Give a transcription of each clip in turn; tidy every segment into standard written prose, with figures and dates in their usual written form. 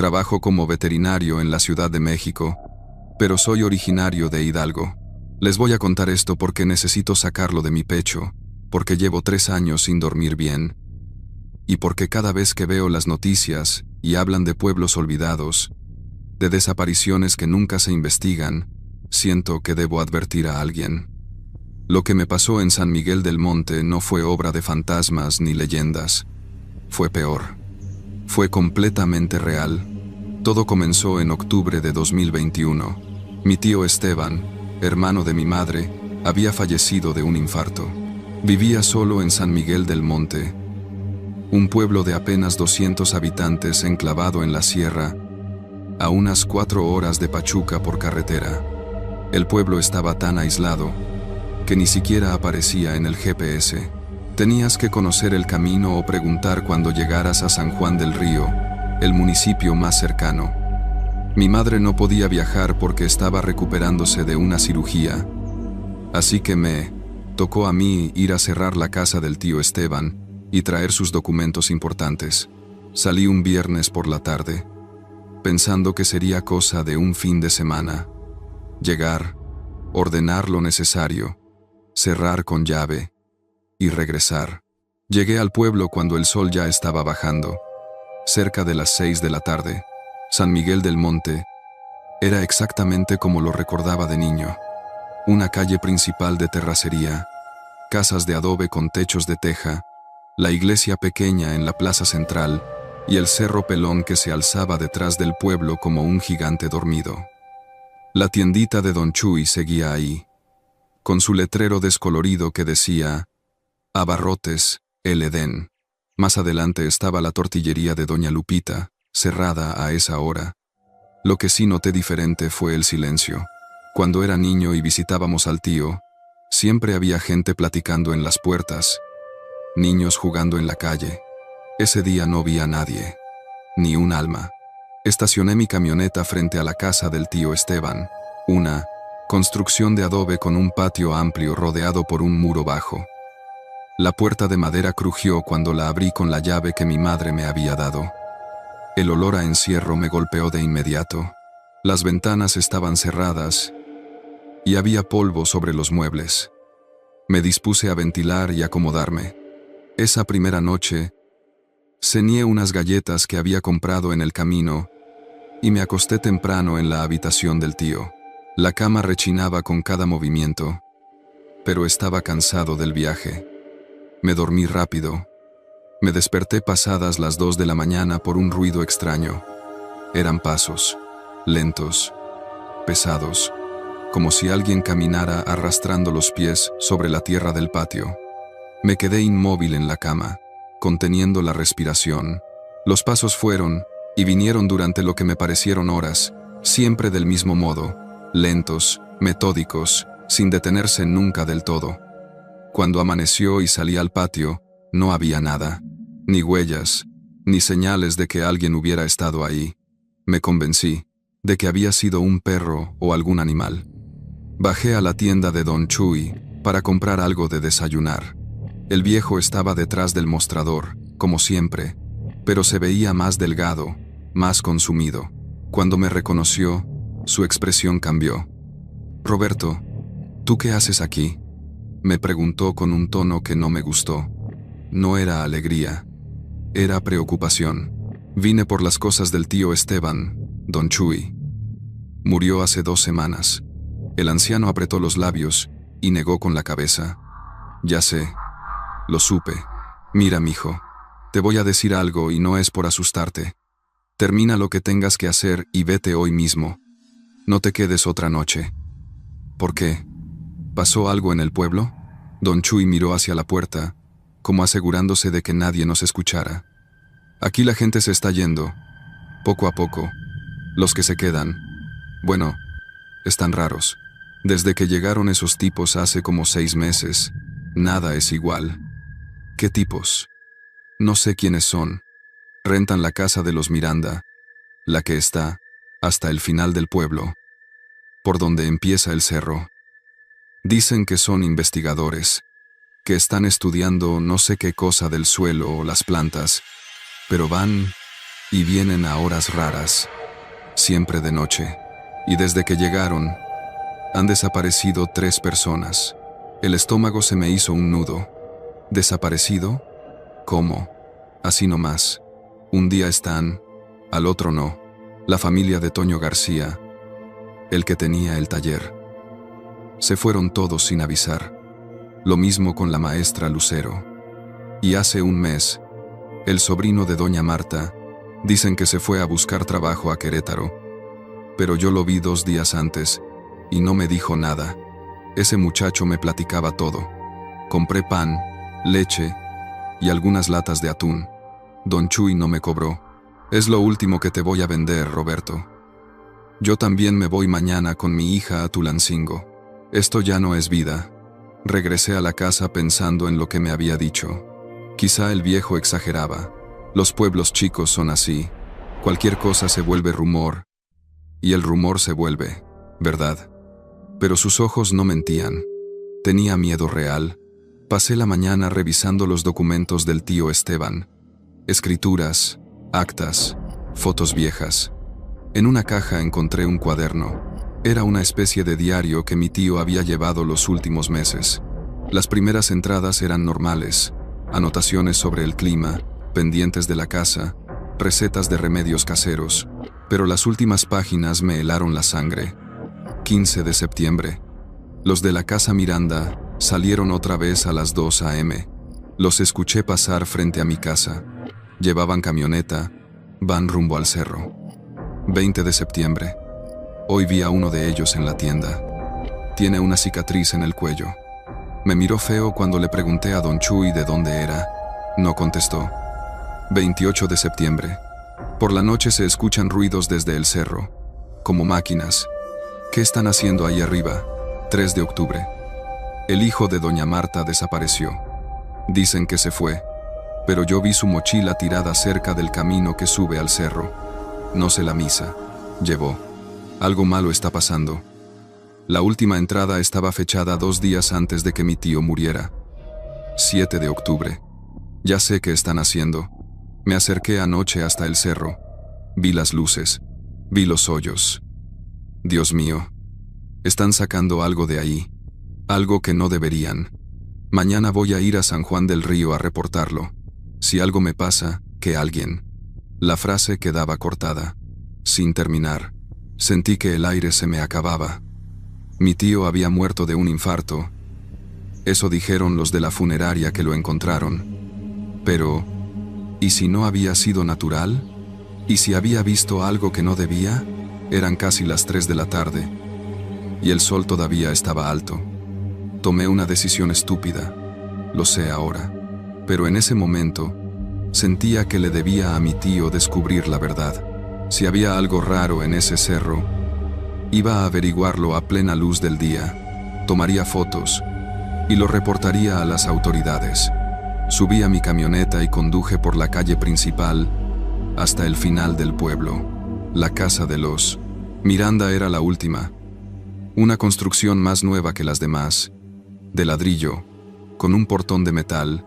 Trabajo como veterinario en la Ciudad de México, pero soy originario de Hidalgo. Les voy a contar esto porque necesito sacarlo de mi pecho, porque llevo 3 años sin dormir bien, y porque cada vez que veo las noticias y hablan de pueblos olvidados, de desapariciones que nunca se investigan, siento que debo advertir a alguien. Lo que me pasó en San Miguel del Monte no fue obra de fantasmas ni leyendas. Fue peor. Fue completamente real. Todo comenzó en octubre de 2021. Mi tío Esteban, hermano de mi madre, había fallecido de un infarto. Vivía solo en San Miguel del Monte, un pueblo de apenas 200 habitantes enclavado en la sierra, a unas 4 horas de Pachuca por carretera. El pueblo estaba tan aislado que ni siquiera aparecía en el GPS. Tenías que conocer el camino o preguntar cuando llegaras a San Juan del Río, el municipio más cercano. Mi madre no podía viajar porque estaba recuperándose de una cirugía, así que me tocó a mí ir a cerrar la casa del tío Esteban y traer sus documentos importantes. Salí un viernes por la tarde, pensando que sería cosa de un fin de semana. Llegar, ordenar lo necesario, cerrar con llave y regresar. Llegué al pueblo cuando el sol ya estaba bajando, cerca de las 6 de la tarde. San Miguel del Monte era exactamente como lo recordaba de niño. Una calle principal de terracería, casas de adobe con techos de teja, la iglesia pequeña en la plaza central y el cerro Pelón que se alzaba detrás del pueblo como un gigante dormido. La tiendita de Don Chuy seguía ahí, con su letrero descolorido que decía Abarrotes, El Edén. Más adelante estaba la tortillería de Doña Lupita, cerrada a esa hora. Lo que sí noté diferente fue el silencio. Cuando era niño y visitábamos al tío, siempre había gente platicando en las puertas, niños jugando en la calle. Ese día no vi a nadie, ni un alma. Estacioné mi camioneta frente a la casa del tío Esteban, una construcción de adobe con un patio amplio rodeado por un muro bajo. La puerta de madera crujió cuando la abrí con la llave que mi madre me había dado. El olor a encierro me golpeó de inmediato. Las ventanas estaban cerradas y había polvo sobre los muebles. Me dispuse a ventilar y acomodarme. Esa primera noche, cené unas galletas que había comprado en el camino y me acosté temprano en la habitación del tío. La cama rechinaba con cada movimiento, pero estaba cansado del viaje. Me dormí rápido. Me desperté pasadas las 2 de la mañana por un ruido extraño. Eran pasos, lentos, pesados, como si alguien caminara arrastrando los pies sobre la tierra del patio. Me quedé inmóvil en la cama, conteniendo la respiración. Los pasos fueron y vinieron durante lo que me parecieron horas, siempre del mismo modo, lentos, metódicos, sin detenerse nunca del todo. Cuando amaneció y salí al patio, no había nada, ni huellas, ni señales de que alguien hubiera estado ahí. Me convencí de que había sido un perro o algún animal. Bajé a la tienda de Don Chuy para comprar algo de desayunar. El viejo estaba detrás del mostrador, como siempre, pero se veía más delgado, más consumido. Cuando me reconoció, su expresión cambió. «Roberto, ¿tú qué haces aquí?», me preguntó con un tono que no me gustó. No era alegría, era preocupación. «Vine por las cosas del tío Esteban, Don Chuy. Murió hace 2 semanas». El anciano apretó los labios y negó con la cabeza. «Ya sé, lo supe. Mira, mijo, te voy a decir algo y no es por asustarte. Termina lo que tengas que hacer y vete hoy mismo. No te quedes otra noche». «¿Por qué? ¿Pasó algo en el pueblo?». Don Chuy miró hacia la puerta, como asegurándose de que nadie nos escuchara. «Aquí la gente se está yendo, poco a poco. Los que se quedan, bueno, están raros. Desde que llegaron esos tipos hace como 6 meses, nada es igual». «¿Qué tipos?». «No sé quiénes son. Rentan la casa de los Miranda, la que está hasta el final del pueblo, por donde empieza el cerro. Dicen que son investigadores, que están estudiando no sé qué cosa del suelo o las plantas, pero van y vienen a horas raras, siempre de noche. Y desde que llegaron, han desaparecido 3 personas. El estómago se me hizo un nudo. ¿Desaparecido? ¿Cómo? Así nomás. Un día están, al otro no. La familia de Toño García, el que tenía el taller. Se fueron todos sin avisar. Lo mismo con la maestra Lucero. Y hace un mes, el sobrino de doña Marta, dicen que se fue a buscar trabajo a Querétaro. Pero yo lo vi 2 días antes, y no me dijo nada. Ese muchacho me platicaba todo. Compré pan, leche y algunas latas de atún. Don Chuy no me cobró. Es lo último que te voy a vender, Roberto. Yo también me voy mañana con mi hija a Tulancingo. Esto ya no es vida. Regresé a la casa pensando en lo que me había dicho. Quizá el viejo exageraba. Los pueblos chicos son así. Cualquier cosa se vuelve rumor, y el rumor se vuelve verdad. Pero sus ojos no mentían. Tenía miedo real. Pasé la mañana revisando los documentos del tío Esteban. Escrituras, actas, fotos viejas. En una caja encontré un cuaderno. Era una especie de diario que mi tío había llevado los últimos meses. Las primeras entradas eran normales. Anotaciones sobre el clima, pendientes de la casa, recetas de remedios caseros. Pero las últimas páginas me helaron la sangre. 15 de septiembre. Los de la casa Miranda salieron otra vez a las 2 a.m. Los escuché pasar frente a mi casa. Llevaban camioneta, van rumbo al cerro. 20 de septiembre. Hoy vi a uno de ellos en la tienda. Tiene una cicatriz en el cuello. Me miró feo cuando le pregunté a don Chuy de dónde era. No contestó. 28 de septiembre. Por la noche se escuchan ruidos desde el cerro, como máquinas. ¿Qué están haciendo ahí arriba? 3 de octubre. El hijo de doña Marta desapareció. Dicen que se fue, pero yo vi su mochila tirada cerca del camino que sube al cerro. No se la misa. Llevó. Algo malo está pasando. La última entrada estaba fechada 2 días antes de que mi tío muriera. 7 de octubre. Ya sé qué están haciendo. Me acerqué anoche hasta el cerro. Vi las luces. Vi los hoyos. Dios mío. Están sacando algo de ahí. Algo que no deberían. Mañana voy a ir a San Juan del Río a reportarlo. Si algo me pasa, que alguien. La frase quedaba cortada. Sin terminar. Sentí que el aire se me acababa. Mi tío había muerto de un infarto. Eso dijeron los de la funeraria que lo encontraron. Pero, ¿y si no había sido natural? ¿Y si había visto algo que no debía? Eran casi las 3 de la tarde. Y el sol todavía estaba alto. Tomé una decisión estúpida. Lo sé ahora. Pero en ese momento, sentía que le debía a mi tío descubrir la verdad. Si había algo raro en ese cerro, iba a averiguarlo a plena luz del día. Tomaría fotos y lo reportaría a las autoridades. Subí a mi camioneta y conduje por la calle principal hasta el final del pueblo. La casa de los Miranda era la última. Una construcción más nueva que las demás, de ladrillo, con un portón de metal.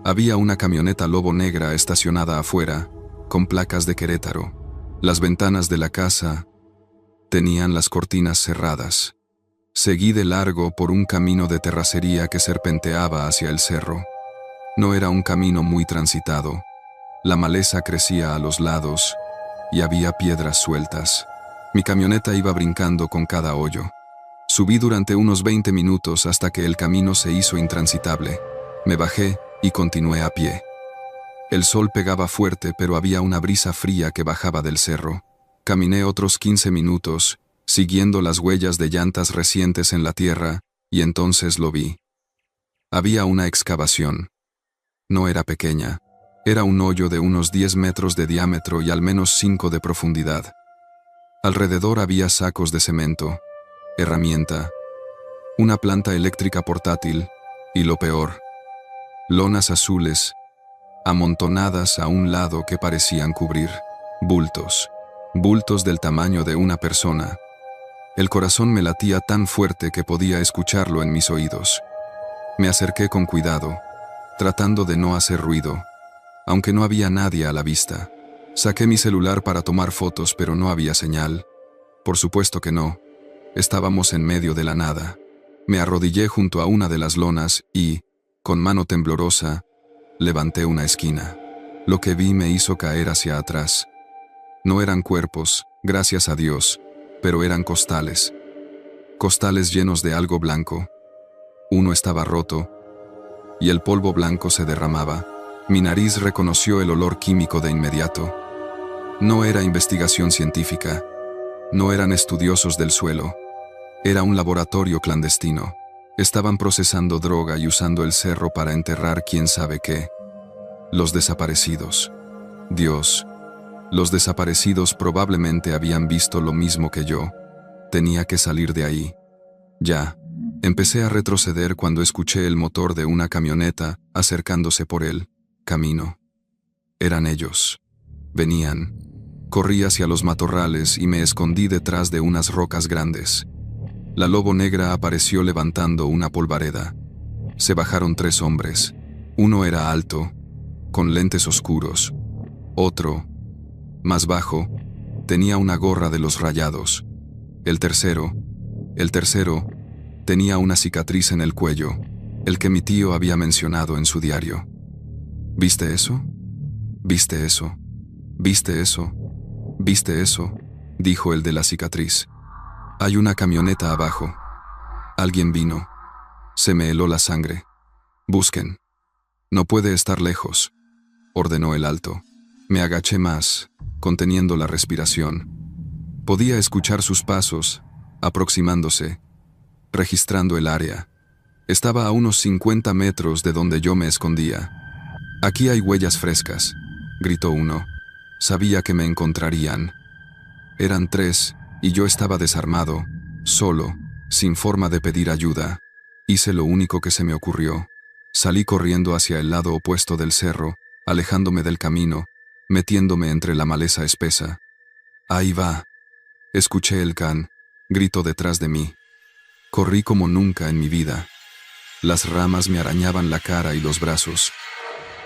Había una camioneta Lobo negra estacionada afuera, con placas de Querétaro. Las ventanas de la casa tenían las cortinas cerradas. Seguí de largo por un camino de terracería que serpenteaba hacia el cerro. No era un camino muy transitado. La maleza crecía a los lados y había piedras sueltas. Mi camioneta iba brincando con cada hoyo. Subí durante unos 20 minutos hasta que el camino se hizo intransitable. Me bajé y continué a pie. El sol pegaba fuerte, pero había una brisa fría que bajaba del cerro. Caminé otros 15 minutos, siguiendo las huellas de llantas recientes en la tierra, y entonces lo vi. Había una excavación. No era pequeña. Era un hoyo de unos 10 metros de diámetro y al menos 5 de profundidad. Alrededor había sacos de cemento, herramienta, una planta eléctrica portátil, y lo peor, lonas azules, amontonadas a un lado que parecían cubrir bultos. Bultos del tamaño de una persona. El corazón me latía tan fuerte que podía escucharlo en mis oídos. Me acerqué con cuidado, tratando de no hacer ruido, aunque no había nadie a la vista. Saqué mi celular para tomar fotos, pero no había señal. Por supuesto que no. Estábamos en medio de la nada. Me arrodillé junto a una de las lonas y, con mano temblorosa, levanté una esquina. Lo que vi me hizo caer hacia atrás. No eran cuerpos, gracias a Dios, pero eran costales. Costales llenos de algo blanco. Uno estaba roto, y el polvo blanco se derramaba. Mi nariz reconoció el olor químico de inmediato. No era investigación científica. No eran estudiosos del suelo. Era un laboratorio clandestino. Estaban procesando droga y usando el cerro para enterrar quién sabe qué. Los desaparecidos. Dios. Los desaparecidos probablemente habían visto lo mismo que yo. Tenía que salir de ahí. Ya. Empecé a retroceder cuando escuché el motor de una camioneta acercándose por el camino. Eran ellos. Venían. Corrí hacia los matorrales y me escondí detrás de unas rocas grandes. La lobo negra apareció levantando una polvareda. Se bajaron 3 hombres. Uno era alto, con lentes oscuros. Otro, más bajo, tenía una gorra de los Rayados. El tercero, tenía una cicatriz en el cuello, el que mi tío había mencionado en su diario. ¿Viste eso? ¿Viste eso? ¿Viste eso? ¿Viste eso?, dijo el de la cicatriz. Hay una camioneta abajo. Alguien vino. Se me heló la sangre. Busquen. No puede estar lejos, ordenó el alto. Me agaché más, conteniendo la respiración. Podía escuchar sus pasos, aproximándose, registrando el área. Estaba a unos 50 metros de donde yo me escondía. Aquí hay huellas frescas, gritó uno. Sabía que me encontrarían. Eran 3, y yo estaba desarmado, solo, sin forma de pedir ayuda. Hice lo único que se me ocurrió. Salí corriendo hacia el lado opuesto del cerro, alejándome del camino, metiéndome entre la maleza espesa. Ahí va. Escuché el can, gritó detrás de mí. Corrí como nunca en mi vida. Las ramas me arañaban la cara y los brazos.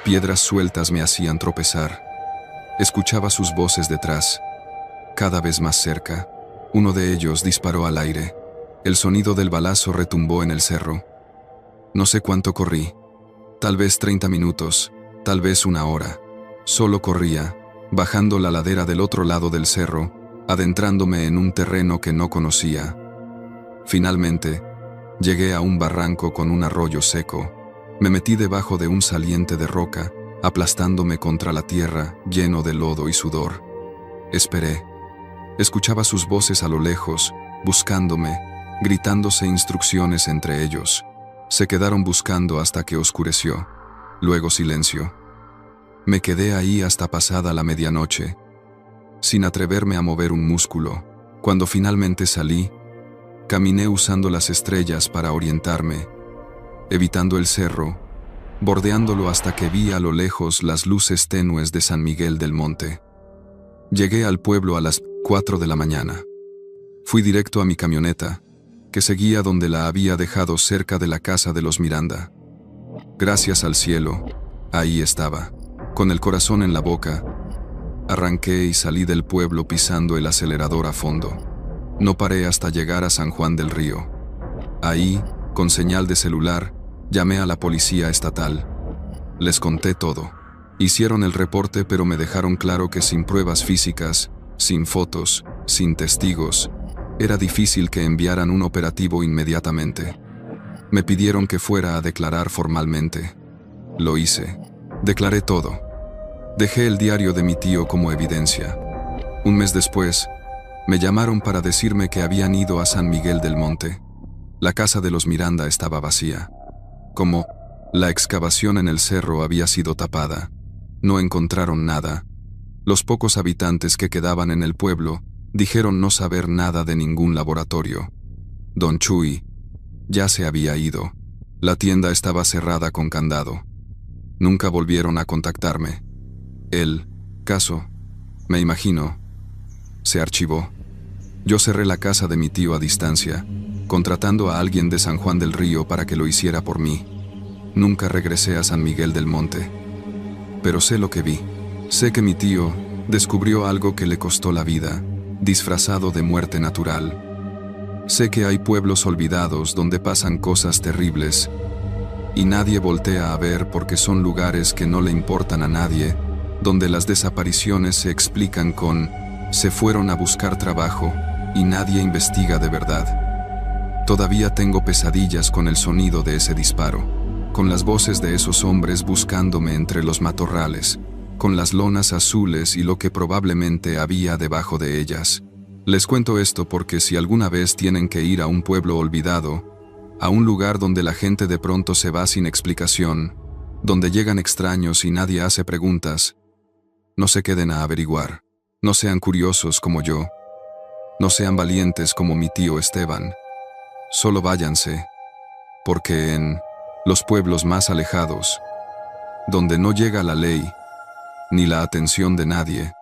Piedras sueltas me hacían tropezar. Escuchaba sus voces detrás, cada vez más cerca. Uno de ellos disparó al aire. El sonido del balazo retumbó en el cerro. No sé cuánto corrí. Tal vez 30 minutos, tal vez 1 hora. Solo corría, bajando la ladera del otro lado del cerro, adentrándome en un terreno que no conocía. Finalmente, llegué a un barranco con un arroyo seco. Me metí debajo de un saliente de roca, aplastándome contra la tierra, lleno de lodo y sudor. Esperé. Escuchaba sus voces a lo lejos, buscándome, gritándose instrucciones entre ellos. Se quedaron buscando hasta que oscureció. Luego silencio. Me quedé ahí hasta pasada la medianoche, sin atreverme a mover un músculo. Cuando finalmente salí, caminé usando las estrellas para orientarme, evitando el cerro, bordeándolo hasta que vi a lo lejos las luces tenues de San Miguel del Monte. Llegué al pueblo a las 4 de la mañana. Fui directo a mi camioneta, que seguía donde la había dejado cerca de la casa de los Miranda. Gracias al cielo, ahí estaba, con el corazón en la boca. Arranqué y salí del pueblo pisando el acelerador a fondo. No paré hasta llegar a San Juan del Río. Ahí, con señal de celular, llamé a la policía estatal. Les conté todo. Hicieron el reporte, pero me dejaron claro que sin pruebas físicas, sin fotos, sin testigos, era difícil que enviaran un operativo inmediatamente. Me pidieron que fuera a declarar formalmente. Lo hice. Declaré todo. Dejé el diario de mi tío como evidencia. Un mes después, me llamaron para decirme que habían ido a San Miguel del Monte. La casa de los Miranda estaba vacía. Como la excavación en el cerro había sido tapada, no encontraron nada. Los pocos habitantes que quedaban en el pueblo dijeron no saber nada de ningún laboratorio. Don Chuy ya se había ido. La tienda estaba cerrada con candado. Nunca volvieron a contactarme. El caso, me imagino, se archivó. Yo cerré la casa de mi tío a distancia, contratando a alguien de San Juan del Río para que lo hiciera por mí. Nunca regresé a San Miguel del Monte. Pero sé lo que vi. Sé que mi tío Descubrió algo que le costó la vida, disfrazado de muerte natural. Sé que hay pueblos olvidados donde pasan cosas terribles, y nadie voltea a ver porque son lugares que no le importan a nadie, donde las desapariciones se explican con «se fueron a buscar trabajo» y nadie investiga de verdad. Todavía tengo pesadillas con el sonido de ese disparo, con las voces de esos hombres buscándome entre los matorrales, con las lonas azules y lo que probablemente había debajo de ellas. Les cuento esto porque si alguna vez tienen que ir a un pueblo olvidado, a un lugar donde la gente de pronto se va sin explicación, donde llegan extraños y nadie hace preguntas, no se queden a averiguar, no sean curiosos como yo, no sean valientes como mi tío Esteban, solo váyanse, porque en los pueblos más alejados, donde no llega la ley, ni la atención de nadie,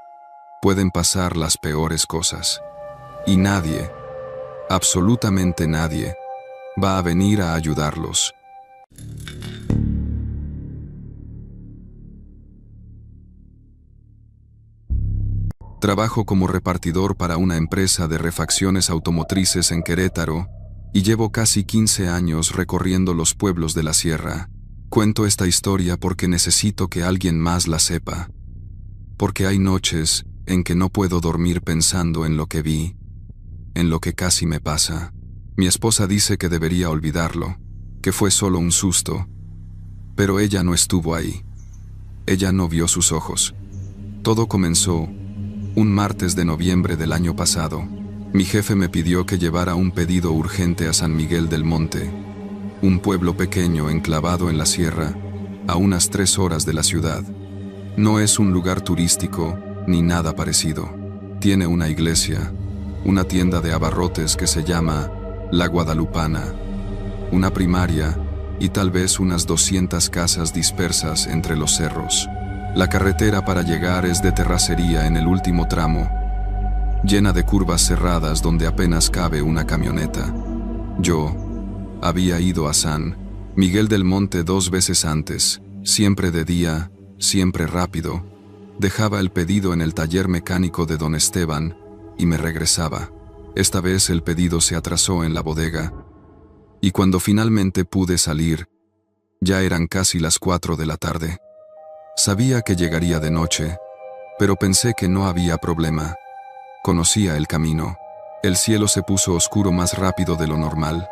pueden pasar las peores cosas. Y nadie, absolutamente nadie, va a venir a ayudarlos. Trabajo como repartidor para una empresa de refacciones automotrices en Querétaro y llevo casi 15 años recorriendo los pueblos de la sierra. Cuento esta historia porque necesito que alguien más la sepa. Porque hay noches en que no puedo dormir pensando en lo que vi, en lo que casi me pasa. Mi esposa dice que debería olvidarlo, que fue solo un susto. Pero ella no estuvo ahí. Ella no vio sus ojos. Todo comenzó un martes de noviembre del año pasado. Mi jefe me pidió que llevara un pedido urgente a San Miguel del Monte, un pueblo pequeño enclavado en la sierra, a unas 3 horas de la ciudad. No es un lugar turístico ni nada parecido. Tiene una iglesia, una tienda de abarrotes que se llama La Guadalupana, una primaria y tal vez unas 200 casas dispersas entre los cerros. La carretera para llegar es de terracería en el último tramo, llena de curvas cerradas donde apenas cabe una camioneta. Yo había ido a San Miguel del Monte 2 veces antes, siempre de día, siempre rápido. Dejaba el pedido en el taller mecánico de don Esteban y me regresaba. Esta vez el pedido se atrasó en la bodega, y cuando finalmente pude salir, ya eran casi las 4 de la tarde. Sabía que llegaría de noche, pero pensé que no había problema. Conocía el camino. El cielo se puso oscuro más rápido de lo normal.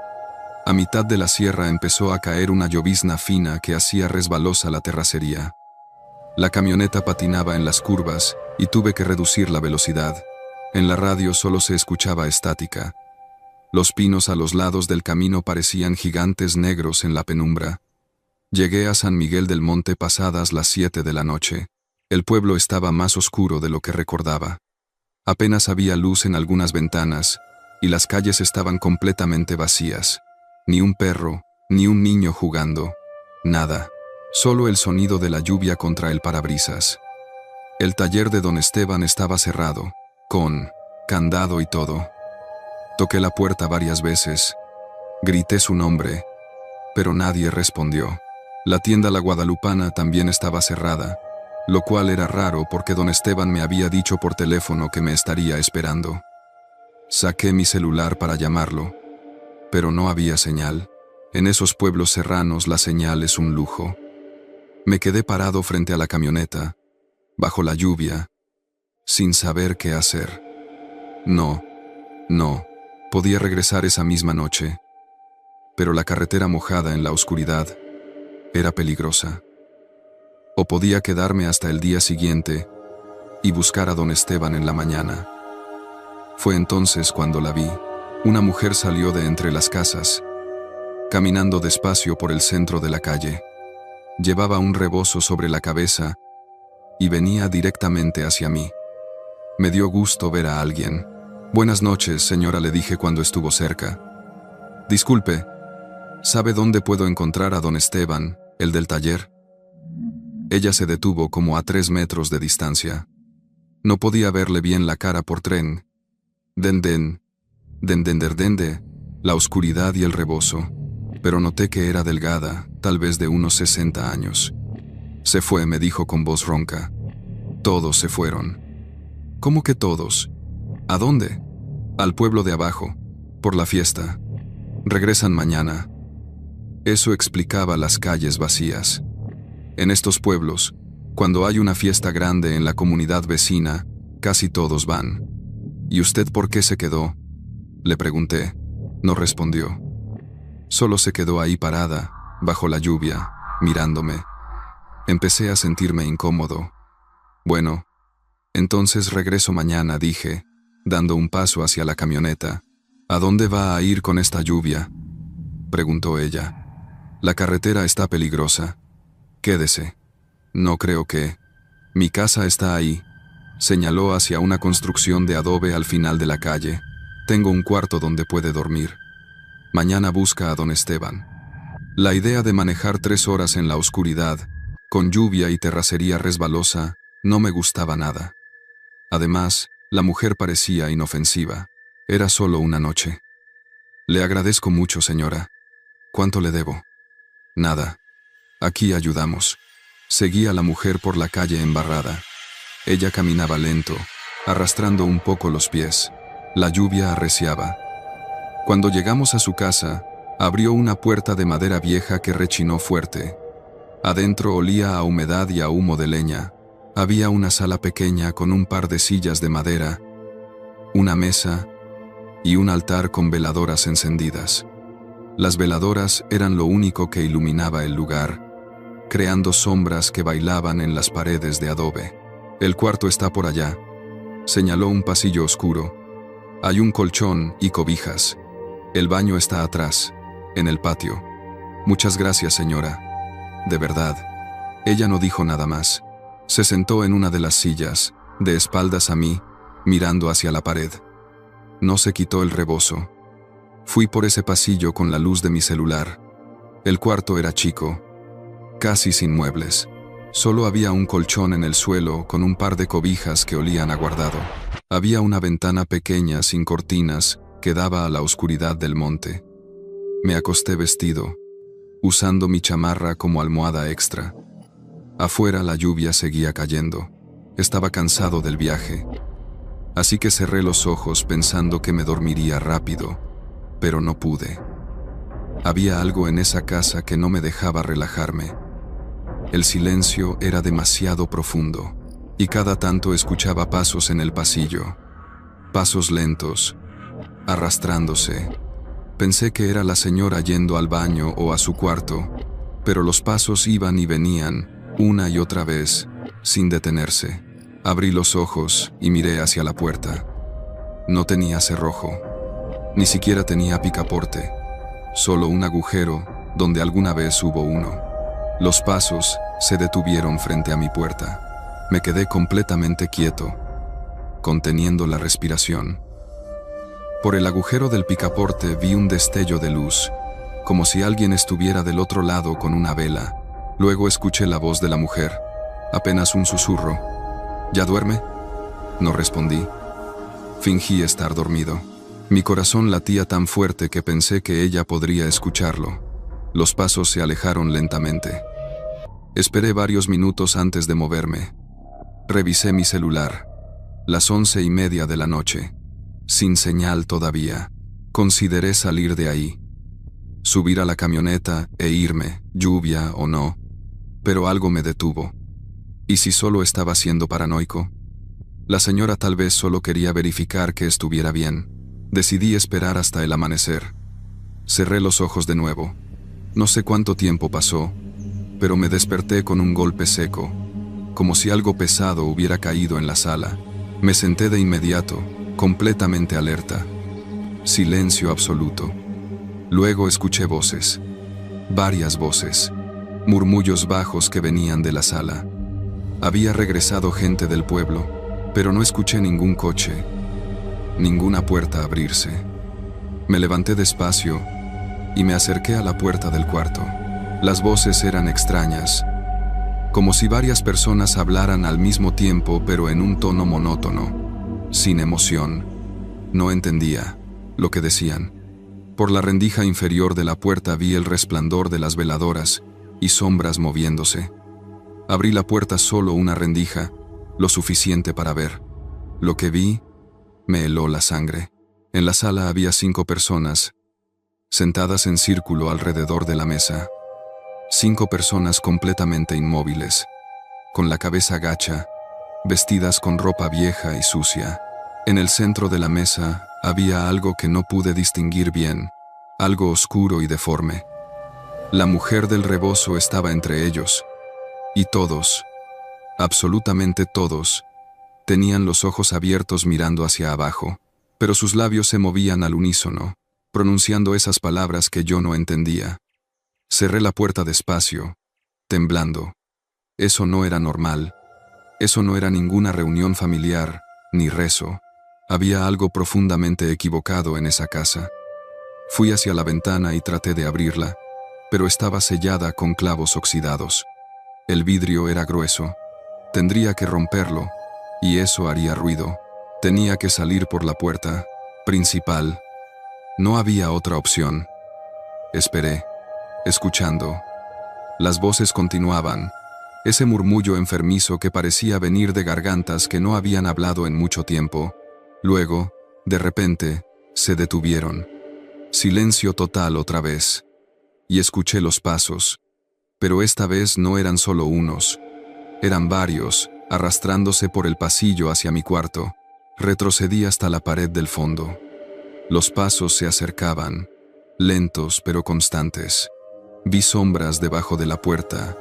A mitad de la sierra empezó a caer una llovizna fina que hacía resbalosa la terracería. La camioneta patinaba en las curvas y tuve que reducir la velocidad. En la radio solo se escuchaba estática. Los pinos a los lados del camino parecían gigantes negros en la penumbra. Llegué a San Miguel del Monte pasadas las 7 de la noche. El pueblo estaba más oscuro de lo que recordaba. Apenas había luz en algunas ventanas, y las calles estaban completamente vacías. Ni un perro, ni un niño jugando. Nada. Solo el sonido de la lluvia contra el parabrisas. El taller de don Esteban estaba cerrado, con candado y todo. Toqué la puerta varias veces. Grité su nombre, pero nadie respondió. La tienda La Guadalupana también estaba cerrada, lo cual era raro porque don Esteban me había dicho por teléfono que me estaría esperando. Saqué mi celular para llamarlo, pero no había señal. En esos pueblos serranos la señal es un lujo. Me quedé parado frente a la camioneta, bajo la lluvia, sin saber qué hacer. No podía regresar esa misma noche, pero la carretera mojada en la oscuridad era peligrosa. O podía quedarme hasta el día siguiente y buscar a don Esteban en la mañana. Fue entonces cuando la vi. Una mujer salió de entre las casas, caminando despacio por el centro de la calle. Llevaba un rebozo sobre la cabeza y venía directamente hacia mí. Me dio gusto ver a alguien. «Buenas noches, señora», le dije cuando estuvo cerca. «Disculpe, ¿sabe dónde puedo encontrar a don Esteban, el del taller?» Ella se detuvo como a 3 metros de distancia. No podía verle bien la cara por tren. Dende, la oscuridad y el rebozo, pero noté que era delgada, tal vez de unos 60 años. «Se fue», me dijo con voz ronca. «Todos se fueron». ¿Cómo que todos? ¿A dónde? Al pueblo de abajo, por la fiesta. Regresan mañana. Eso explicaba las calles vacías. En estos pueblos, cuando hay una fiesta grande en la comunidad vecina, casi todos van. ¿Y usted por qué se quedó?, le pregunté. No respondió. Solo se quedó ahí parada, bajo la lluvia, mirándome. Empecé a sentirme incómodo. Bueno, entonces regreso mañana, dije, dando un paso hacia la camioneta. ¿A dónde va a ir con esta lluvia?, preguntó ella. La carretera está peligrosa. Quédese. No creo que... Mi casa está ahí. Señaló hacia una construcción de adobe al final de la calle. Tengo un cuarto donde puede dormir. Mañana busca a don Esteban. La idea de manejar 3 horas en la oscuridad, con lluvia y terracería resbalosa, no me gustaba nada. Además, la mujer parecía inofensiva. Era solo una noche. Le agradezco mucho, señora. ¿Cuánto le debo? Nada. Aquí ayudamos. Seguí a la mujer por la calle embarrada. Ella caminaba lento, arrastrando un poco los pies. La lluvia arreciaba. Cuando llegamos a su casa, abrió una puerta de madera vieja que rechinó fuerte. Adentro olía a humedad y a humo de leña. Había una sala pequeña con un par de sillas de madera, una mesa y un altar con veladoras encendidas. Las veladoras eran lo único que iluminaba el lugar, creando sombras que bailaban en las paredes de adobe. El cuarto está por allá, señaló un pasillo oscuro. Hay un colchón y cobijas. El baño está atrás, en el patio. Muchas gracias, señora. De verdad. Ella no dijo nada más. Se sentó en una de las sillas, de espaldas a mí, mirando hacia la pared. No se quitó el rebozo. Fui por ese pasillo con la luz de mi celular. El cuarto era chico, casi sin muebles. Solo había un colchón en el suelo con un par de cobijas que olían a guardado. Había una ventana pequeña sin cortinas que daba a la oscuridad del monte. Me acosté vestido, usando mi chamarra como almohada extra. Afuera la lluvia seguía cayendo. Estaba cansado del viaje. Así que cerré los ojos pensando que me dormiría rápido, pero no pude. Había algo en esa casa que no me dejaba relajarme. El silencio era demasiado profundo, y cada tanto escuchaba pasos en el pasillo. Pasos lentos, arrastrándose. Pensé que era la señora yendo al baño o a su cuarto, pero los pasos iban y venían, una y otra vez, sin detenerse. Abrí los ojos y miré hacia la puerta. No tenía cerrojo, ni siquiera tenía picaporte, solo un agujero donde alguna vez hubo uno. Los pasos se detuvieron frente a mi puerta. Me quedé completamente quieto, conteniendo la respiración. Por el agujero del picaporte vi un destello de luz, como si alguien estuviera del otro lado con una vela. Luego escuché la voz de la mujer, apenas un susurro. ¿Ya duerme? No respondí. Fingí estar dormido. Mi corazón latía tan fuerte que pensé que ella podría escucharlo. Los pasos se alejaron lentamente. Esperé varios minutos antes de moverme. Revisé mi celular. Las 11:30 de la noche. Sin señal todavía. Consideré salir de ahí. Subir a la camioneta e irme, lluvia o no. Pero algo me detuvo. ¿Y si solo estaba siendo paranoico? La señora tal vez solo quería verificar que estuviera bien. Decidí esperar hasta el amanecer. Cerré los ojos de nuevo. No sé cuánto tiempo pasó, pero me desperté con un golpe seco, como si algo pesado hubiera caído en la sala. Me senté de inmediato, completamente alerta. Silencio absoluto. Luego escuché voces. Varias voces. Murmullos bajos que venían de la sala. Había regresado gente del pueblo, pero no escuché ningún coche, ninguna puerta abrirse. Me levanté despacio y me acerqué a la puerta del cuarto. Las voces eran extrañas, como si varias personas hablaran al mismo tiempo pero en un tono monótono, sin emoción. No entendía lo que decían. Por la rendija inferior de la puerta vi el resplandor de las veladoras y sombras moviéndose. Abrí la puerta solo una rendija, lo suficiente para ver. Lo que vi me heló la sangre. En la sala había 5 personas, sentadas en círculo alrededor de la mesa. 5 personas completamente inmóviles, con la cabeza gacha, vestidas con ropa vieja y sucia. En el centro de la mesa había algo que no pude distinguir bien, algo oscuro y deforme. La mujer del rebozo estaba entre ellos, y todos, absolutamente todos, tenían los ojos abiertos mirando hacia abajo, pero sus labios se movían al unísono, pronunciando esas palabras que yo no entendía. Cerré la puerta despacio, temblando. Eso no era normal. Eso no era ninguna reunión familiar, ni rezo. Había algo profundamente equivocado en esa casa. Fui hacia la ventana y traté de abrirla, pero estaba sellada con clavos oxidados. El vidrio era grueso. Tendría que romperlo, y eso haría ruido. Tenía que salir por la puerta principal. No había otra opción. Esperé, escuchando. Las voces continuaban, ese murmullo enfermizo que parecía venir de gargantas que no habían hablado en mucho tiempo. Luego, de repente, se detuvieron. Silencio total otra vez. Y escuché los pasos. Pero esta vez no eran solo unos. Eran varios, arrastrándose por el pasillo hacia mi cuarto. Retrocedí hasta la pared del fondo. Los pasos se acercaban, lentos pero constantes. Vi sombras debajo de la puerta,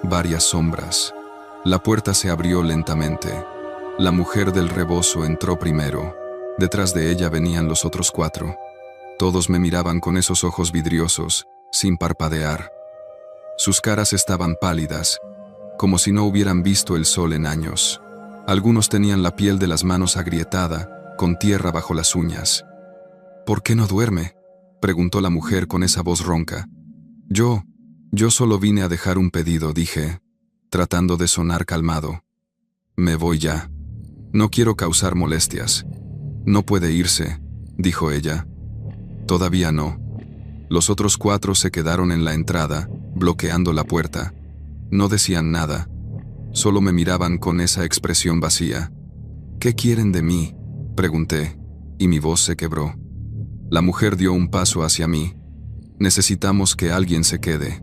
varias sombras. La puerta se abrió lentamente. La mujer del rebozo entró primero. Detrás de ella venían los otros 4. Todos me miraban con esos ojos vidriosos, sin parpadear. Sus caras estaban pálidas, como si no hubieran visto el sol en años. Algunos tenían la piel de las manos agrietada, con tierra bajo las uñas. «¿Por qué no duerme?», preguntó la mujer con esa voz ronca. Yo solo vine a dejar un pedido», dije, tratando de sonar calmado. «Me voy ya. No quiero causar molestias». «No puede irse», dijo ella. «Todavía no». Los otros 4 se quedaron en la entrada, bloqueando la puerta. No decían nada. Solo me miraban con esa expresión vacía. «¿Qué quieren de mí?», pregunté, y mi voz se quebró. La mujer dio un paso hacia mí. «Necesitamos que alguien se quede.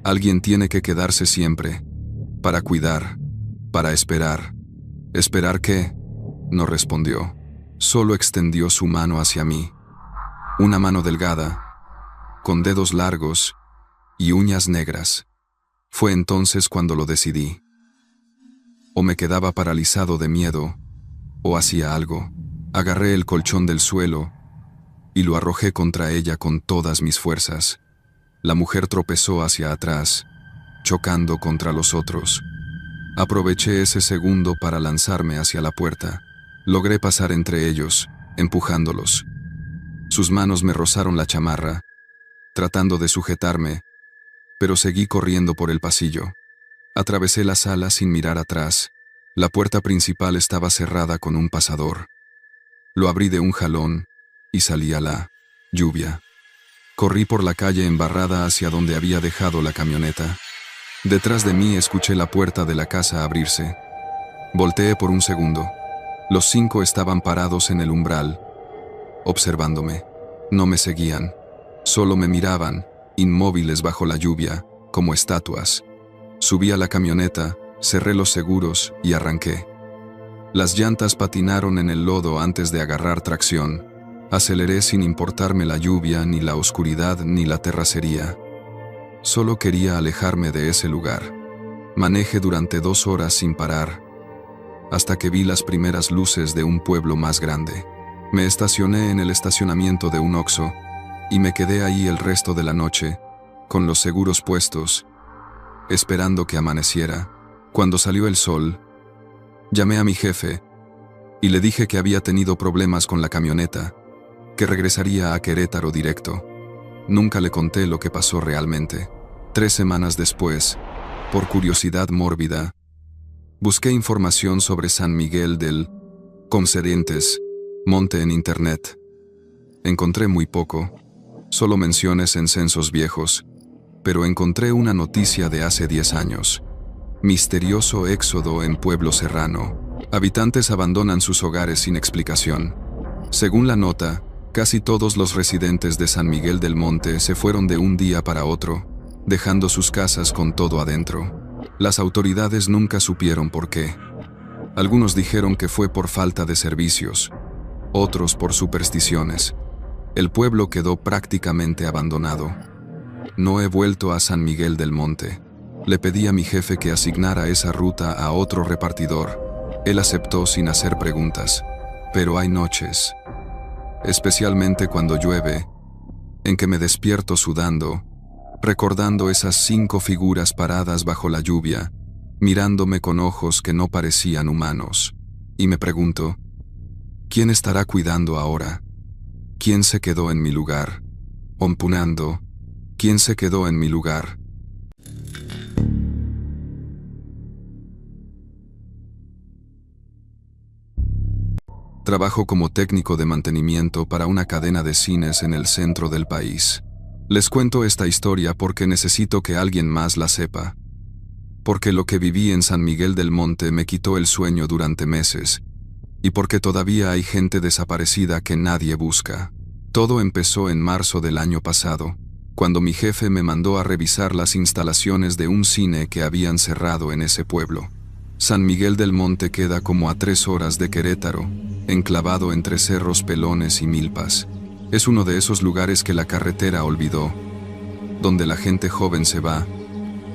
Alguien tiene que quedarse siempre. Para cuidar. Para esperar». «¿Esperar qué?», no respondió. Solo extendió su mano hacia mí. Una mano delgada, con dedos largos y uñas negras. Fue entonces cuando lo decidí. O me quedaba paralizado de miedo, o hacía algo. Agarré el colchón del suelo y lo arrojé contra ella con todas mis fuerzas. La mujer tropezó hacia atrás, chocando contra los otros. Aproveché ese segundo para lanzarme hacia la puerta. Logré pasar entre ellos, empujándolos. Sus manos me rozaron la chamarra, tratando de sujetarme, pero seguí corriendo por el pasillo. Atravesé la sala sin mirar atrás. La puerta principal estaba cerrada con un pasador. Lo abrí de un jalón y salí a la lluvia. Corrí por la calle embarrada hacia donde había dejado la camioneta. Detrás de mí escuché la puerta de la casa abrirse. Volteé por un segundo. Los 5 estaban parados en el umbral, observándome. No me seguían, solo me miraban, inmóviles bajo la lluvia, como estatuas. Subí a la camioneta, cerré los seguros y arranqué. Las llantas patinaron en el lodo antes de agarrar tracción. Aceleré sin importarme la lluvia, ni la oscuridad, ni la terracería. Solo quería alejarme de ese lugar. Manejé durante 2 horas sin parar, hasta que vi las primeras luces de un pueblo más grande. Me estacioné en el estacionamiento de un Oxxo y me quedé ahí el resto de la noche, con los seguros puestos, esperando que amaneciera. Cuando salió el sol, llamé a mi jefe y le dije que había tenido problemas con la camioneta, que regresaría a Querétaro directo. Nunca le conté lo que pasó realmente. 3 semanas después, por curiosidad mórbida, busqué información sobre San Miguel del Comserrientes Monte en internet. Encontré muy poco, solo menciones en censos viejos, pero encontré una noticia de hace 10 años. Misterioso éxodo en pueblo serrano. Habitantes abandonan sus hogares sin explicación. Según la nota, casi todos los residentes de San Miguel del Monte se fueron de un día para otro, dejando sus casas con todo adentro. Las autoridades nunca supieron por qué. Algunos dijeron que fue por falta de servicios, otros por supersticiones. El pueblo quedó prácticamente abandonado. No he vuelto a San Miguel del Monte. Le pedí a mi jefe que asignara esa ruta a otro repartidor. Él aceptó sin hacer preguntas. Pero hay noches, especialmente cuando llueve, en que me despierto sudando, recordando esas 5 figuras paradas bajo la lluvia, mirándome con ojos que no parecían humanos. Y me pregunto, ¿quién estará cuidando ahora? ¿Quién se quedó en mi lugar? Ompunando, ¿quién se quedó en mi lugar? Trabajo como técnico de mantenimiento para una cadena de cines en el centro del país. Les cuento esta historia porque necesito que alguien más la sepa. Porque lo que viví en San Miguel del Monte me quitó el sueño durante meses. Y porque todavía hay gente desaparecida que nadie busca. Todo empezó en marzo del año pasado, cuando mi jefe me mandó a revisar las instalaciones de un cine que habían cerrado en ese pueblo. San Miguel del Monte queda como a 3 horas de Querétaro, enclavado entre cerros pelones y milpas. Es uno de esos lugares que la carretera olvidó, donde la gente joven se va,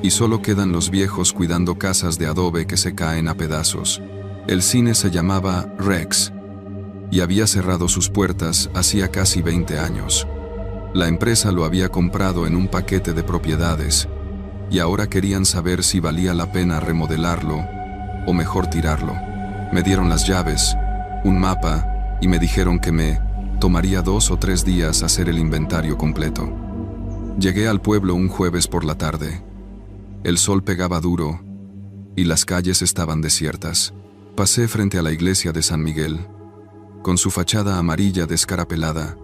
y solo quedan los viejos cuidando casas de adobe que se caen a pedazos. El cine se llamaba Rex, y había cerrado sus puertas hacía casi 20 años. La empresa lo había comprado en un paquete de propiedades, y ahora querían saber si valía la pena remodelarlo, o mejor tirarlo. Me dieron las llaves, un mapa, y me dijeron que me tomaría 2 o 3 días hacer el inventario completo. Llegué al pueblo un jueves por la tarde. El sol pegaba duro, y las calles estaban desiertas. Pasé frente a la iglesia de San Miguel, con su fachada amarilla descarapelada,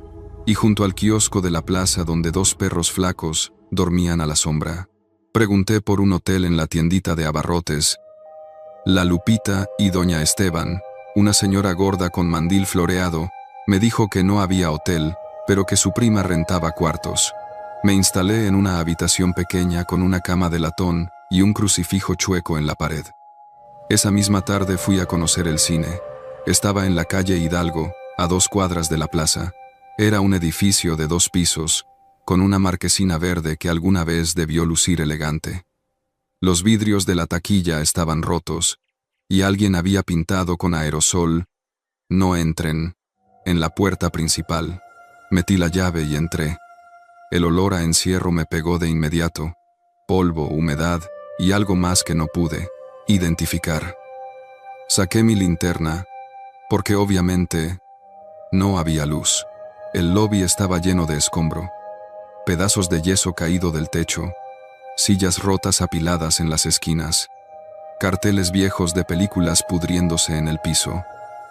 y junto al kiosco de la plaza donde 2 perros flacos dormían a la sombra. Pregunté por un hotel en la tiendita de abarrotes. La Lupita y doña Esteban, una señora gorda con mandil floreado, me dijo que no había hotel, pero que su prima rentaba cuartos. Me instalé en una habitación pequeña con una cama de latón y un crucifijo chueco en la pared. Esa misma tarde fui a conocer el cine. Estaba en la calle Hidalgo, a 2 cuadras de la plaza. Era un edificio de 2 pisos, con una marquesina verde que alguna vez debió lucir elegante. Los vidrios de la taquilla estaban rotos, y alguien había pintado con aerosol «No entren» en la puerta principal. Metí la llave y entré. El olor a encierro me pegó de inmediato, polvo, humedad y algo más que no pude identificar. Saqué mi linterna, porque obviamente no había luz. El lobby estaba lleno de escombro, pedazos de yeso caído del techo, sillas rotas apiladas en las esquinas, carteles viejos de películas pudriéndose en el piso.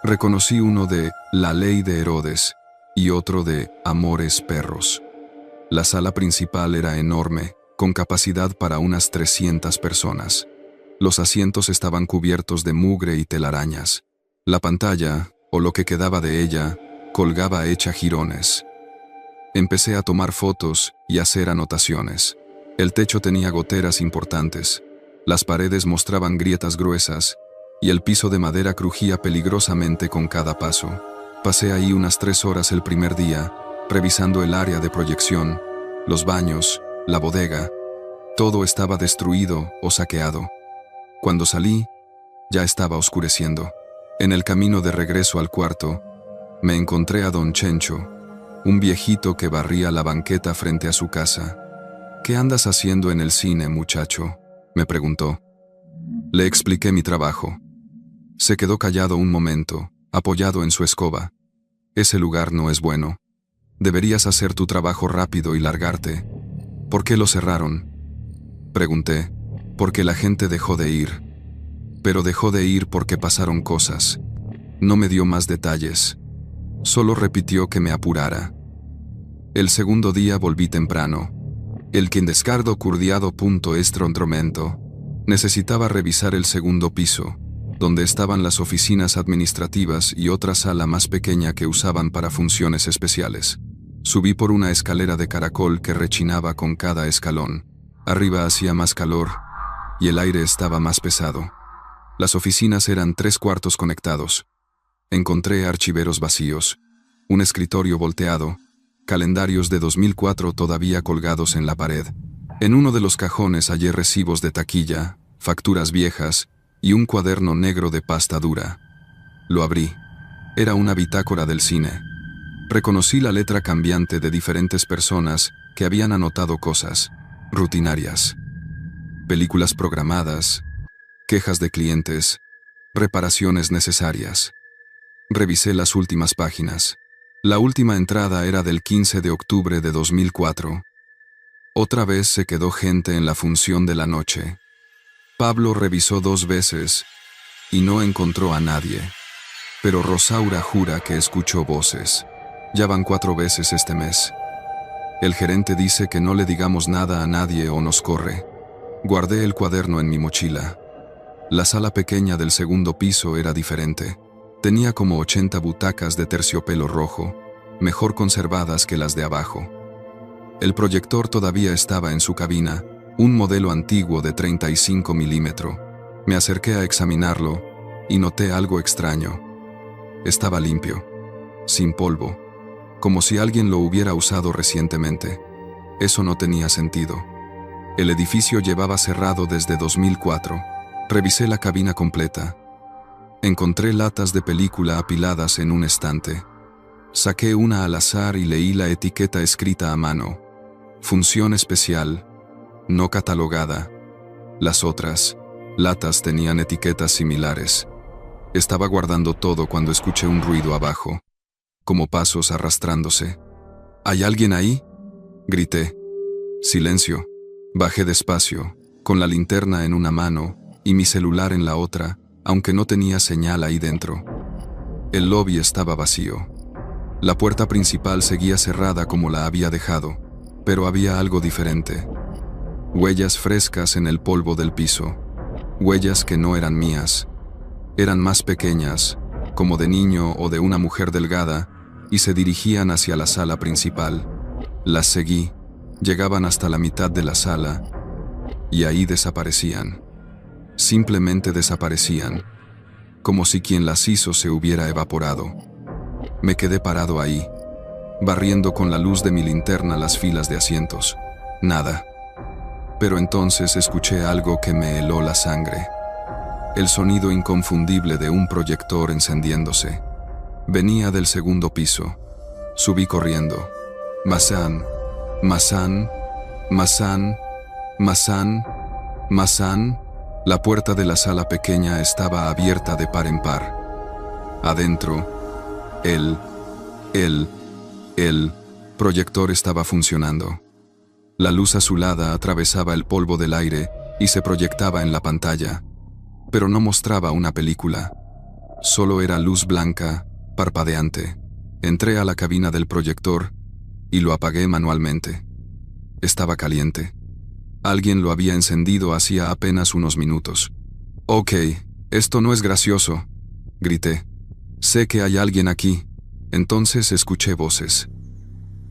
Reconocí uno de La Ley de Herodes y otro de Amores Perros. La sala principal era enorme, con capacidad para unas 300 personas. Los asientos estaban cubiertos de mugre y telarañas. La pantalla, o lo que quedaba de ella, colgaba hecha jirones. Empecé a tomar fotos y hacer anotaciones. El techo tenía goteras importantes, las paredes mostraban grietas gruesas, y el piso de madera crujía peligrosamente con cada paso. Pasé ahí unas 3 horas el primer día, revisando el área de proyección, los baños, la bodega. Todo estaba destruido o saqueado. Cuando salí, ya estaba oscureciendo. En el camino de regreso al cuarto, me encontré a don Chencho, un viejito que barría la banqueta frente a su casa. «¿Qué andas haciendo en el cine, muchacho?», me preguntó. Le expliqué mi trabajo. Se quedó callado un momento, apoyado en su escoba. «Ese lugar no es bueno. Deberías hacer tu trabajo rápido y largarte». «¿Por qué lo cerraron?», pregunté. «Porque la gente dejó de ir». «Pero dejó de ir porque pasaron cosas». No me dio más detalles. Solo repitió que me apurara. El segundo día volví temprano. El quien descardo curdiado punto estrontromento. Necesitaba revisar el segundo piso. donde estaban las oficinas administrativas y otra sala más pequeña que usaban para funciones especiales. Subí por una escalera de caracol que rechinaba con cada escalón. Arriba hacía más calor y el aire estaba más pesado. Las oficinas eran 3 cuartos conectados. Encontré archiveros vacíos, un escritorio volteado, calendarios de 2004 todavía colgados en la pared. En uno de los cajones hallé recibos de taquilla, facturas viejas y un cuaderno negro de pasta dura. Lo abrí. Era una bitácora del cine. Reconocí la letra cambiante de diferentes personas que habían anotado cosas rutinarias. Películas programadas, quejas de clientes, reparaciones necesarias. Revisé las últimas páginas. La última entrada era del 15 de octubre de 2004. Otra vez se quedó gente en la función de la noche. Pablo revisó 2 veces y no encontró a nadie. Pero Rosaura jura que escuchó voces. Ya van 4 veces este mes. El gerente dice que no le digamos nada a nadie o nos corre. Guardé el cuaderno en mi mochila. La sala pequeña del segundo piso era diferente. Tenía como 80 butacas de terciopelo rojo, mejor conservadas que las de abajo. El proyector todavía estaba en su cabina, un modelo antiguo de 35 milímetros. Me acerqué a examinarlo y noté algo extraño. Estaba limpio, sin polvo, como si alguien lo hubiera usado recientemente. Eso no tenía sentido. El edificio llevaba cerrado desde 2004. Revisé la cabina completa. Encontré latas de película apiladas en un estante. Saqué una al azar y leí la etiqueta escrita a mano. Función especial, no catalogada. Las otras latas tenían etiquetas similares. Estaba guardando todo cuando escuché un ruido abajo, como pasos arrastrándose. ¿Hay alguien ahí?, grité. Silencio. Bajé despacio, con la linterna en una mano y mi celular en la otra, aunque no tenía señal ahí dentro. El lobby estaba vacío. La puerta principal seguía cerrada como la había dejado, pero había algo diferente. Huellas frescas en el polvo del piso. Huellas que no eran mías. Eran más pequeñas, como de niño o de una mujer delgada, y se dirigían hacia la sala principal. Las seguí, llegaban hasta la mitad de la sala, y ahí desaparecían. Simplemente desaparecían, como si quien las hizo se hubiera evaporado. Me quedé parado ahí, barriendo con la luz de mi linterna las filas de asientos. Nada. Pero entonces escuché algo que me heló la sangre. El sonido inconfundible de un proyector encendiéndose. Venía del segundo piso. Subí corriendo. Masan, Masan, Masan, Masan, Masan. La puerta de la sala pequeña estaba abierta de par en par. Adentro, el proyector estaba funcionando. La luz azulada atravesaba el polvo del aire y se proyectaba en la pantalla, pero no mostraba una película. Solo era luz blanca, parpadeante. Entré a la cabina del proyector y lo apagué manualmente. Estaba caliente. Alguien lo había encendido hacía apenas unos minutos. «Ok, esto no es gracioso», grité. «Sé que hay alguien aquí». Entonces escuché voces.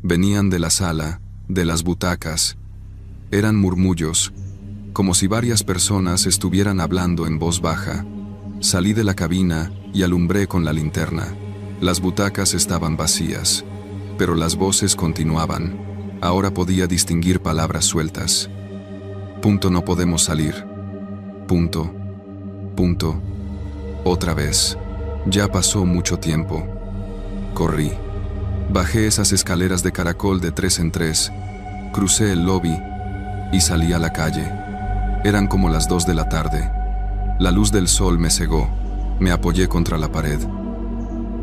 Venían de la sala, de las butacas. Eran murmullos, como si varias personas estuvieran hablando en voz baja. Salí de la cabina y alumbré con la linterna. Las butacas estaban vacías, pero las voces continuaban. Ahora podía distinguir palabras sueltas. Punto, no podemos salir. Punto. Punto. Otra vez. Ya pasó mucho tiempo. Corrí. Bajé esas escaleras de caracol de 3 en 3, crucé el lobby y salí a la calle. Eran como las 2 de la tarde. La luz del sol me cegó. Me apoyé contra la pared,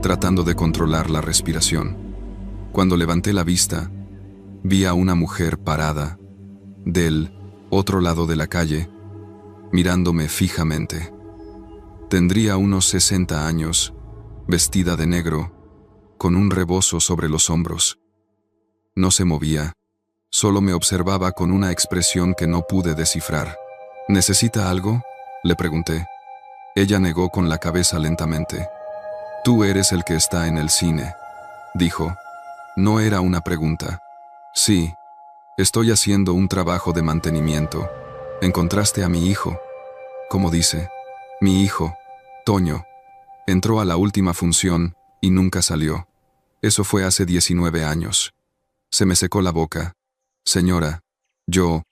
tratando de controlar la respiración. Cuando levanté la vista, vi a una mujer parada, del otro lado de la calle, mirándome fijamente. Tendría unos 60 años, vestida de negro, con un rebozo sobre los hombros. No se movía, solo me observaba con una expresión que no pude descifrar. «¿Necesita algo?», le pregunté. Ella negó con la cabeza lentamente. Tú eres el que está en el cine, dijo. No era una pregunta. Sí, estoy haciendo un trabajo de mantenimiento. ¿Encontraste a mi hijo? ¿Cómo dice? Mi hijo, Toño. Entró a la última función y nunca salió. Eso fue hace 19 años. Se me secó la boca. Señora, yo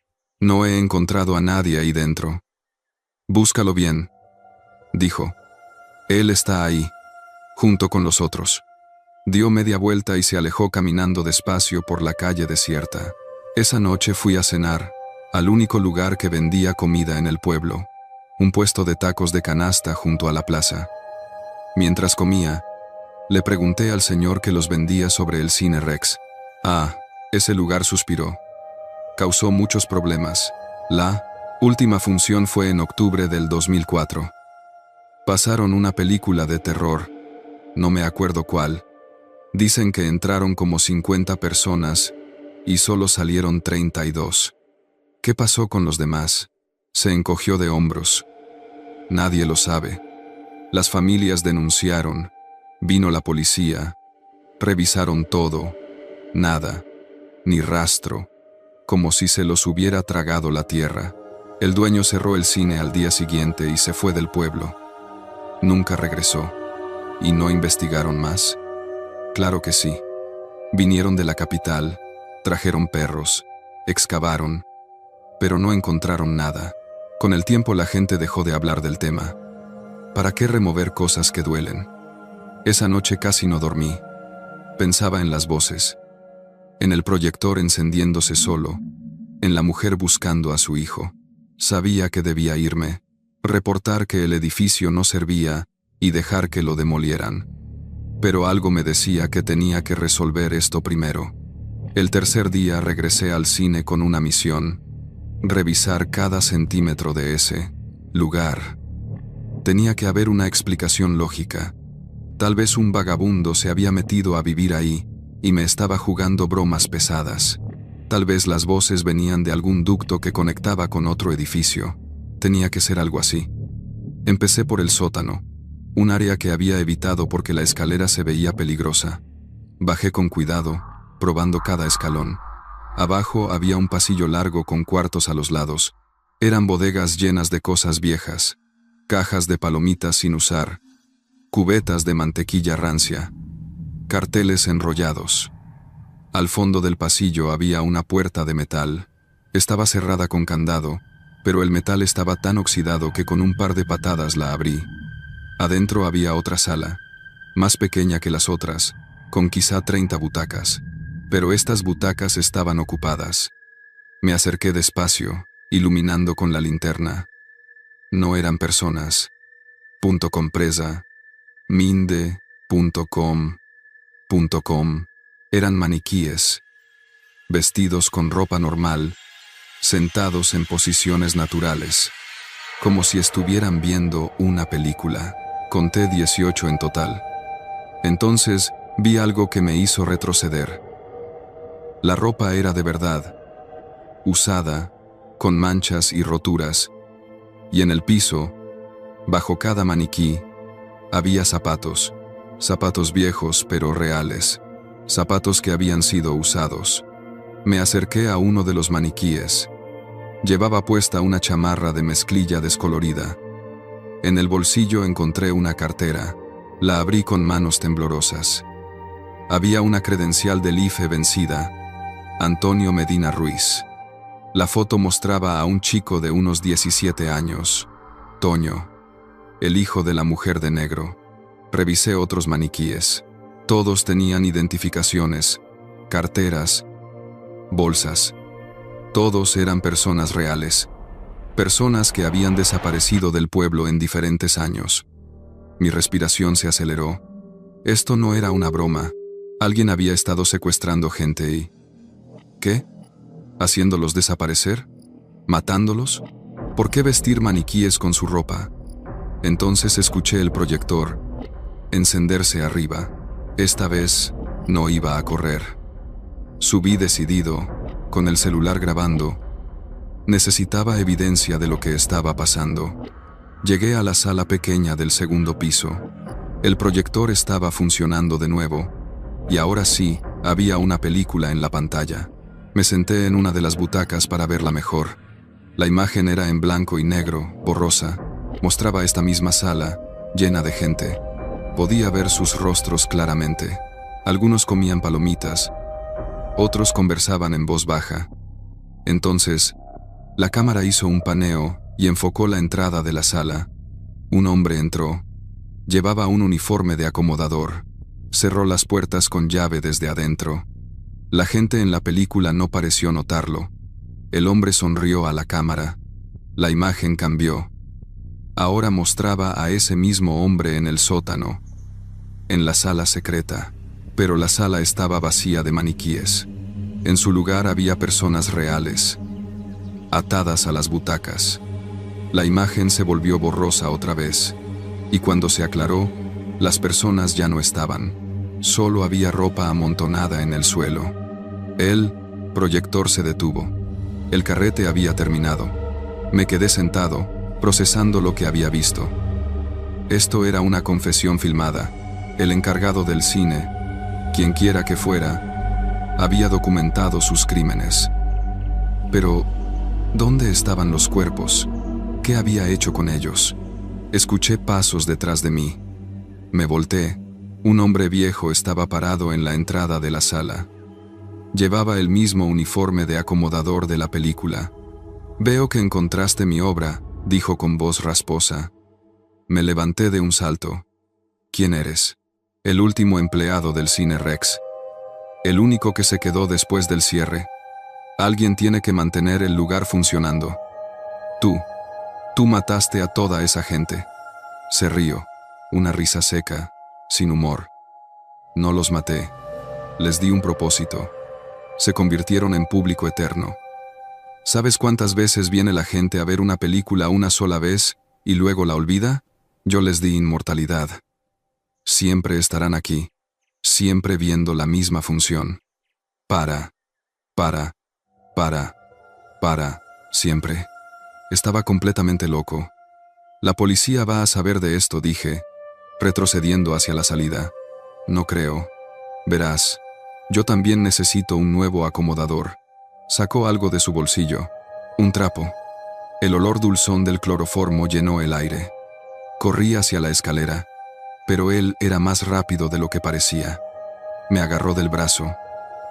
no he encontrado a nadie ahí dentro. Búscalo bien, dijo. Él está ahí, junto con los otros. Dio media vuelta y se alejó caminando despacio por la calle desierta. Esa noche fui a cenar, al único lugar que vendía comida en el pueblo, un puesto de tacos de canasta junto a la plaza. Mientras comía, le pregunté al señor que los vendía sobre el Cine Rex. Ah, ese lugar, suspiró. Causó muchos problemas. La última función fue en octubre del 2004. Pasaron una película de terror, no me acuerdo cuál. Dicen que entraron como 50 personas y solo salieron 32. ¿Qué pasó con los demás? Se encogió de hombros. Nadie lo sabe. Las familias denunciaron, vino la policía, revisaron todo, nada, ni rastro, como si se los hubiera tragado la tierra. El dueño cerró el cine al día siguiente y se fue del pueblo. Nunca regresó. ¿Y no investigaron más? Claro que sí. Vinieron de la capital, trajeron perros, excavaron, pero no encontraron nada. Con el tiempo la gente dejó de hablar del tema. ¿Para qué remover cosas que duelen? Esa noche casi no dormí. Pensaba en las voces, en el proyector encendiéndose solo, en la mujer buscando a su hijo. Sabía que debía irme, reportar que el edificio no servía y dejar que lo demolieran. Pero algo me decía que tenía que resolver esto primero. El tercer día regresé al cine con una misión: revisar cada centímetro de ese lugar. Tenía que haber una explicación lógica. Tal vez un vagabundo se había metido a vivir ahí y me estaba jugando bromas pesadas. Tal vez las voces venían de algún ducto que conectaba con otro edificio. Tenía que ser algo así. Empecé por el sótano, un área que había evitado porque la escalera se veía peligrosa. Bajé con cuidado, probando cada escalón. Abajo había un pasillo largo con cuartos a los lados. Eran bodegas llenas de cosas viejas, cajas de palomitas sin usar, cubetas de mantequilla rancia, carteles enrollados. Al fondo del pasillo había una puerta de metal. Estaba cerrada con candado, pero el metal estaba tan oxidado que con un par de patadas la abrí. Adentro había otra sala, más pequeña que las otras, con quizá 30 butacas, pero estas butacas estaban ocupadas. Me acerqué despacio, iluminando con la linterna. No eran personas. .compresa, minde.com, eran maniquíes, vestidos con ropa normal, sentados en posiciones naturales, como si estuvieran viendo una película. Conté 18 en total. Entonces vi algo que me hizo retroceder. La ropa era de verdad, usada, con manchas y roturas, y en el piso, bajo cada maniquí, había zapatos, zapatos viejos pero reales, zapatos que habían sido usados. Me acerqué a uno de los maniquíes. Llevaba puesta una chamarra de mezclilla descolorida. En el bolsillo encontré una cartera. La abrí con manos temblorosas. Había una credencial del IFE vencida. Antonio Medina Ruiz. La foto mostraba a un chico de unos 17 años. Toño, el hijo de la mujer de negro. Revisé otros maniquíes. Todos tenían identificaciones, carteras, bolsas. Todos eran personas reales. Personas que habían desaparecido del pueblo en diferentes años. Mi respiración se aceleró. Esto no era una broma. Alguien había estado secuestrando gente y... ¿Qué? ¿Haciéndolos desaparecer? ¿Matándolos? ¿Por qué vestir maniquíes con su ropa? Entonces escuché el proyector encenderse arriba. Esta vez no iba a correr. Subí decidido, con el celular grabando. Necesitaba evidencia de lo que estaba pasando. Llegué a la sala pequeña del segundo piso. El proyector estaba funcionando de nuevo, y ahora sí, había una película en la pantalla. Me senté en una de las butacas para verla mejor. La imagen era en blanco y negro, borrosa. Mostraba esta misma sala, llena de gente. Podía ver sus rostros claramente. Algunos comían palomitas, otros conversaban en voz baja. Entonces, la cámara hizo un paneo y enfocó la entrada de la sala. Un hombre entró. Llevaba un uniforme de acomodador. Cerró las puertas con llave desde adentro. La gente en la película no pareció notarlo. El hombre sonrió a la cámara. La imagen cambió. Ahora mostraba a ese mismo hombre en el sótano, en la sala secreta, pero la sala estaba vacía de maniquíes. En su lugar había personas reales, atadas a las butacas. La imagen se volvió borrosa otra vez, y cuando se aclaró, las personas ya no estaban. Solo había ropa amontonada en el suelo. El proyector se detuvo. El carrete había terminado. Me quedé sentado, procesando lo que había visto. Esto era una confesión filmada. El encargado del cine, quienquiera que fuera, había documentado sus crímenes. Pero, ¿dónde estaban los cuerpos? ¿Qué había hecho con ellos? Escuché pasos detrás de mí. Me volteé. Un hombre viejo estaba parado en la entrada de la sala. Llevaba el mismo uniforme de acomodador de la película. «Veo que encontraste mi obra», dijo con voz rasposa. Me levanté de un salto. «¿Quién eres?» «El último empleado del Cine Rex. El único que se quedó después del cierre. Alguien tiene que mantener el lugar funcionando. Tú mataste a toda esa gente». Se rió, una risa seca, sin humor. «No los maté. Les di un propósito. Se convirtieron en público eterno. ¿Sabes cuántas veces viene la gente a ver una película una sola vez y luego la olvida? Yo les di inmortalidad. Siempre estarán aquí, siempre viendo la misma función. Siempre. Estaba completamente loco. La policía va a saber de esto, dije, retrocediendo hacia la salida. No creo. Verás, yo también necesito un nuevo acomodador. Sacó algo de su bolsillo. Un trapo. El olor dulzón del cloroformo llenó el aire. Corrí hacia la escalera, pero él era más rápido de lo que parecía. Me agarró del brazo.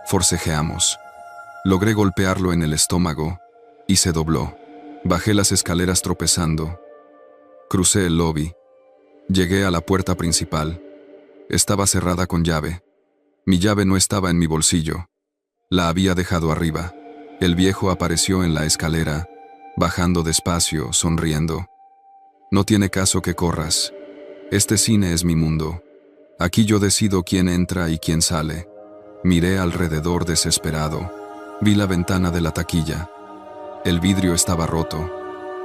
Forcejeamos. Logré golpearlo en el estómago y se dobló. Bajé las escaleras tropezando. Crucé el lobby. Llegué a la puerta principal. Estaba cerrada con llave. Mi llave no estaba en mi bolsillo. La había dejado arriba. El viejo apareció en la escalera, bajando despacio, sonriendo. «No tiene caso que corras. Este cine es mi mundo. Aquí yo decido quién entra y quién sale». Miré alrededor desesperado. Vi la ventana de la taquilla. El vidrio estaba roto.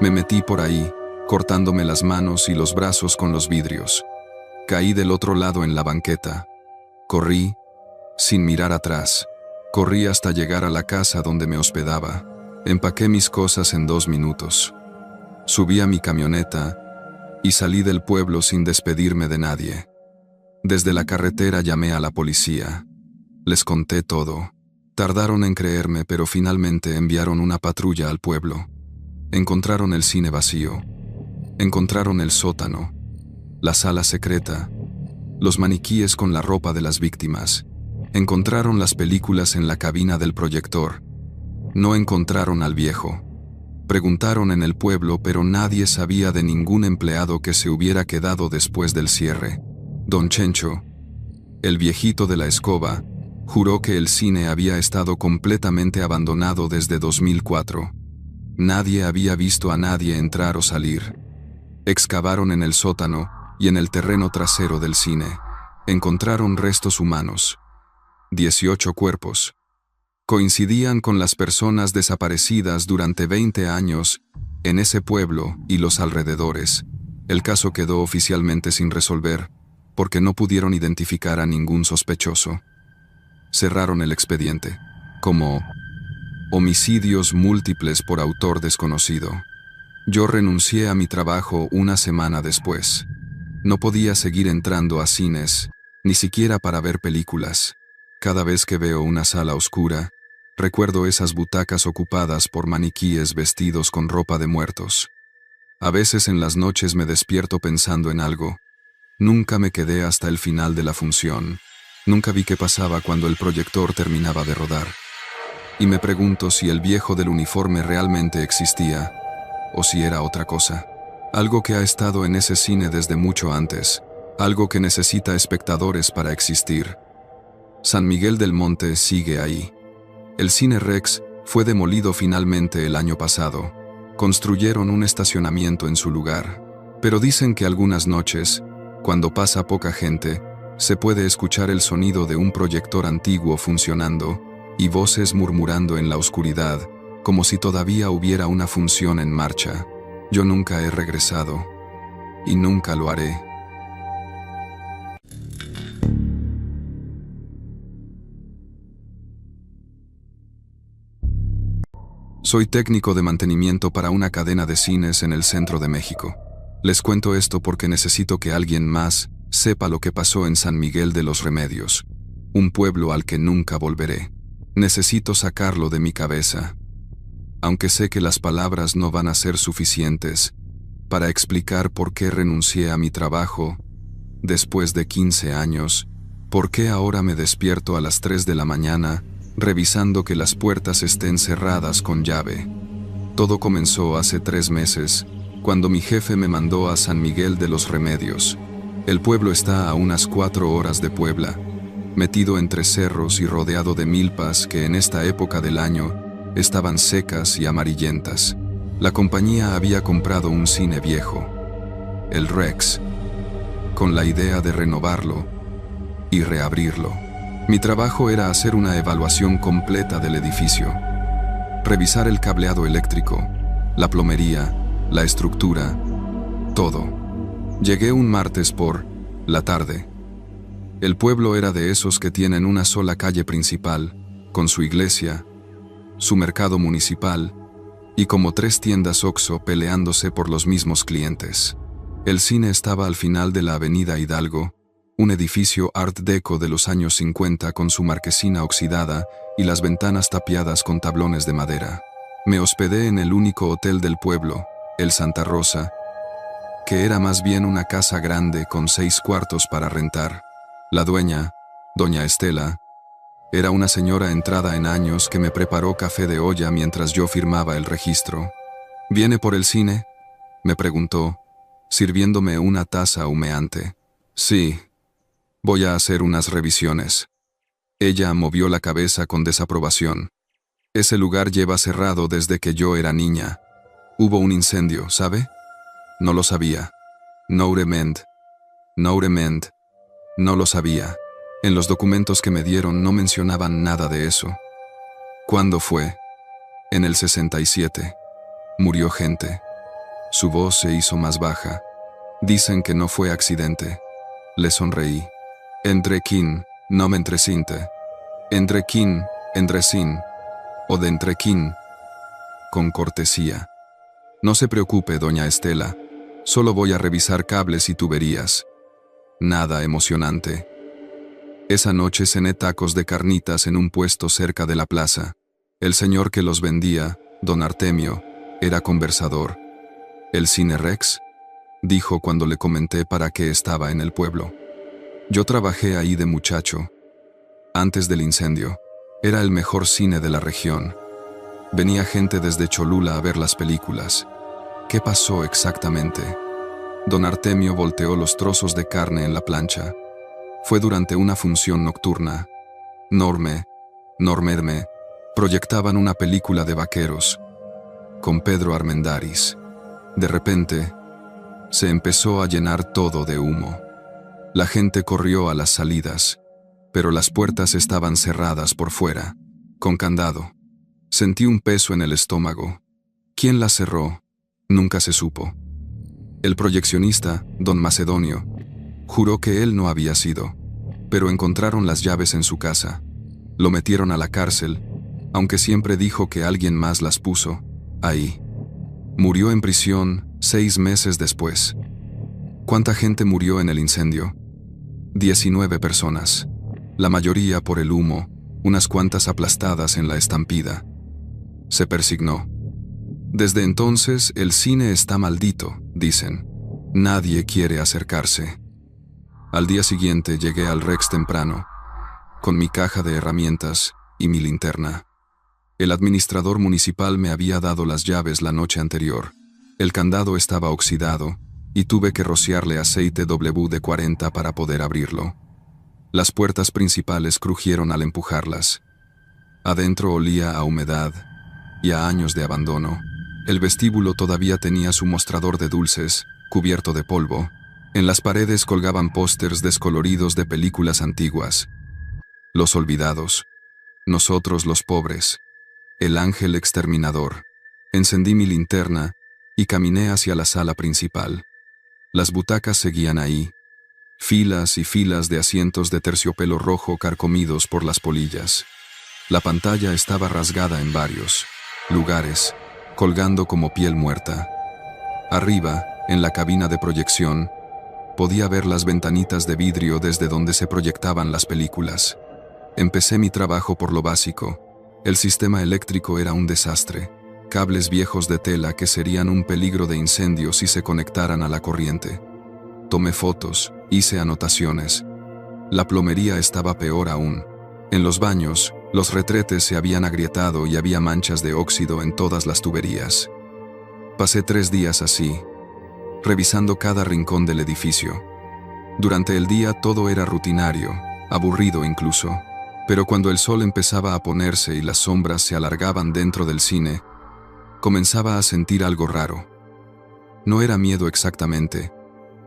Me metí por ahí, cortándome las manos y los brazos con los vidrios. Caí del otro lado en la banqueta. Corrí, sin mirar atrás. Corrí hasta llegar a la casa donde me hospedaba. Empaqué mis cosas en 2 minutos. Subí a mi camioneta y salí del pueblo sin despedirme de nadie. Desde la carretera llamé a la policía. Les conté todo. Tardaron en creerme, pero finalmente enviaron una patrulla al pueblo. Encontraron el cine vacío. Encontraron el sótano, la sala secreta, los maniquíes con la ropa de las víctimas. Encontraron las películas en la cabina del proyector. No encontraron al viejo. Preguntaron en el pueblo, pero nadie sabía de ningún empleado que se hubiera quedado después del cierre. Don Chencho, el viejito de la escoba, juró que el cine había estado completamente abandonado desde 2004. Nadie había visto a nadie entrar o salir. Excavaron en el sótano y en el terreno trasero del cine. Encontraron restos humanos. 18 cuerpos. Coincidían con las personas desaparecidas durante 20 años en ese pueblo y los alrededores. El caso quedó oficialmente sin resolver, porque no pudieron identificar a ningún sospechoso. Cerraron el expediente, como homicidios múltiples por autor desconocido. Yo renuncié a mi trabajo una semana después. No podía seguir entrando a cines, ni siquiera para ver películas. Cada vez que veo una sala oscura, recuerdo esas butacas ocupadas por maniquíes vestidos con ropa de muertos. A veces en las noches me despierto pensando en algo. Nunca me quedé hasta el final de la función. Nunca vi qué pasaba cuando el proyector terminaba de rodar. Y me pregunto si el viejo del uniforme realmente existía, o si era otra cosa. Algo que ha estado en ese cine desde mucho antes, algo que necesita espectadores para existir. San Miguel del Monte sigue ahí. El Cine Rex fue demolido finalmente el año pasado. Construyeron un estacionamiento en su lugar. Pero dicen que algunas noches, cuando pasa poca gente, se puede escuchar el sonido de un proyector antiguo funcionando y voces murmurando en la oscuridad, como si todavía hubiera una función en marcha. Yo nunca he regresado, y nunca lo haré. Soy técnico de mantenimiento para una cadena de cines en el centro de México. Les cuento esto porque necesito que alguien más sepa lo que pasó en San Miguel de los Remedios, un pueblo al que nunca volveré. Necesito sacarlo de mi cabeza. Aunque sé que las palabras no van a ser suficientes para explicar por qué renuncié a mi trabajo después de 15 años, por qué ahora me despierto a las 3 de la mañana revisando que las puertas estén cerradas con llave. Todo comenzó hace 3 meses, cuando mi jefe me mandó a San Miguel de los Remedios. El pueblo está a unas 4 horas de Puebla, metido entre cerros y rodeado de milpas que en esta época del año estaban secas y amarillentas. La compañía había comprado un cine viejo, el Rex, con la idea de renovarlo y reabrirlo. Mi trabajo era hacer una evaluación completa del edificio, revisar el cableado eléctrico, la plomería, la estructura, todo. Llegué un martes por la tarde. El pueblo era de esos que tienen una sola calle principal, con su iglesia, su mercado municipal y como 3 tiendas Oxxo peleándose por los mismos clientes. El cine estaba al final de la avenida Hidalgo, un edificio Art Deco de los años 50 con su marquesina oxidada y las ventanas tapiadas con tablones de madera. Me hospedé en el único hotel del pueblo, el Santa Rosa, que era más bien una casa grande con 6 cuartos para rentar. La dueña, doña Estela, era una señora entrada en años que me preparó café de olla mientras yo firmaba el registro. ¿Viene por el cine?, me preguntó, sirviéndome una taza humeante. Sí, voy a hacer unas revisiones. Ella movió la cabeza con desaprobación. Ese lugar lleva cerrado desde que yo era niña. Hubo un incendio, ¿sabe? No lo sabía. Nourement. No lo sabía. En los documentos que me dieron no mencionaban nada de eso. ¿Cuándo fue? En el 67. Murió gente. Su voz se hizo más baja. Dicen que no fue accidente. Le sonreí. Entrequín, no me entrecinte. Entrequín, entrecín. O de entrequín. Con cortesía. No se preocupe, doña Estela. Solo voy a revisar cables y tuberías. Nada emocionante. Esa noche cené tacos de carnitas en un puesto cerca de la plaza. El señor que los vendía, don Artemio, era conversador. ¿El Cine Rex?, dijo cuando le comenté para qué estaba en el pueblo. Yo trabajé ahí de muchacho. Antes del incendio, era el mejor cine de la región. Venía gente desde Cholula a ver las películas. ¿Qué pasó exactamente? Don Artemio volteó los trozos de carne en la plancha. Fue durante una función nocturna. Normerme, proyectaban una película de vaqueros, con Pedro Armendáriz. De repente, se empezó a llenar todo de humo. La gente corrió a las salidas, pero las puertas estaban cerradas por fuera, con candado. Sentí un peso en el estómago. ¿Quién las cerró? Nunca se supo. El proyeccionista, don Macedonio, juró que él no había sido, pero encontraron las llaves en su casa. Lo metieron a la cárcel, aunque siempre dijo que alguien más las puso ahí. Murió en prisión 6 meses después. ¿Cuánta gente murió en el incendio? 19 personas. La mayoría por el humo, unas cuantas aplastadas en la estampida. Se persignó. Desde entonces el cine está maldito, dicen. Nadie quiere acercarse. Al día siguiente llegué al Rex temprano, con mi caja de herramientas y mi linterna. El administrador municipal me había dado las llaves la noche anterior. El candado estaba oxidado y tuve que rociarle aceite WD-40 para poder abrirlo. Las puertas principales crujieron al empujarlas. Adentro olía a humedad y a años de abandono. El vestíbulo todavía tenía su mostrador de dulces, cubierto de polvo. En las paredes colgaban pósters descoloridos de películas antiguas. Los olvidados. Nosotros los pobres. El ángel exterminador. Encendí mi linterna y caminé hacia la sala principal. Las butacas seguían ahí. Filas y filas de asientos de terciopelo rojo carcomidos por las polillas. La pantalla estaba rasgada en varios lugares, colgando como piel muerta. Arriba, en la cabina de proyección, podía ver las ventanitas de vidrio desde donde se proyectaban las películas. Empecé mi trabajo por lo básico. El sistema eléctrico era un desastre. Cables viejos de tela que serían un peligro de incendio si se conectaran a la corriente. Tomé fotos, hice anotaciones. La plomería estaba peor aún. En los baños, los retretes se habían agrietado y había manchas de óxido en todas las tuberías. Pasé 3 días así, revisando cada rincón del edificio. Durante el día todo era rutinario, aburrido incluso, pero cuando el sol empezaba a ponerse y las sombras se alargaban dentro del cine, comenzaba a sentir algo raro. No era miedo exactamente,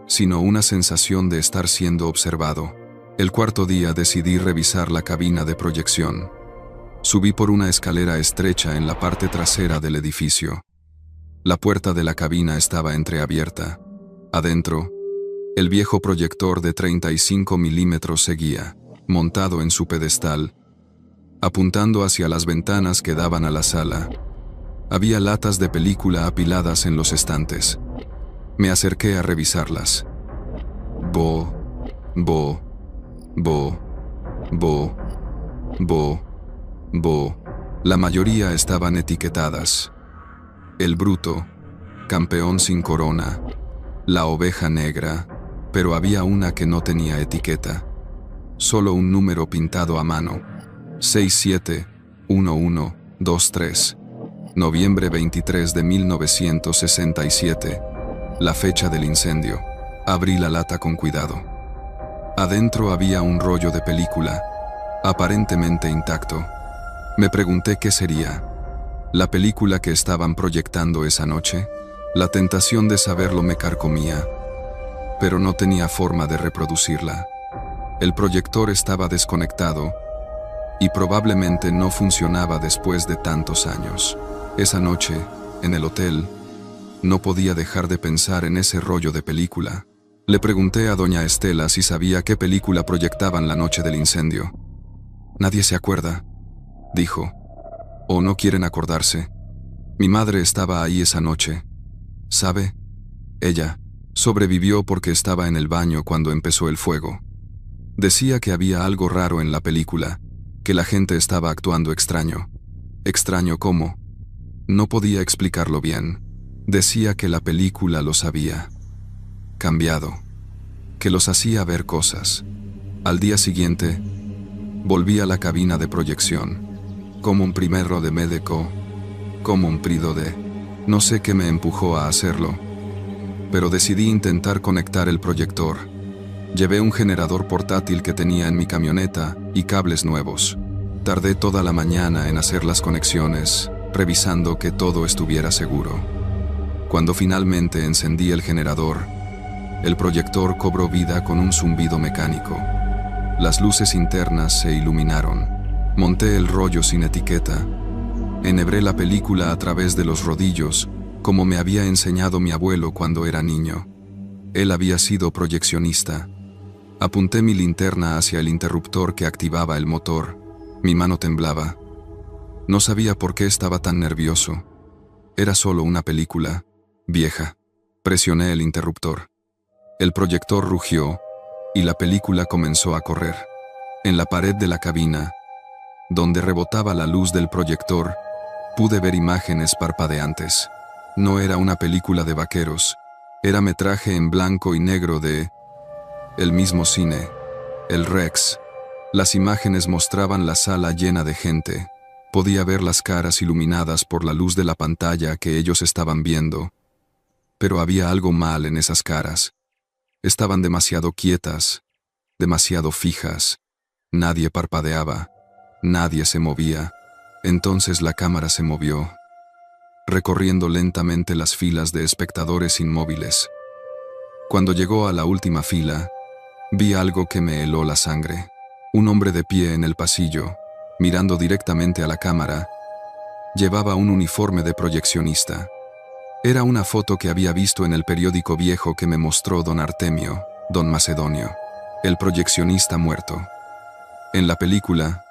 sino una sensación de estar siendo observado. El 4.º día decidí revisar la cabina de proyección. Subí por una escalera estrecha en la parte trasera del edificio. La puerta de la cabina estaba entreabierta. Adentro, el viejo proyector de 35 milímetros seguía, montado en su pedestal, apuntando hacia las ventanas que daban a la sala. Había latas de película apiladas en los estantes. Me acerqué a revisarlas. Bo, bo, bo, bo, bo, bo. La mayoría estaban etiquetadas. El bruto, campeón sin corona, la oveja negra, pero había una que no tenía etiqueta. Solo un número pintado a mano. 671123. Noviembre 23 de 1967. La fecha del incendio. Abrí la lata con cuidado. Adentro había un rollo de película, aparentemente intacto. Me pregunté qué sería. ¿La película que estaban proyectando esa noche? La tentación de saberlo me carcomía, pero no tenía forma de reproducirla. El proyector estaba desconectado y probablemente no funcionaba después de tantos años. Esa noche, en el hotel, no podía dejar de pensar en ese rollo de película. Le pregunté a doña Estela si sabía qué película proyectaban la noche del incendio. Nadie se acuerda, dijo. O no quieren acordarse. Mi madre estaba ahí esa noche. ¿Sabe? Ella sobrevivió porque estaba en el baño cuando empezó el fuego. Decía que había algo raro en la película, que la gente estaba actuando extraño. ¿Extraño cómo? No podía explicarlo bien. Decía que la película los había cambiado, que los hacía ver cosas. Al día siguiente, volví a la cabina de proyección. Como un primero de médico, como un prido de... No sé qué me empujó a hacerlo, pero decidí intentar conectar el proyector. Llevé un generador portátil que tenía en mi camioneta y cables nuevos. Tardé toda la mañana en hacer las conexiones, revisando que todo estuviera seguro. Cuando finalmente encendí el generador, el proyector cobró vida con un zumbido mecánico. Las luces internas se iluminaron. Monté el rollo sin etiqueta. Enhebré la película a través de los rodillos, como me había enseñado mi abuelo cuando era niño. Él había sido proyeccionista. Apunté mi linterna hacia el interruptor que activaba el motor. Mi mano temblaba. No sabía por qué estaba tan nervioso. Era solo una película vieja. Presioné el interruptor. El proyector rugió y la película comenzó a correr. En la pared de la cabina, donde rebotaba la luz del proyector, pude ver imágenes parpadeantes. No era una película de vaqueros, era metraje en blanco y negro de el mismo cine, el Rex. Las imágenes mostraban la sala llena de gente. Podía ver las caras iluminadas por la luz de la pantalla que ellos estaban viendo. Pero había algo mal en esas caras. Estaban demasiado quietas, demasiado fijas. Nadie parpadeaba, nadie se movía. Entonces la cámara se movió, recorriendo lentamente las filas de espectadores inmóviles. Cuando llegó a la última fila, vi algo que me heló la sangre. Un hombre de pie en el pasillo, mirando directamente a la cámara, llevaba un uniforme de proyeccionista. Era una foto que había visto en el periódico viejo que me mostró don Artemio, don Macedonio, el proyeccionista muerto. En la película,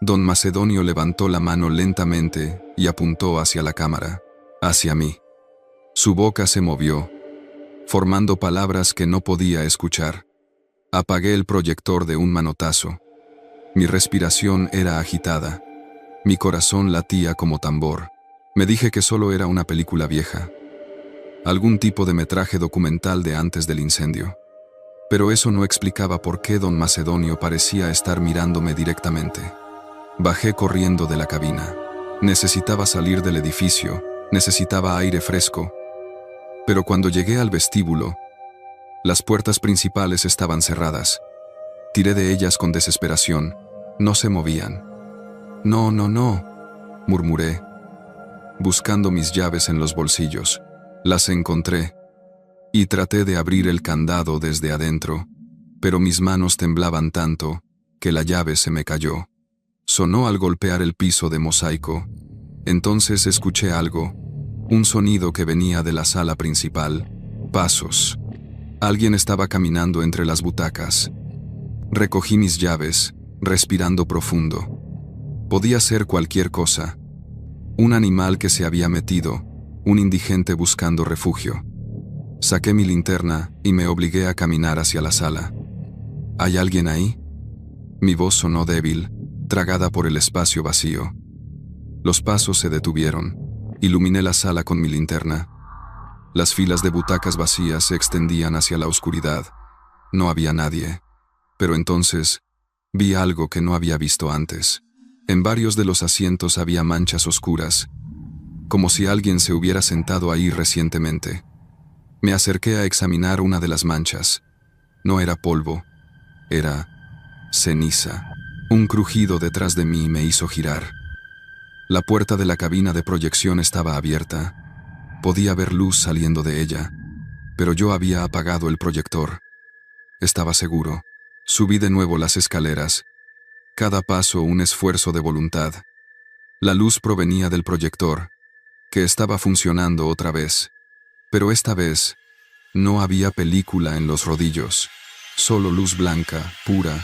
don Macedonio levantó la mano lentamente y apuntó hacia la cámara, hacia mí. Su boca se movió, formando palabras que no podía escuchar. Apagué el proyector de un manotazo. Mi respiración era agitada. Mi corazón latía como tambor. Me dije que solo era una película vieja. Algún tipo de metraje documental de antes del incendio. Pero eso no explicaba por qué don Macedonio parecía estar mirándome directamente. Bajé corriendo de la cabina. Necesitaba salir del edificio, necesitaba aire fresco. Pero cuando llegué al vestíbulo, las puertas principales estaban cerradas. Tiré de ellas con desesperación. No se movían. No, murmuré, buscando mis llaves en los bolsillos. Las encontré y traté de abrir el candado desde adentro, pero mis manos temblaban tanto que la llave se me cayó. Sonó al golpear el piso de mosaico. Entonces escuché algo, un sonido que venía de la sala principal. Pasos. Alguien estaba caminando entre las butacas. Recogí mis llaves, respirando profundo. Podía ser cualquier cosa. Un animal que se había metido, un indigente buscando refugio. Saqué mi linterna y me obligué a caminar hacia la sala. ¿Hay alguien ahí? Mi voz sonó débil, tragada por el espacio vacío. Los pasos se detuvieron. Iluminé la sala con mi linterna. Las filas de butacas vacías se extendían hacia la oscuridad. No había nadie. Pero entonces, vi algo que no había visto antes. En varios de los asientos había manchas oscuras, como si alguien se hubiera sentado ahí recientemente. Me acerqué a examinar una de las manchas. No era polvo, era ceniza. Un crujido detrás de mí me hizo girar. La puerta de la cabina de proyección estaba abierta. Podía ver luz saliendo de ella, pero yo había apagado el proyector. Estaba seguro. Subí de nuevo las escaleras. Cada paso un esfuerzo de voluntad. La luz provenía del proyector, que estaba funcionando otra vez. Pero esta vez, no había película en los rodillos, solo luz blanca, pura,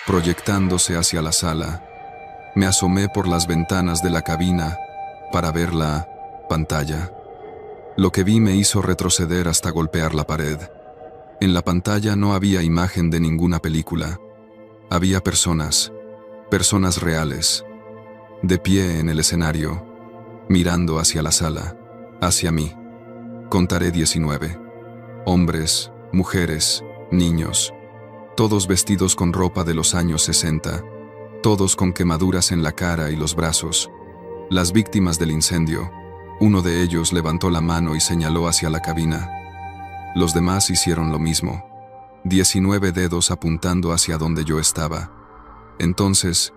proyectándose hacia la sala. Me asomé por las ventanas de la cabina para ver la pantalla. Lo que vi me hizo retroceder hasta golpear la pared. En la pantalla no había imagen de ninguna película. Había personas reales, de pie en el escenario, mirando hacia la sala, hacia mí. Contaré 19. Hombres, mujeres, niños, todos vestidos con ropa de los años 60, todos con quemaduras en la cara y los brazos. Las víctimas del incendio. Uno de ellos levantó la mano y señaló hacia la cabina. Los demás hicieron lo mismo. 19 dedos apuntando hacia donde yo estaba. Entonces,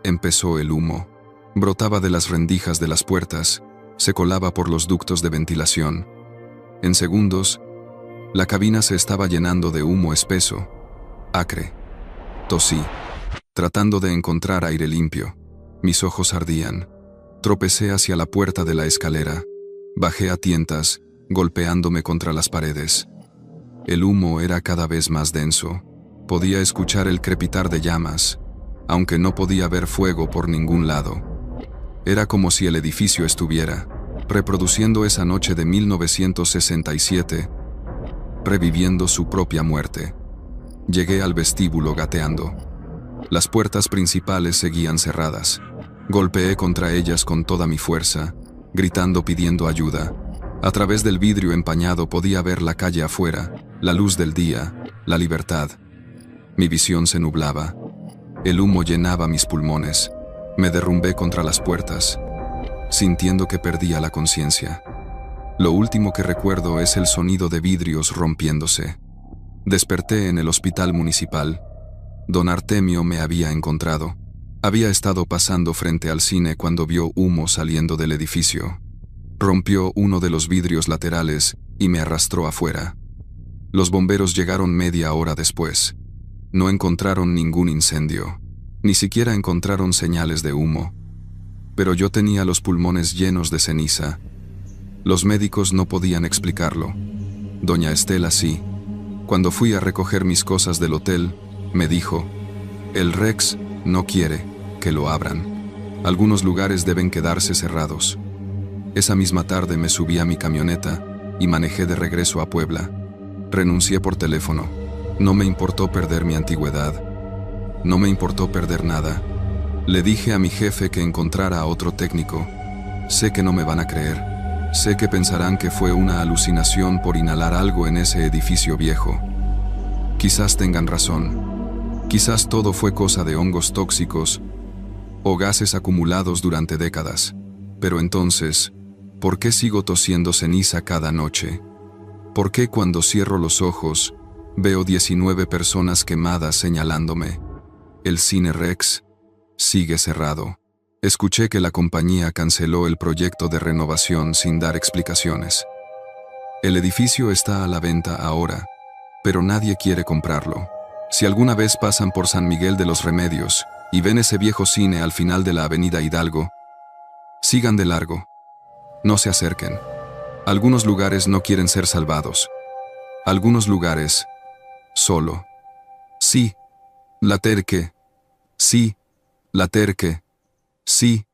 empezó el humo. Brotaba de las rendijas de las puertas, se colaba por los ductos de ventilación. En segundos, la cabina se estaba llenando de humo espeso, acre. Tosí, tratando de encontrar aire limpio. Mis ojos ardían. Tropecé hacia la puerta de la escalera. Bajé a tientas, golpeándome contra las paredes. El humo era cada vez más denso. Podía escuchar el crepitar de llamas, aunque no podía ver fuego por ningún lado. Era como si el edificio estuviera reproduciendo esa noche de 1967, reviviendo su propia muerte. Llegué al vestíbulo gateando. Las puertas principales seguían cerradas. Golpeé contra ellas con toda mi fuerza, gritando pidiendo ayuda. A través del vidrio empañado podía ver la calle afuera, la luz del día, la libertad. Mi visión se nublaba. El humo llenaba mis pulmones. Me derrumbé contra las puertas, sintiendo que perdía la conciencia. Lo último que recuerdo es el sonido de vidrios rompiéndose. Desperté en el hospital municipal. Don Artemio me había encontrado. Había estado pasando frente al cine cuando vio humo saliendo del edificio. Rompió uno de los vidrios laterales y me arrastró afuera. Los bomberos llegaron media hora después. No encontraron ningún incendio. Ni siquiera encontraron señales de humo. Pero yo tenía los pulmones llenos de ceniza. Los médicos no podían explicarlo. Doña Estela sí. Cuando fui a recoger mis cosas del hotel, me dijo: el Rex no quiere que lo abran. Algunos lugares deben quedarse cerrados. Esa misma tarde me subí a mi camioneta y manejé de regreso a Puebla. Renuncié por teléfono. No me importó perder mi antigüedad. No me importó perder nada. Le dije a mi jefe que encontrara a otro técnico. Sé que no me van a creer. Sé que pensarán que fue una alucinación por inhalar algo en ese edificio viejo. Quizás tengan razón. Quizás todo fue cosa de hongos tóxicos o gases acumulados durante décadas. Pero entonces, ¿por qué sigo tosiendo ceniza cada noche? ¿Por qué cuando cierro los ojos, veo 19 personas quemadas señalándome? El Cine Rex sigue cerrado. Escuché que la compañía canceló el proyecto de renovación sin dar explicaciones. El edificio está a la venta ahora, pero nadie quiere comprarlo. Si alguna vez pasan por San Miguel de los Remedios y ven ese viejo cine al final de la avenida Hidalgo, sigan de largo. No se acerquen. Algunos lugares no quieren ser salvados. Algunos lugares, solo. Sí, la Terque. Sí, la Terque. Sí,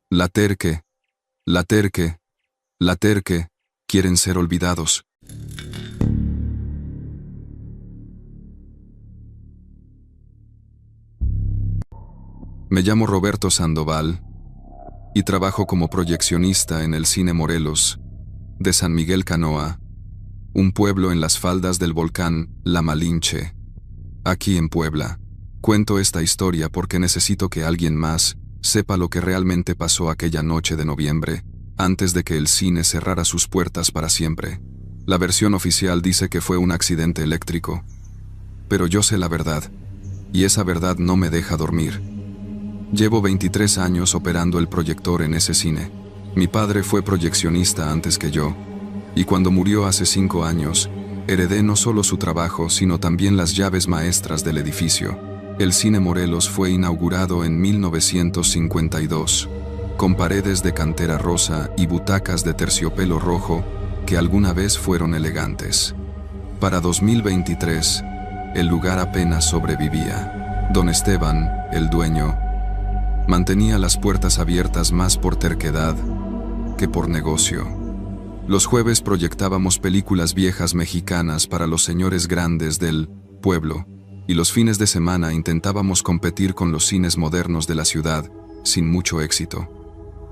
la Terque. La Terque. La Terque. Quieren ser olvidados. Me llamo Roberto Sandoval y trabajo como proyeccionista en el Cine Morelos de San Miguel Canoa, un pueblo en las faldas del volcán La Malinche, aquí en Puebla. Cuento esta historia porque necesito que alguien más sepa lo que realmente pasó aquella noche de noviembre, antes de que el cine cerrara sus puertas para siempre. La versión oficial dice que fue un accidente eléctrico, pero yo sé la verdad, y esa verdad no me deja dormir. Llevo 23 años operando el proyector en ese cine. Mi padre fue proyeccionista antes que yo, y cuando murió hace 5 años, heredé no solo su trabajo, sino también las llaves maestras del edificio. El Cine Morelos fue inaugurado en 1952, con paredes de cantera rosa y butacas de terciopelo rojo que alguna vez fueron elegantes. Para 2023, el lugar apenas sobrevivía. Don Esteban, el dueño, mantenía las puertas abiertas más por terquedad que por negocio. Los jueves proyectábamos películas viejas mexicanas para los señores grandes del pueblo, y los fines de semana intentábamos competir con los cines modernos de la ciudad, sin mucho éxito.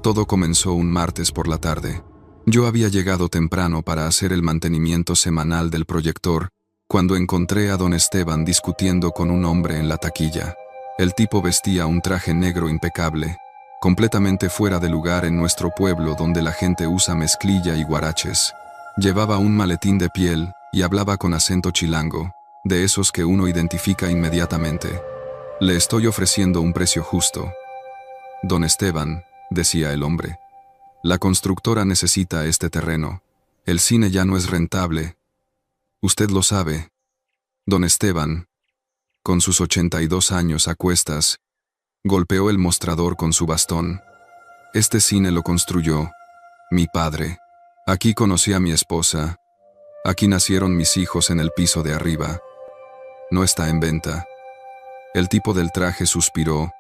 Todo comenzó un martes por la tarde. Yo había llegado temprano para hacer el mantenimiento semanal del proyector, cuando encontré a don Esteban discutiendo con un hombre en la taquilla. El tipo vestía un traje negro impecable, completamente fuera de lugar en nuestro pueblo donde la gente usa mezclilla y guaraches. Llevaba un maletín de piel y hablaba con acento chilango, de esos que uno identifica inmediatamente. Le estoy ofreciendo un precio justo. Don Esteban, decía el hombre, la constructora necesita este terreno. El cine ya no es rentable. Usted lo sabe. Don Esteban, con sus 82 años a cuestas, golpeó el mostrador con su bastón. Este cine lo construyó mi padre. Aquí conocí a mi esposa. Aquí nacieron mis hijos en el piso de arriba. No está en venta. El tipo del traje suspiró,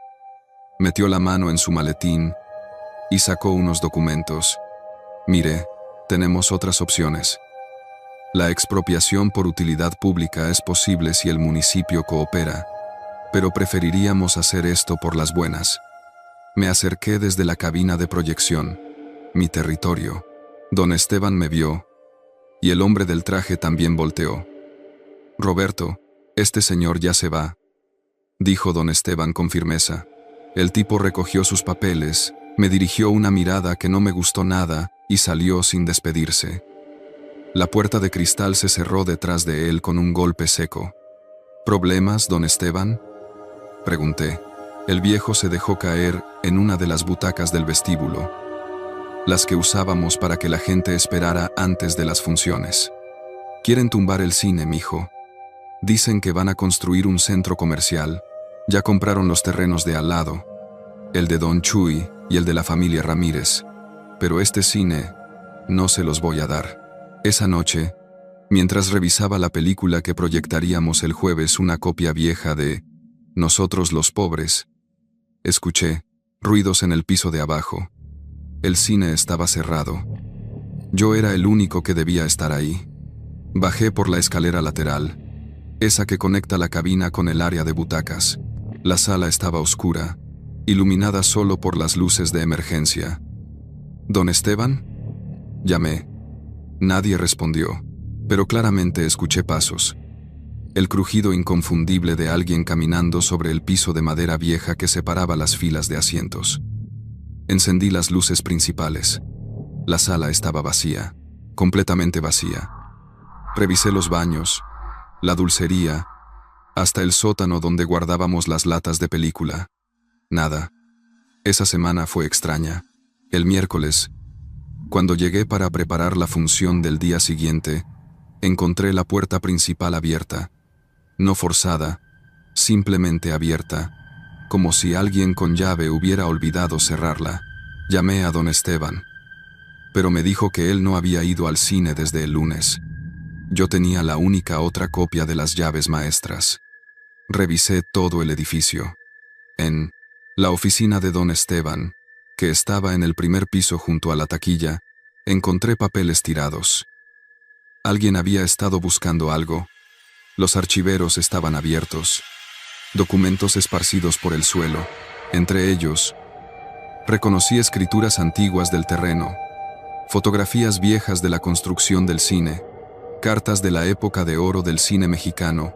metió la mano en su maletín y sacó unos documentos. Mire, tenemos otras opciones. La expropiación por utilidad pública es posible si el municipio coopera, pero preferiríamos hacer esto por las buenas. Me acerqué desde la cabina de proyección, mi territorio. Don Esteban me vio, y el hombre del traje también volteó. Roberto, este señor ya se va, dijo don Esteban con firmeza. El tipo recogió sus papeles, me dirigió una mirada que no me gustó nada y salió sin despedirse. La puerta de cristal se cerró detrás de él con un golpe seco. ¿Problemas, don Esteban?, pregunté. El viejo se dejó caer en una de las butacas del vestíbulo, las que usábamos para que la gente esperara antes de las funciones. Quieren tumbar el cine, mijo. Dicen que van a construir un centro comercial. Ya compraron los terrenos de al lado, el de Don Chuy y el de la familia Ramírez. Pero este cine no se los voy a dar. Esa noche, mientras revisaba la película que proyectaríamos el jueves, una copia vieja de Nosotros los Pobres, escuché ruidos en el piso de abajo. El cine estaba cerrado. Yo era el único que debía estar ahí. Bajé por la escalera lateral, esa que conecta la cabina con el área de butacas. La sala estaba oscura, iluminada solo por las luces de emergencia. ¿Don Esteban?, llamé. Nadie respondió, pero claramente escuché pasos. El crujido inconfundible de alguien caminando sobre el piso de madera vieja que separaba las filas de asientos. Encendí las luces principales. La sala estaba vacía, completamente vacía. Revisé los baños, la dulcería, hasta el sótano donde guardábamos las latas de película. Nada. Esa semana fue extraña. El miércoles, cuando llegué para preparar la función del día siguiente, encontré la puerta principal abierta. No forzada, simplemente abierta, como si alguien con llave hubiera olvidado cerrarla. Llamé a don Esteban, pero me dijo que él no había ido al cine desde el lunes. Yo tenía la única otra copia de las llaves maestras. Revisé todo el edificio. En la oficina de don Esteban, que estaba en el primer piso junto a la taquilla, encontré papeles tirados. Alguien había estado buscando algo. Los archiveros estaban abiertos. Documentos esparcidos por el suelo. Entre ellos, reconocí escrituras antiguas del terreno, fotografías viejas de la construcción del cine, cartas de la época de oro del cine mexicano,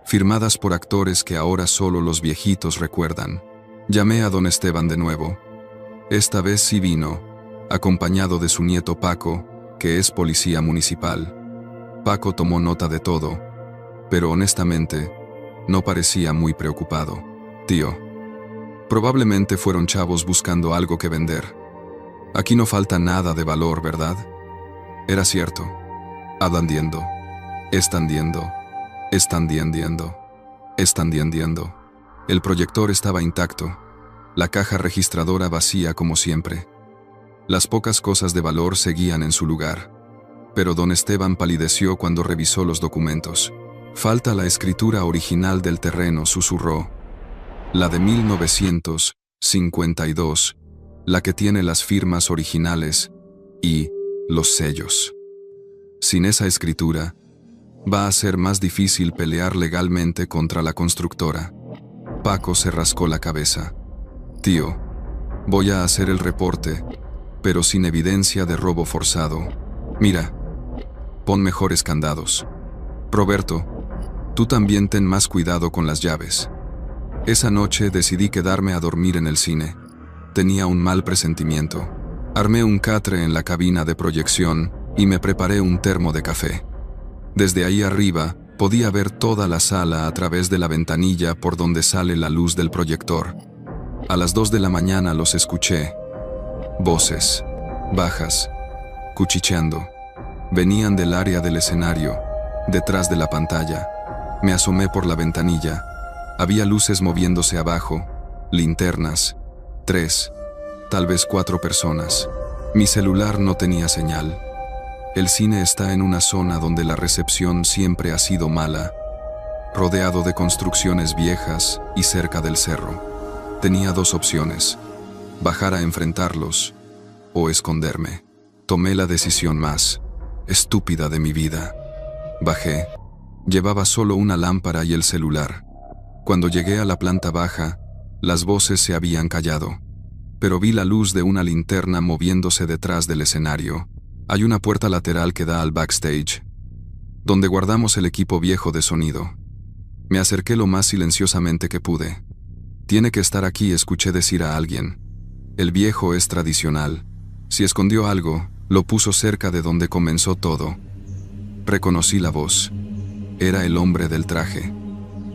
firmadas por actores que ahora solo los viejitos recuerdan. Llamé a don Esteban de nuevo. Esta vez sí vino, acompañado de su nieto Paco, que es policía municipal. Paco tomó nota de todo, pero honestamente, no parecía muy preocupado. Tío, probablemente fueron chavos buscando algo que vender. Aquí no falta nada de valor, ¿verdad? Era cierto. Adandiendo. Estandiendo. El proyector estaba intacto. La caja registradora vacía como siempre. Las pocas cosas de valor seguían en su lugar. Pero don Esteban palideció cuando revisó los documentos. Falta la escritura original del terreno, susurró. La de 1952, la que tiene las firmas originales y los sellos. Sin esa escritura, va a ser más difícil pelear legalmente contra la constructora. Paco se rascó la cabeza. Tío, voy a hacer el reporte, pero sin evidencia de robo forzado. Mira, pon mejores candados. Roberto, tú también ten más cuidado con las llaves. Esa noche decidí quedarme a dormir en el cine. Tenía un mal presentimiento. Armé un catre en la cabina de proyección y me preparé un termo de café. Desde ahí arriba podía ver toda la sala a través de la ventanilla por donde sale la luz del proyector. A las 2 de la mañana los escuché. Voces, bajas, cuchicheando. Venían del área del escenario, detrás de la pantalla. Me asomé por la ventanilla. Había luces moviéndose abajo, linternas, 3, tal vez 4 personas. Mi celular no tenía señal. El cine está en una zona donde la recepción siempre ha sido mala, rodeado de construcciones viejas y cerca del cerro. Tenía 2 opciones: bajar a enfrentarlos o esconderme. Tomé la decisión más estúpida de mi vida. Bajé. Llevaba solo una lámpara y el celular. Cuando llegué a la planta baja, las voces se habían callado. Pero vi la luz de una linterna moviéndose detrás del escenario. Hay una puerta lateral que da al backstage, donde guardamos el equipo viejo de sonido. Me acerqué lo más silenciosamente que pude. Tiene que estar aquí, escuché decir a alguien. El viejo es tradicional. Si escondió algo, lo puso cerca de donde comenzó todo. Reconocí la voz. Era el hombre del traje.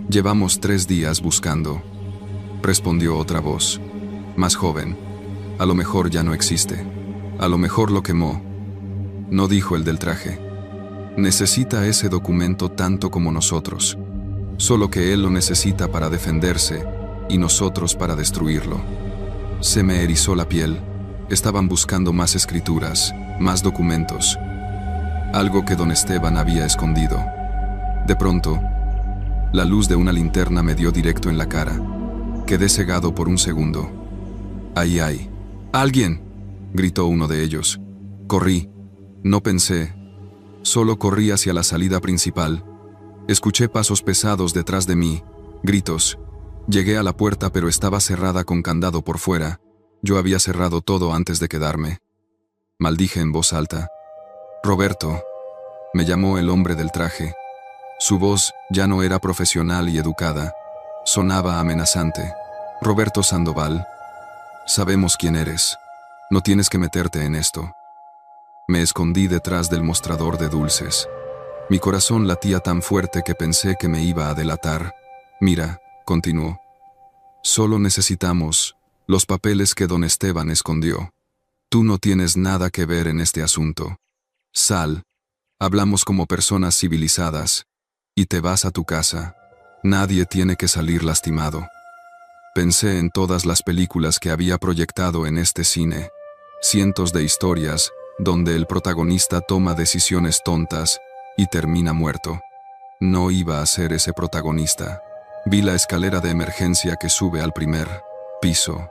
Llevamos 3 días buscando. Respondió otra voz, más joven. A lo mejor ya no existe. A lo mejor lo quemó. No, dijo el del traje. Necesita ese documento tanto como nosotros. Solo que él lo necesita para defenderse y nosotros para destruirlo. Se me erizó la piel. Estaban buscando más escrituras, más documentos. Algo que don Esteban había escondido. De pronto, la luz de una linterna me dio directo en la cara. Quedé cegado por un segundo. ¡Ahí hay! ¡Alguien!, gritó uno de ellos. Corrí. No pensé. Solo corrí hacia la salida principal. Escuché pasos pesados detrás de mí, gritos. Llegué a la puerta, pero estaba cerrada con candado por fuera. Yo había cerrado todo antes de quedarme. Maldije en voz alta. Roberto. Me llamó el hombre del traje. Su voz ya no era profesional y educada. Sonaba amenazante. Roberto Sandoval. Sabemos quién eres. No tienes que meterte en esto. Me escondí detrás del mostrador de dulces. Mi corazón latía tan fuerte que pensé que me iba a delatar. Mira, continuó. Solo necesitamos los papeles que don Esteban escondió. Tú no tienes nada que ver en este asunto. Sal. Hablamos como personas civilizadas. Y te vas a tu casa. Nadie tiene que salir lastimado. Pensé en todas las películas que había proyectado en este cine. Cientos de historias donde el protagonista toma decisiones tontas y termina muerto. No iba a ser ese protagonista. Vi la escalera de emergencia que sube al primer piso,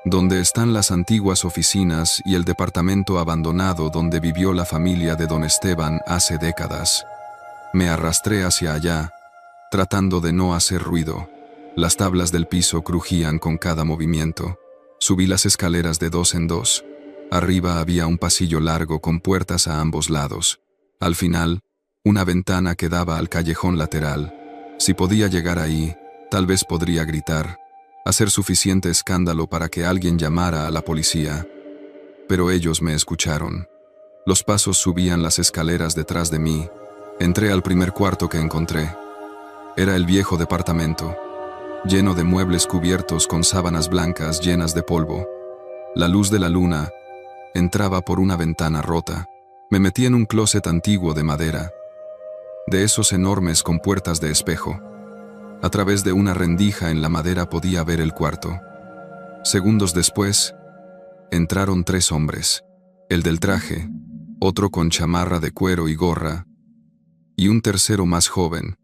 donde están las antiguas oficinas y el departamento abandonado donde vivió la familia de don Esteban hace décadas. Me arrastré hacia allá, tratando de no hacer ruido. Las tablas del piso crujían con cada movimiento. Subí las escaleras de 2 en 2. Arriba había un pasillo largo con puertas a ambos lados. Al final, una ventana que daba al callejón lateral. Si podía llegar ahí, tal vez podría gritar, hacer suficiente escándalo para que alguien llamara a la policía. Pero ellos me escucharon. Los pasos subían las escaleras detrás de mí. Entré al primer cuarto que encontré. Era el viejo departamento, lleno de muebles cubiertos con sábanas blancas llenas de polvo. La luz de la luna entraba por una ventana rota. Me metí en un closet antiguo de madera, de esos enormes con puertas de espejo. A través de una rendija en la madera podía ver el cuarto. Segundos después, entraron 3 hombres. El del traje, otro con chamarra de cuero y gorra, y un tercero más joven,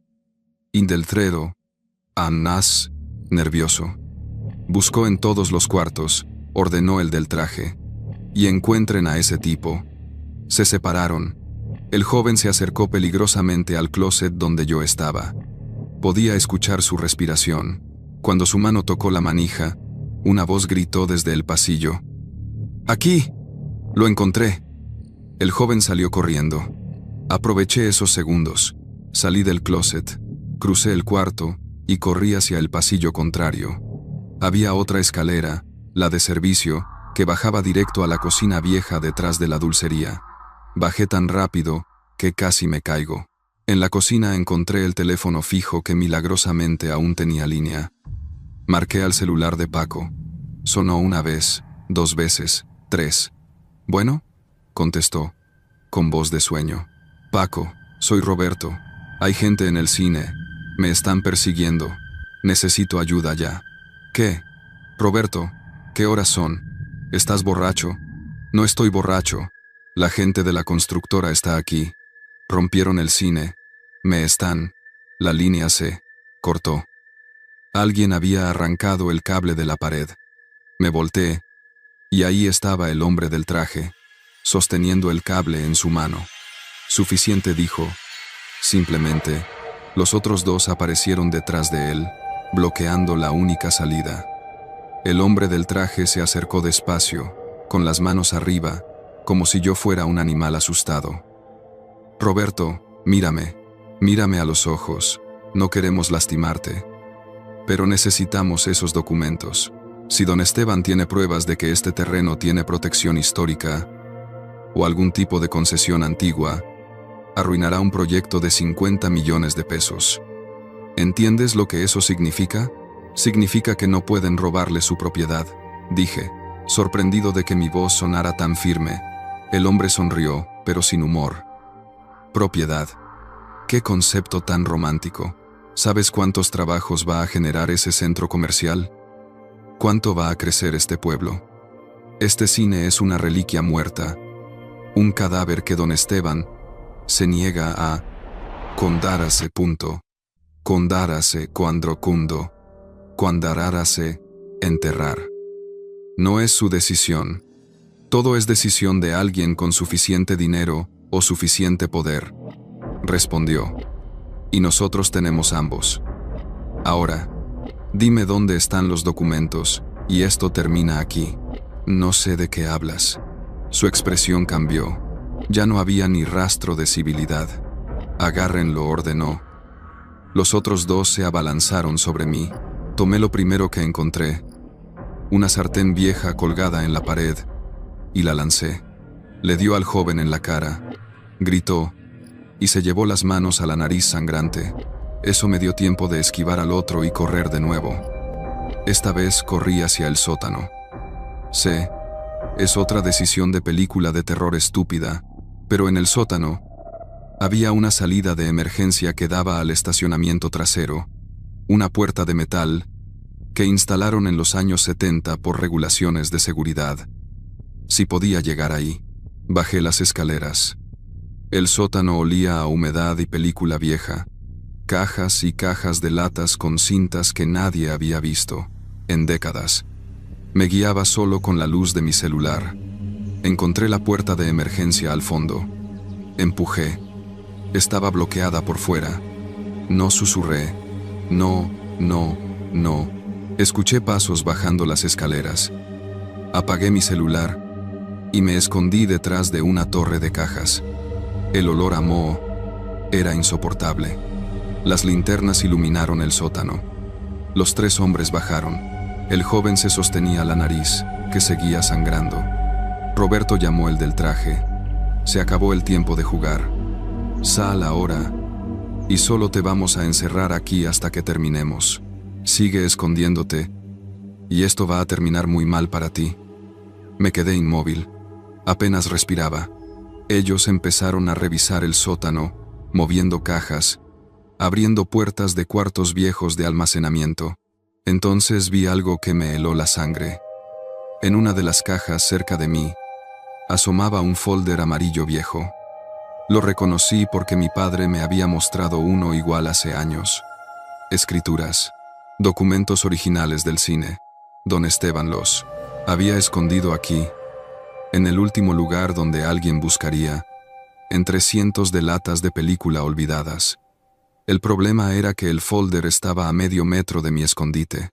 indeletrado, anás, nervioso. Buscó en todos los cuartos, ordenó el del traje, y encuentren a ese tipo. Se separaron. El joven se acercó peligrosamente al closet donde yo estaba. Podía escuchar su respiración. Cuando su mano tocó la manija, una voz gritó desde el pasillo. ¡Aquí! ¡Lo encontré! El joven salió corriendo. Aproveché esos segundos. Salí del closet, crucé el cuarto y corrí hacia el pasillo contrario. Había otra escalera, la de servicio, que bajaba directo a la cocina vieja detrás de la dulcería. Bajé tan rápido que casi me caigo. En la cocina encontré el teléfono fijo que milagrosamente aún tenía línea. Marqué al celular de Paco. Sonó 1 vez, 2 veces, 3. ¿Bueno?, contestó, con voz de sueño. Paco, soy Roberto. Hay gente en el cine. Me están persiguiendo. Necesito ayuda ya. ¿Qué? Roberto, ¿qué horas son? ¿Estás borracho? No estoy borracho. La gente de la constructora está aquí. Rompieron el cine. Me están. La línea se cortó. Alguien había arrancado el cable de la pared. Me volteé, y ahí estaba el hombre del traje. sosteniendo el cable en su mano. Suficiente, dijo. Simplemente, los otros dos aparecieron detrás de él, bloqueando la única salida. El hombre del traje se acercó despacio, con las manos arriba, como si yo fuera un animal asustado. Roberto, mírame a los ojos, no queremos lastimarte. Pero necesitamos esos documentos. Si don Esteban tiene pruebas de que este terreno tiene protección histórica o algún tipo de concesión antigua, arruinará un proyecto de 50 millones de pesos. ¿Entiendes lo que eso significa? Significa que no pueden robarle su propiedad, dije, sorprendido de que mi voz sonara tan firme. El hombre sonrió, pero sin humor. Propiedad. ¿Qué concepto tan romántico? ¿Sabes cuántos trabajos va a generar ese centro comercial? ¿Cuánto va a crecer este pueblo? Este cine es una reliquia muerta, un cadáver que don Esteban se niega a condarase. Condarase cuandrocundo, cuandarárase, enterrar. No es su decisión. Todo es decisión de alguien con suficiente dinero o suficiente poder, respondió. Y nosotros tenemos ambos. Ahora, dime dónde están los documentos, y esto termina aquí. No sé de qué hablas. Su expresión cambió. Ya no había ni rastro de civilidad. Agárrenlo, ordenó. Los otros dos se abalanzaron sobre mí. Tomé lo primero que encontré, una sartén vieja colgada en la pared, y la lancé. Le dio al joven en la cara, gritó, y se llevó las manos a la nariz sangrante. Eso me dio tiempo de esquivar al otro y correr de nuevo. Esta vez corrí hacia el sótano. Sé, es otra decisión de película de terror estúpida, pero en el sótano había una salida de emergencia que daba al estacionamiento trasero, una puerta de metal que instalaron en los años 70 por regulaciones de seguridad. Si podía llegar ahí, bajé las escaleras. El sótano olía a humedad y película vieja, cajas y cajas de latas con cintas que nadie había visto en décadas. Me guiaba solo con la luz de mi celular. Encontré la puerta de emergencia al fondo. Empujé. Estaba bloqueada por fuera. No susurré. No. Escuché pasos bajando las escaleras. Apagué mi celular y me escondí detrás de una torre de cajas. El olor a moho era insoportable. Las linternas iluminaron el sótano. Los tres hombres bajaron. El joven se sostenía la nariz, que seguía sangrando. Roberto llamó el del traje. Se acabó el tiempo de jugar. Sal ahora, y solo te vamos a encerrar aquí hasta que terminemos. Sigue escondiéndote, y esto va a terminar muy mal para ti. Me quedé inmóvil. Apenas respiraba. Ellos empezaron a revisar el sótano, moviendo cajas, abriendo puertas de cuartos viejos de almacenamiento. Entonces vi algo que me heló la sangre. En una de las cajas cerca de mí, asomaba un folder amarillo viejo. Lo reconocí porque mi padre me había mostrado uno igual hace años. Escrituras, documentos originales del cine. Don Esteban los había escondido aquí, en el último lugar donde alguien buscaría, entre cientos de latas de película olvidadas. El problema era que el folder estaba a medio metro de mi escondite.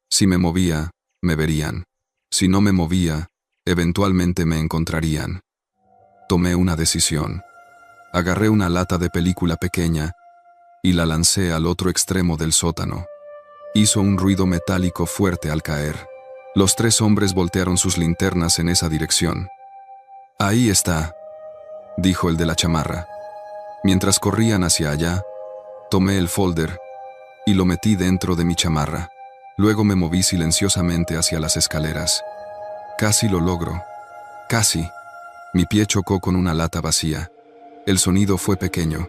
Si me movía, me verían. Si no me movía, eventualmente me encontrarían. Tomé una decisión. Agarré una lata de película pequeña y la lancé al otro extremo del sótano. Hizo un ruido metálico fuerte al caer. Los tres hombres voltearon sus linternas en esa dirección. «Ahí está», dijo el de la chamarra. Mientras corrían hacia allá, tomé el folder y lo metí dentro de mi chamarra. Luego me moví silenciosamente hacia las escaleras. Casi lo logro. Casi. Mi pie chocó con una lata vacía. El sonido fue pequeño,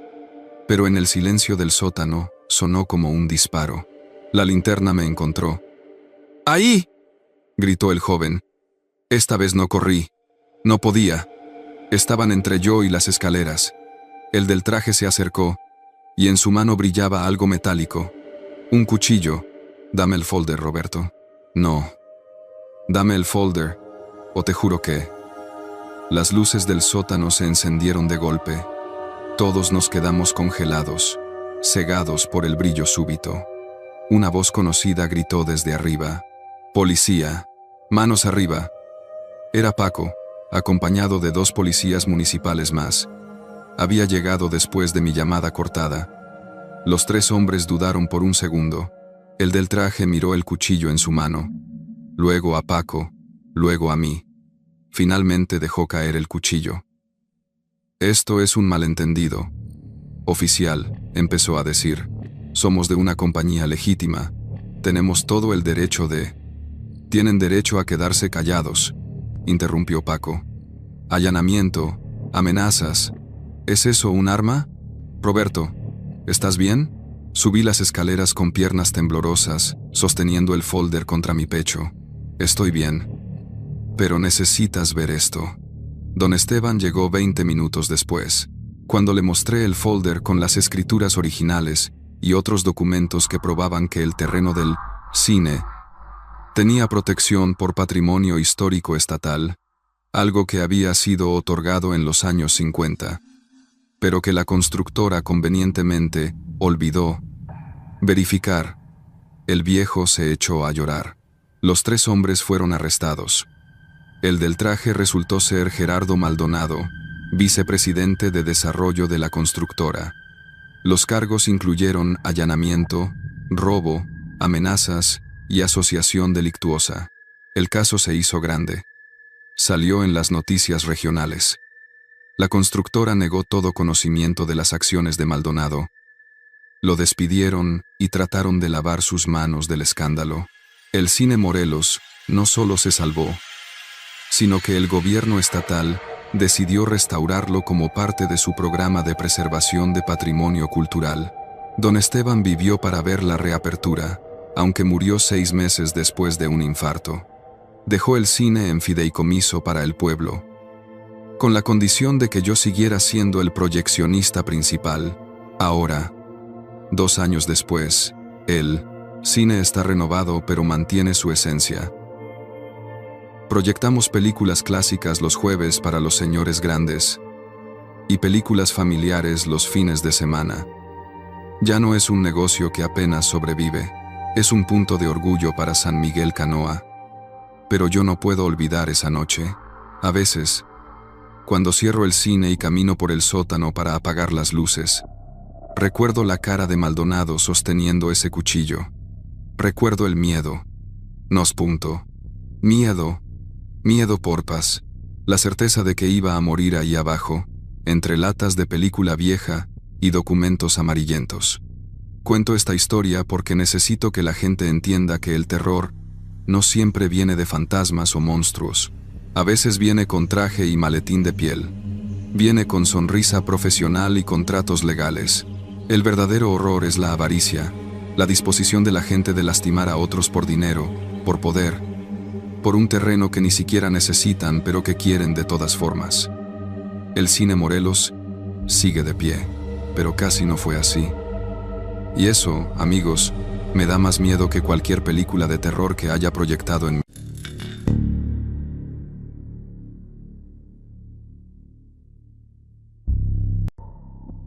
pero en el silencio del sótano sonó como un disparo. La linterna me encontró. «¡Ahí!», gritó el joven. Esta vez no corrí. No podía. Estaban entre yo y las escaleras. El del traje se acercó, y en su mano brillaba algo metálico. Un cuchillo. «Dame el folder, Roberto». «No. Dame el folder, o te juro que...». Las luces del sótano se encendieron de golpe. Todos nos quedamos congelados, cegados por el brillo súbito. Una voz conocida gritó desde arriba: «¡Policía! ¡Manos arriba!». Era Paco, acompañado de 2 policías municipales más. Había llegado después de mi llamada cortada. Los 3 hombres dudaron por un segundo. El del traje miró el cuchillo en su mano. Luego a Paco, luego a mí. Finalmente dejó caer el cuchillo. «Esto es un malentendido. Oficial», empezó a decir. «Somos de una compañía legítima. Tenemos todo el derecho de...». «Tienen derecho a quedarse callados», interrumpió Paco. «Allanamiento, amenazas. ¿Es eso un arma? Roberto, ¿estás bien?». Subí las escaleras con piernas temblorosas, sosteniendo el folder contra mi pecho. «Estoy bien. Pero necesitas ver esto». Don Esteban llegó 20 minutos después. Cuando le mostré el folder con las escrituras originales y otros documentos que probaban que el terreno del cine tenía protección por patrimonio histórico estatal, algo que había sido otorgado en los años 50, pero que la constructora convenientemente olvidó verificar, el viejo se echó a llorar. Los 3 hombres fueron arrestados. El del traje resultó ser Gerardo Maldonado, vicepresidente de desarrollo de la constructora. Los cargos incluyeron allanamiento, robo, amenazas y asociación delictuosa. El caso se hizo grande. Salió en las noticias regionales. La constructora negó todo conocimiento de las acciones de Maldonado. Lo despidieron y trataron de lavar sus manos del escándalo. El Cine Morelos no solo se salvó, sino que el gobierno estatal decidió restaurarlo como parte de su programa de preservación de patrimonio cultural. Don Esteban vivió para ver la reapertura, aunque murió 6 meses después de un infarto. Dejó el cine en fideicomiso para el pueblo, con la condición de que yo siguiera siendo el proyeccionista principal. Ahora, 2 años después, el cine está renovado pero mantiene su esencia. Proyectamos películas clásicas los jueves para los señores grandes y películas familiares los fines de semana. Ya no es un negocio que apenas sobrevive, es un punto de orgullo para San Miguel Canoa. Pero yo no puedo olvidar esa noche. A veces, cuando cierro el cine y camino por el sótano para apagar las luces, recuerdo la cara de Maldonado sosteniendo ese cuchillo. Recuerdo el miedo. Miedo por paz. La certeza de que iba a morir ahí abajo, entre latas de película vieja y documentos amarillentos. Cuento esta historia porque necesito que la gente entienda que el terror no siempre viene de fantasmas o monstruos. A veces viene con traje y maletín de piel. Viene con sonrisa profesional y contratos legales. El verdadero horror es la avaricia, la disposición de la gente de lastimar a otros por dinero, por poder, por un terreno que ni siquiera necesitan pero que quieren de todas formas. El Cine Morelos sigue de pie, pero casi no fue así. Y eso, amigos, me da más miedo que cualquier película de terror que haya proyectado en mí.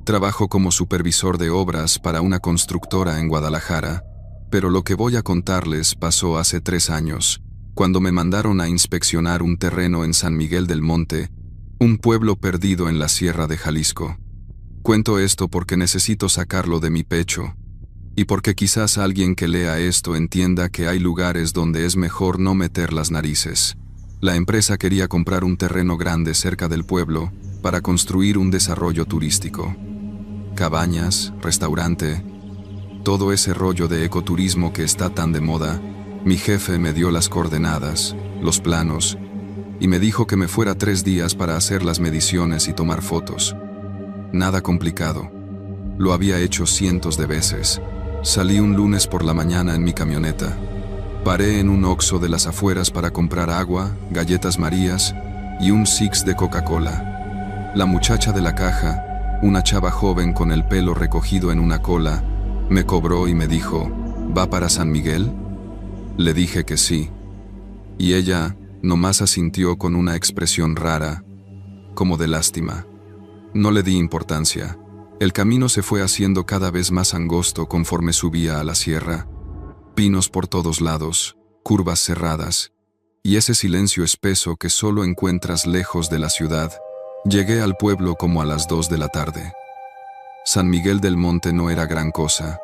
Trabajo como supervisor de obras para una constructora en Guadalajara, pero lo que voy a contarles pasó hace 3 años, cuando me mandaron a inspeccionar un terreno en San Miguel del Monte, un pueblo perdido en la Sierra de Jalisco. Cuento esto porque necesito sacarlo de mi pecho, y porque quizás alguien que lea esto entienda que hay lugares donde es mejor no meter las narices. La empresa quería comprar un terreno grande cerca del pueblo para construir un desarrollo turístico. Cabañas, restaurante, todo ese rollo de ecoturismo que está tan de moda. Mi jefe me dio las coordenadas, los planos, y me dijo que me fuera 3 días para hacer las mediciones y tomar fotos. Nada complicado. Lo había hecho cientos de veces. Salí un lunes por la mañana en mi camioneta. Paré en un Oxxo de las afueras para comprar agua, galletas Marías y un Six de Coca-Cola. La muchacha de la caja, una chava joven con el pelo recogido en una cola, me cobró y me dijo, ¿va para San Miguel? Le dije que sí. Y ella nomás asintió con una expresión rara, como de lástima. No le di importancia. El camino se fue haciendo cada vez más angosto conforme subía a la sierra. Pinos por todos lados, curvas cerradas, y ese silencio espeso que solo encuentras lejos de la ciudad. Llegué al pueblo como a las 2 de la tarde. San Miguel del Monte no era gran cosa.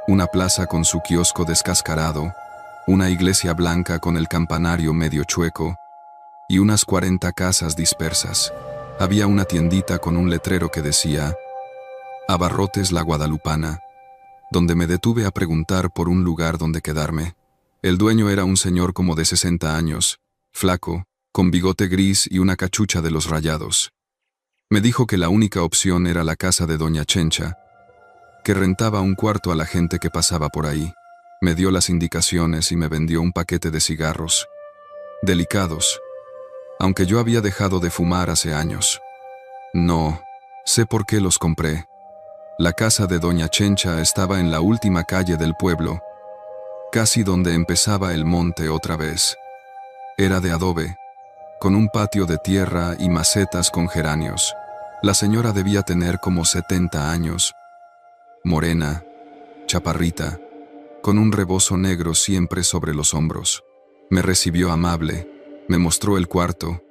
Una plaza con su kiosco descascarado, una iglesia blanca con el campanario medio chueco, y unas 40 casas dispersas. Había una tiendita con un letrero que decía Abarrotes La Guadalupana, donde me detuve a preguntar por un lugar donde quedarme. El dueño era un señor como de 60 años, flaco, con bigote gris y una cachucha de los Rayados. Me dijo que la única opción era la casa de doña Chencha, que rentaba un cuarto a la gente que pasaba por ahí. Me dio las indicaciones y me vendió un paquete de cigarros. Delicados, aunque yo había dejado de fumar hace años. No sé por qué los compré. La casa de doña Chencha estaba en la última calle del pueblo, casi donde empezaba el monte otra vez. Era de adobe, con un patio de tierra y macetas con geranios. La señora debía tener como 70 años, morena, chaparrita, con un rebozo negro siempre sobre los hombros. Me recibió amable, me mostró el cuarto,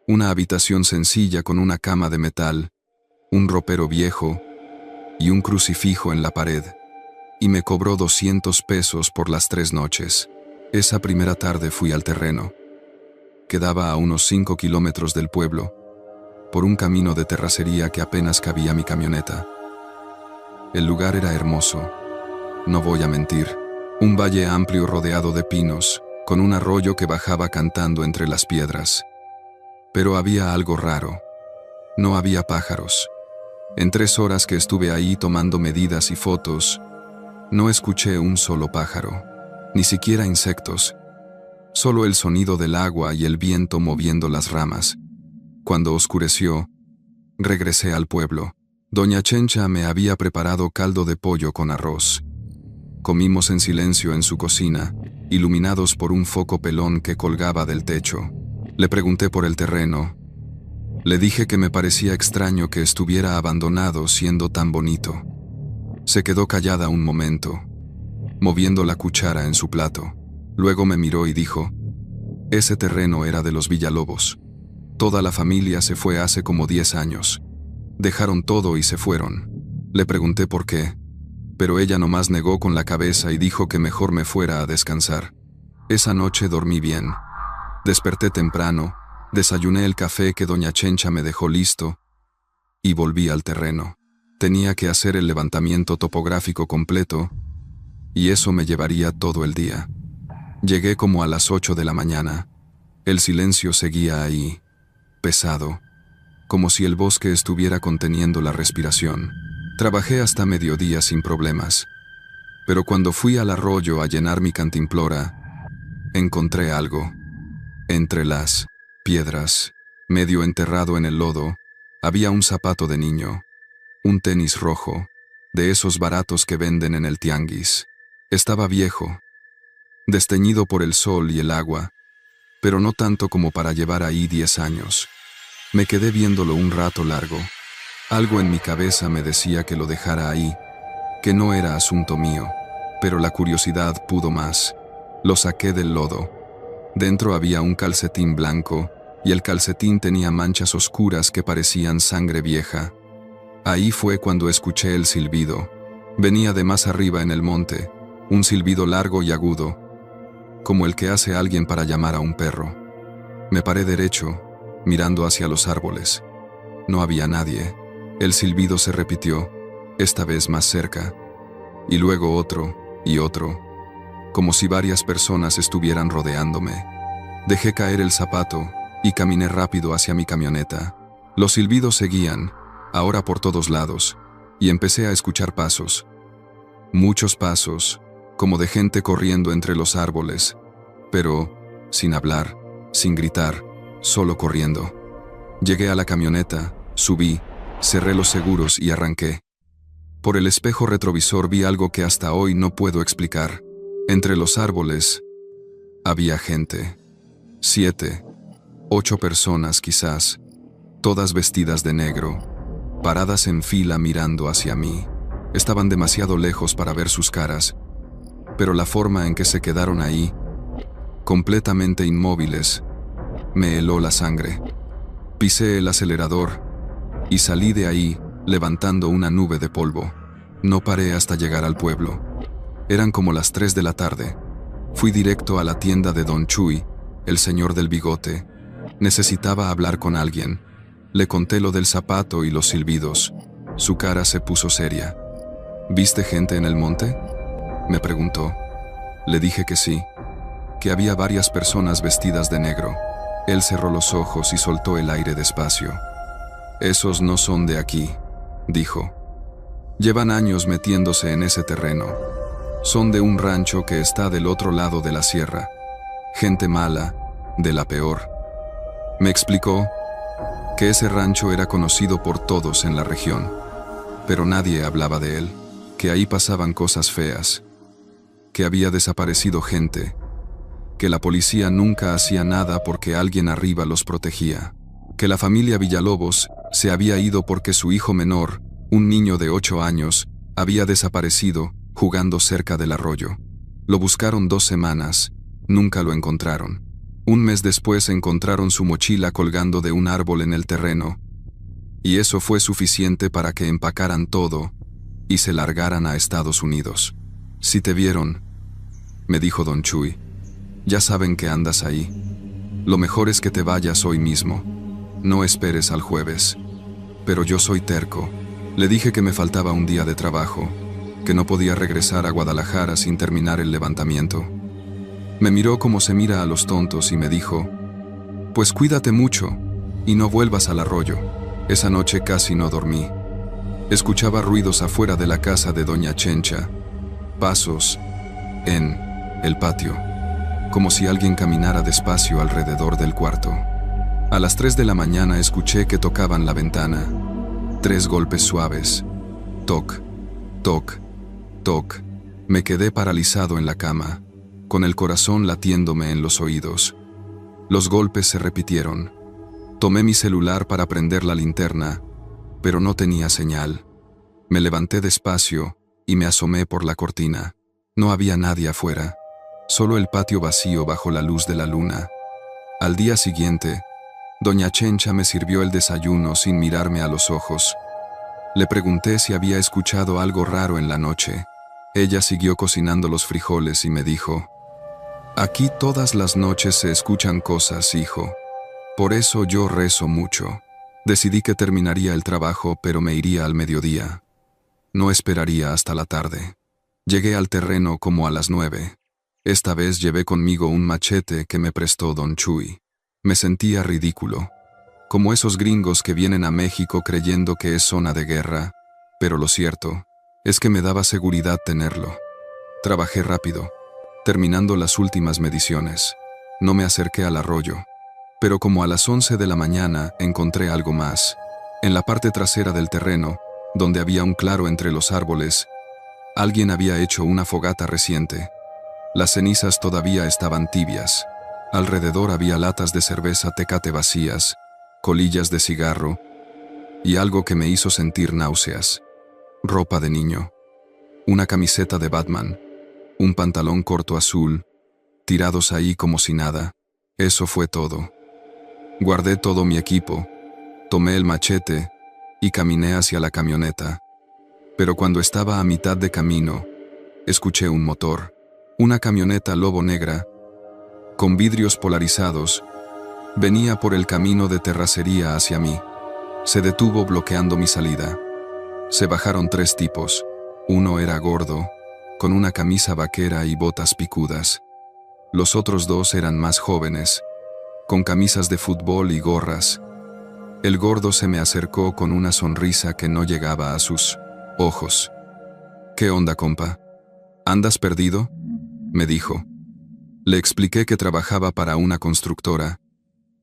una habitación sencilla con una cama de metal, un ropero viejo y un crucifijo en la pared, y me cobró 200 pesos por las 3 noches. Esa primera tarde fui al terreno. Quedaba a unos 5 kilómetros del pueblo, por un camino de terracería que apenas cabía mi camioneta. El lugar era hermoso, no voy a mentir. Un valle amplio rodeado de pinos, con un arroyo que bajaba cantando entre las piedras. Pero había algo raro. No había pájaros. En 3 horas que estuve ahí tomando medidas y fotos, no escuché un solo pájaro, ni siquiera insectos. Solo el sonido del agua y el viento moviendo las ramas. Cuando oscureció, regresé al pueblo. Doña Chencha me había preparado caldo de pollo con arroz. Comimos en silencio en su cocina, iluminados por un foco pelón que colgaba del techo. Le pregunté por el terreno. Le dije que me parecía extraño que estuviera abandonado siendo tan bonito. Se quedó callada un momento, moviendo la cuchara en su plato. Luego me miró y dijo, ese terreno era de los Villalobos. Toda la familia se fue hace como 10 años. Dejaron todo y se fueron. Le pregunté por qué, pero ella nomás negó con la cabeza y dijo que mejor me fuera a descansar. Esa noche dormí bien. Desperté temprano, desayuné el café que doña Chencha me dejó listo y volví al terreno. Tenía que hacer el levantamiento topográfico completo y eso me llevaría todo el día. Llegué como a las 8 de la mañana. El silencio seguía ahí, pesado, como si el bosque estuviera conteniendo la respiración. Trabajé hasta mediodía sin problemas, pero cuando fui al arroyo a llenar mi cantimplora, encontré algo. Entre las piedras, medio enterrado en el lodo, había un zapato de niño, un tenis rojo, de esos baratos que venden en el tianguis. Estaba viejo, desteñido por el sol y el agua, pero no tanto como para llevar ahí 10 años. Me quedé viéndolo un rato largo. Algo en mi cabeza me decía que lo dejara ahí, que no era asunto mío, pero la curiosidad pudo más. Lo saqué del lodo. Dentro había un calcetín blanco, y el calcetín tenía manchas oscuras que parecían sangre vieja. Ahí fue cuando escuché el silbido. Venía de más arriba en el monte, un silbido largo y agudo, como el que hace alguien para llamar a un perro. Me paré derecho, mirando hacia los árboles. No había nadie. El silbido se repitió, esta vez más cerca, y luego otro, y otro, como si varias personas estuvieran rodeándome. Dejé caer el zapato y caminé rápido hacia mi camioneta. Los silbidos seguían, ahora por todos lados, y empecé a escuchar pasos. Muchos pasos, como de gente corriendo entre los árboles, pero sin hablar, sin gritar, solo corriendo. Llegué a la camioneta, subí, cerré los seguros y arranqué. Por el espejo retrovisor vi algo que hasta hoy no puedo explicar. Entre los árboles había gente. 7, 8 personas quizás. todas vestidas de negro, paradas en fila mirando hacia mí. Estaban demasiado lejos para ver sus caras, pero la forma en que se quedaron ahí, completamente inmóviles, me heló la sangre. Pisé el acelerador y salí de ahí, levantando una nube de polvo. No paré hasta llegar al pueblo. Eran como las 3 de la tarde. Fui directo a la tienda de Don Chuy, el señor del bigote. Necesitaba hablar con alguien. Le conté lo del zapato y los silbidos. Su cara se puso seria. ¿Viste gente en el monte?, me preguntó. Le dije que sí, que había varias personas vestidas de negro. Él cerró los ojos y soltó el aire despacio. Esos no son de aquí, dijo. Llevan años metiéndose en ese terreno. Son de un rancho que está del otro lado de la sierra. Gente mala, de la peor. Me explicó que ese rancho era conocido por todos en la región, pero nadie hablaba de él, que ahí pasaban cosas feas, que había desaparecido gente, que la policía nunca hacía nada porque alguien arriba los protegía, que la familia Villalobos se había ido porque su hijo menor, un niño de 8 años, había desaparecido jugando cerca del arroyo. Lo buscaron 2 semanas, nunca lo encontraron. Un mes después encontraron su mochila colgando de un árbol en el terreno, y eso fue suficiente para que empacaran todo y se largaran a Estados Unidos. Si te vieron, me dijo Don Chuy, ya saben que andas ahí. Lo mejor es que te vayas hoy mismo. No esperes al jueves. Pero yo soy terco. Le dije que me faltaba un día de trabajo, que no podía regresar a Guadalajara sin terminar el levantamiento. Me miró como se mira a los tontos y me dijo, pues cuídate mucho y no vuelvas al arroyo. Esa noche casi no dormí. Escuchaba ruidos afuera de la casa de Doña Chencha, pasos en el patio, como si alguien caminara despacio alrededor del cuarto. A las 3 de la mañana escuché que tocaban la ventana. 3 golpes suaves. Toc, toc, toc. Me quedé paralizado en la cama, con el corazón latiéndome en los oídos. Los golpes se repitieron. Tomé mi celular para prender la linterna, pero no tenía señal. Me levanté despacio y me asomé por la cortina. No había nadie afuera, solo el patio vacío bajo la luz de la luna. Al día siguiente, Doña Chencha me sirvió el desayuno sin mirarme a los ojos. Le pregunté si había escuchado algo raro en la noche. Ella siguió cocinando los frijoles y me dijo, aquí todas las noches se escuchan cosas, hijo. Por eso yo rezo mucho. Decidí que terminaría el trabajo, pero me iría al mediodía. No esperaría hasta la tarde. Llegué al terreno como a las 9. Esta vez llevé conmigo un machete que me prestó Don Chuy. Me sentía ridículo, como esos gringos que vienen a México creyendo que es zona de guerra, pero lo cierto es que me daba seguridad tenerlo. Trabajé rápido, terminando las últimas mediciones. No me acerqué al arroyo, pero como a las 11 de la mañana encontré algo más. En la parte trasera del terreno, donde había un claro entre los árboles, alguien había hecho una fogata reciente. Las cenizas todavía estaban tibias. Alrededor había latas de cerveza Tecate vacías, colillas de cigarro y algo que me hizo sentir náuseas. Ropa de niño, una camiseta de Batman, un pantalón corto azul, tirados ahí como si nada. Eso fue todo. Guardé todo mi equipo, tomé el machete y caminé hacia la camioneta. Pero cuando estaba a mitad de camino, escuché un motor, una camioneta lobo negra, con vidrios polarizados, venía por el camino de terracería hacia mí. Se detuvo bloqueando mi salida. Se bajaron 3 tipos. Uno era gordo, con una camisa vaquera y botas picudas. Los otros 2 eran más jóvenes, con camisas de fútbol y gorras. El gordo se me acercó con una sonrisa que no llegaba a sus ojos. ¿Qué onda, compa? ¿Andas perdido?, me dijo. Le expliqué que trabajaba para una constructora,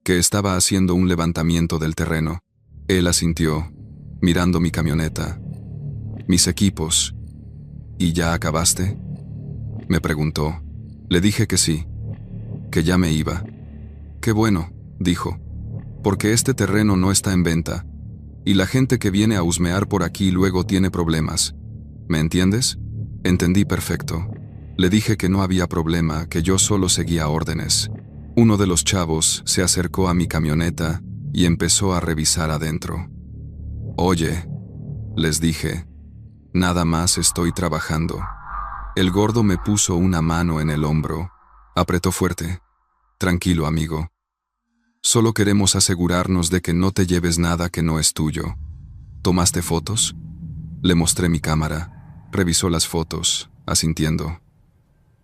que estaba haciendo un levantamiento del terreno. Él asintió, mirando mi camioneta, mis equipos. ¿Y ya acabaste?, me preguntó. Le dije que sí, que ya me iba. Qué bueno, dijo. Porque este terreno no está en venta, y la gente que viene a husmear por aquí luego tiene problemas. ¿Me entiendes? Entendí perfecto. Le dije que no había problema, que yo solo seguía órdenes. Uno de los chavos se acercó a mi camioneta y empezó a revisar adentro. Oye, les dije, nada más estoy trabajando. El gordo me puso una mano en el hombro, apretó fuerte. Tranquilo, amigo. Solo queremos asegurarnos de que no te lleves nada que no es tuyo. ¿Tomaste fotos? Le mostré mi cámara. Revisó las fotos, asintiendo.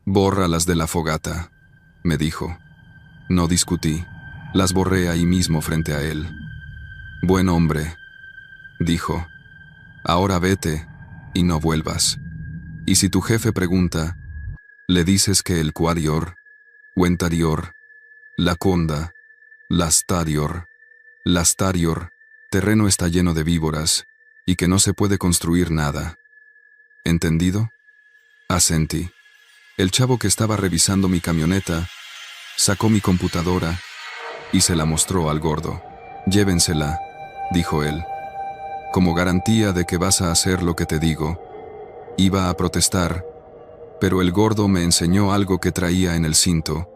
Bórralas de la fogata, me dijo. No discutí. Las borré ahí mismo frente a él. Buen hombre, dijo. Ahora vete y no vuelvas. Y si tu jefe pregunta, le dices que el Quarior, Wentarior, la Conda, Lastarior, terreno está lleno de víboras y que no se puede construir nada. ¿Entendido? Asentí. El chavo que estaba revisando mi camioneta sacó mi computadora y se la mostró al gordo. Llévensela, dijo él, como garantía de que vas a hacer lo que te digo. Iba a protestar, pero el gordo me enseñó algo que traía en el cinto,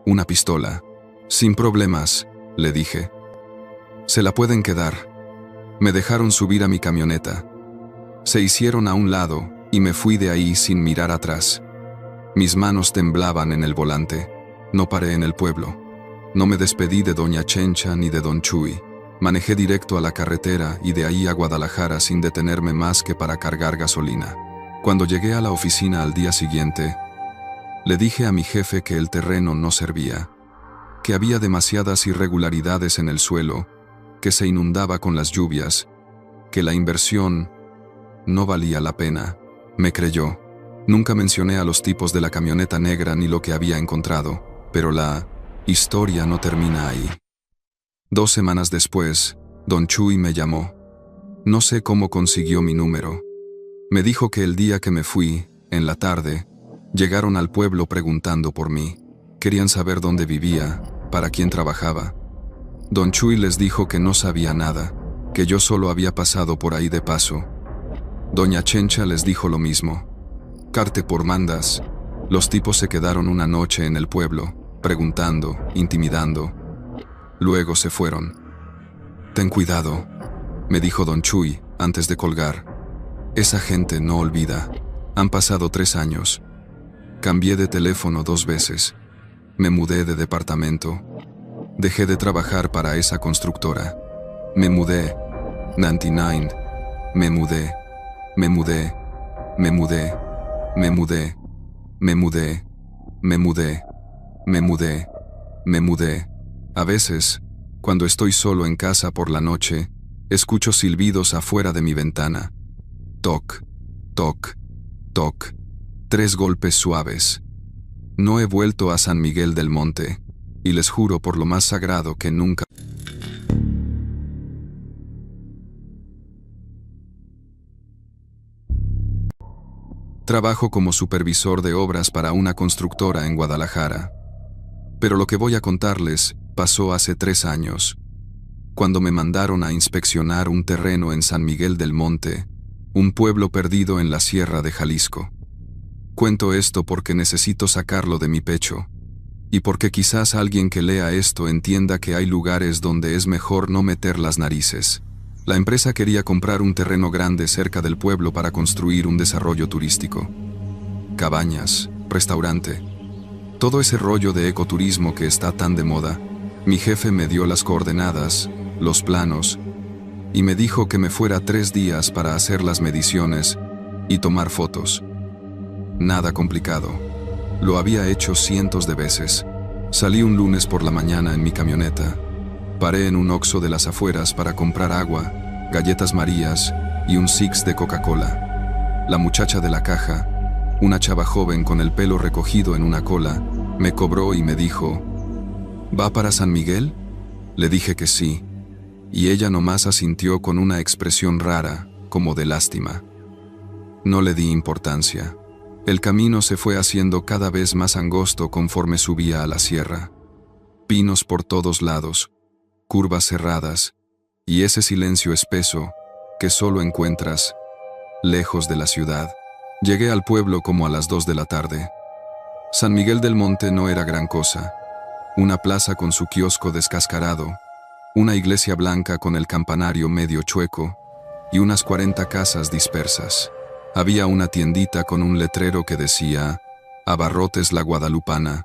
una pistola. Sin problemas, le dije. Se la pueden quedar. Me dejaron subir a mi camioneta. Se hicieron a un lado y me fui de ahí sin mirar atrás. Mis manos temblaban en el volante. No paré en el pueblo. No me despedí de doña Chencha ni de don Chuy. Manejé directo a la carretera y de ahí a Guadalajara sin detenerme más que para cargar gasolina. Cuando llegué a la oficina al día siguiente, le dije a mi jefe que el terreno no servía, que había demasiadas irregularidades en el suelo, que se inundaba con las lluvias, que la inversión no valía la pena. Me creyó. Nunca mencioné a los tipos de la camioneta negra ni lo que había encontrado, pero la historia no termina ahí. 2 semanas después, don Chuy me llamó. No sé cómo consiguió mi número. Me dijo que el día que me fui, en la tarde, llegaron al pueblo preguntando por mí. Querían saber dónde vivía, para quién trabajaba. Don Chuy les dijo que no sabía nada, que yo solo había pasado por ahí de paso. Doña Chencha les dijo lo mismo. Carte por mandas, los tipos se quedaron una noche en el pueblo, preguntando, intimidando. Luego se fueron. Ten cuidado, me dijo don Chuy antes de colgar. Esa gente no olvida. Han pasado 3 años. Cambié de teléfono 2 veces. Me mudé de departamento. Dejé de trabajar para esa constructora. Me mudé. 99. Me mudé. Me mudé. Me mudé. Me mudé. Me mudé. Me mudé. Me mudé. Me mudé. A veces, cuando estoy solo en casa por la noche, escucho silbidos afuera de mi ventana. Toc, toc, toc. 3 golpes suaves. No he vuelto a San Miguel del Monte, y les juro por lo más sagrado que nunca. Trabajo como supervisor de obras para una constructora en Guadalajara. Pero lo que voy a contarles pasó hace 3 años, cuando me mandaron a inspeccionar un terreno en San Miguel del Monte, un pueblo perdido en la sierra de Jalisco. Cuento esto porque necesito sacarlo de mi pecho, y porque quizás alguien que lea esto entienda que hay lugares donde es mejor no meter las narices. La empresa quería comprar un terreno grande cerca del pueblo para construir un desarrollo turístico. Cabañas, restaurante, todo ese rollo de ecoturismo que está tan de moda. Mi jefe me dio las coordenadas, los planos, y me dijo que me fuera 3 días para hacer las mediciones y tomar fotos. Nada complicado. Lo había hecho cientos de veces. Salí un lunes por la mañana en mi camioneta. Paré en un Oxxo de las afueras para comprar agua, galletas Marías y un Six de Coca-Cola. La muchacha de la caja, una chava joven con el pelo recogido en una cola, me cobró y me dijo, ¿va para San Miguel? Le dije que sí, y ella nomás asintió con una expresión rara, como de lástima. No le di importancia. El camino se fue haciendo cada vez más angosto conforme subía a la sierra. Pinos por todos lados. curvas cerradas, y ese silencio espeso que solo encuentras lejos de la ciudad. Llegué al pueblo como a las 2 de la tarde. San Miguel del Monte no era gran cosa. Una plaza con su kiosco descascarado, una iglesia blanca con el campanario medio chueco y unas 40 casas dispersas. Había una tiendita con un letrero que decía Abarrotes La Guadalupana,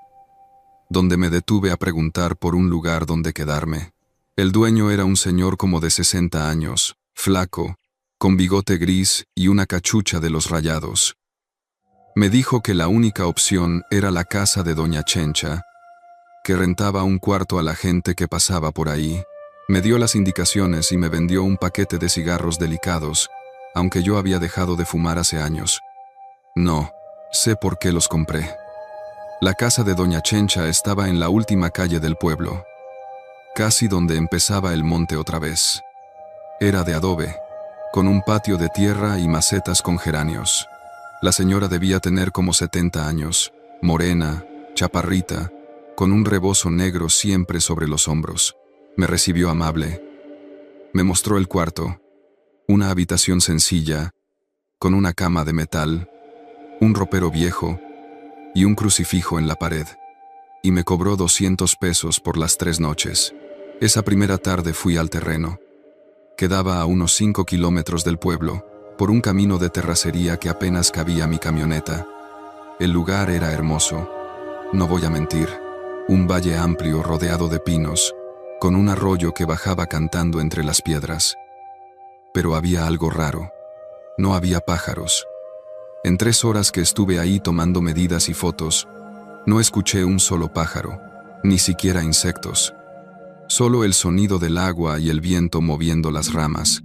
donde me detuve a preguntar por un lugar donde quedarme. El dueño era un señor como de 60 años, flaco, con bigote gris y una cachucha de los Rayados. Me dijo que la única opción era la casa de doña Chencha, que rentaba un cuarto a la gente que pasaba por ahí. Me dio las indicaciones y me vendió un paquete de cigarros delicados, aunque yo había dejado de fumar hace años. No sé por qué los compré. La casa de doña Chencha estaba en la última calle del pueblo, casi donde empezaba el monte otra vez. Era de adobe, con un patio de tierra y macetas con geranios. La señora debía tener como 70 años, morena, chaparrita, con un rebozo negro siempre sobre los hombros. Me recibió amable. Me mostró el cuarto, una habitación sencilla, con una cama de metal, un ropero viejo y un crucifijo en la pared. Y me cobró 200 pesos por las 3 noches. Esa primera tarde fui al terreno. Quedaba a unos 5 kilómetros del pueblo, por un camino de terracería que apenas cabía mi camioneta. El lugar era hermoso, no voy a mentir. Un valle amplio rodeado de pinos, con un arroyo que bajaba cantando entre las piedras. Pero había algo raro. No había pájaros. En 3 horas que estuve ahí tomando medidas y fotos, no escuché un solo pájaro, ni siquiera insectos. Solo el sonido del agua y el viento moviendo las ramas.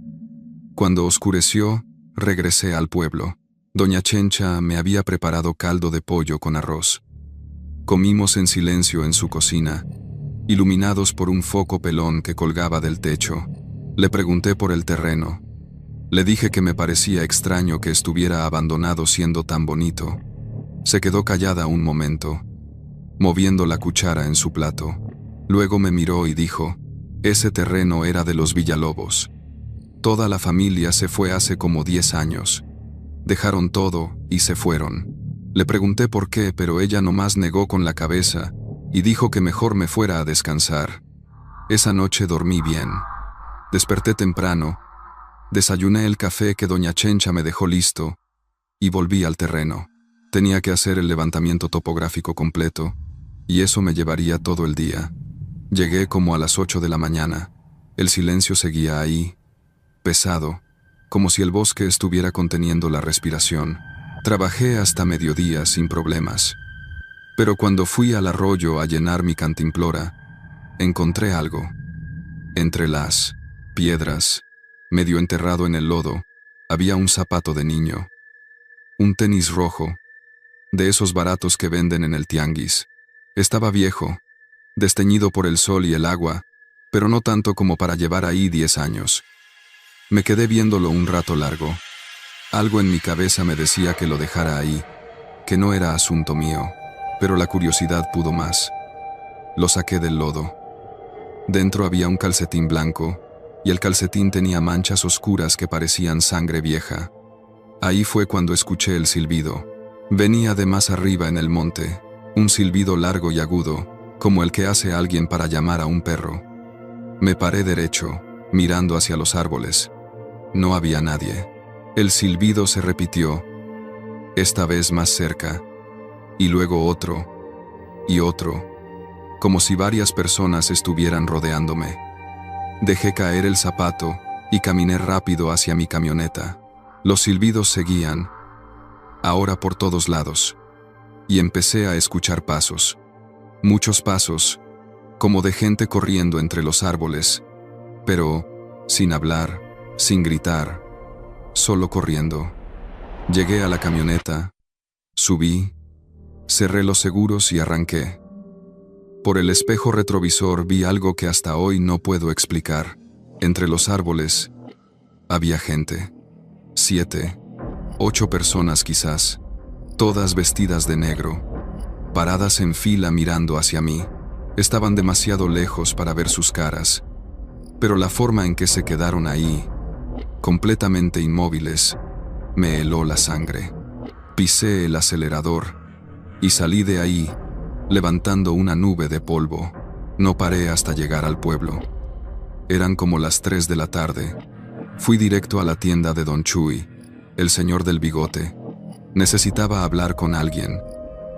Cuando oscureció, regresé al pueblo. Doña Chencha me había preparado caldo de pollo con arroz. Comimos en silencio en su cocina, iluminados por un foco pelón que colgaba del techo. Le pregunté por el terreno. Le dije que me parecía extraño que estuviera abandonado siendo tan bonito. Se quedó callada un momento, moviendo la cuchara en su plato. Luego me miró y dijo, ese terreno era de los Villalobos. Toda la familia se fue hace como 10 años. Dejaron todo y se fueron. Le pregunté por qué, pero ella nomás negó con la cabeza y dijo que mejor me fuera a descansar. Esa noche dormí bien. Desperté temprano, desayuné el café que doña Chencha me dejó listo y volví al terreno. Tenía que hacer el levantamiento topográfico completo y eso me llevaría todo el día. Llegué como a las 8 de la mañana. El silencio seguía ahí, pesado, como si el bosque estuviera conteniendo la respiración. Trabajé hasta mediodía sin problemas. Pero cuando fui al arroyo a llenar mi cantimplora, encontré algo. Entre las piedras, medio enterrado en el lodo, había un zapato de niño. Un tenis rojo, de esos baratos que venden en el tianguis. Estaba viejo, desteñido por el sol y el agua, pero no tanto como para llevar ahí 10 años. Me quedé viéndolo un rato largo. Algo en mi cabeza me decía que lo dejara ahí, que no era asunto mío, pero la curiosidad pudo más. Lo saqué del lodo. Dentro había un calcetín blanco, y el calcetín tenía manchas oscuras que parecían sangre vieja. Ahí fue cuando escuché el silbido. Venía de más arriba en el monte, un silbido largo y agudo, como el que hace alguien para llamar a un perro. Me paré derecho, mirando hacia los árboles. No había nadie. El silbido se repitió, esta vez más cerca, y luego otro, y otro, como si varias personas estuvieran rodeándome. Dejé caer el zapato y caminé rápido hacia mi camioneta. Los silbidos seguían, ahora por todos lados, y empecé a escuchar pasos. Muchos pasos, como de gente corriendo entre los árboles, pero sin hablar, sin gritar, solo corriendo. Llegué a la camioneta, subí, cerré los seguros y arranqué. Por el espejo retrovisor vi algo que hasta hoy no puedo explicar. Entre los árboles había gente. 7, 8 personas quizás, todas vestidas de negro, paradas en fila mirando hacia mí. Estaban demasiado lejos para ver sus caras, Pero la forma en que se quedaron ahí, completamente inmóviles, me heló la sangre. Pisé el acelerador y salí de ahí, levantando una nube de polvo. No paré hasta llegar al pueblo. Eran como las 3 de la tarde. Fui directo a la tienda de Don Chuy, el señor del bigote. Necesitaba hablar con alguien.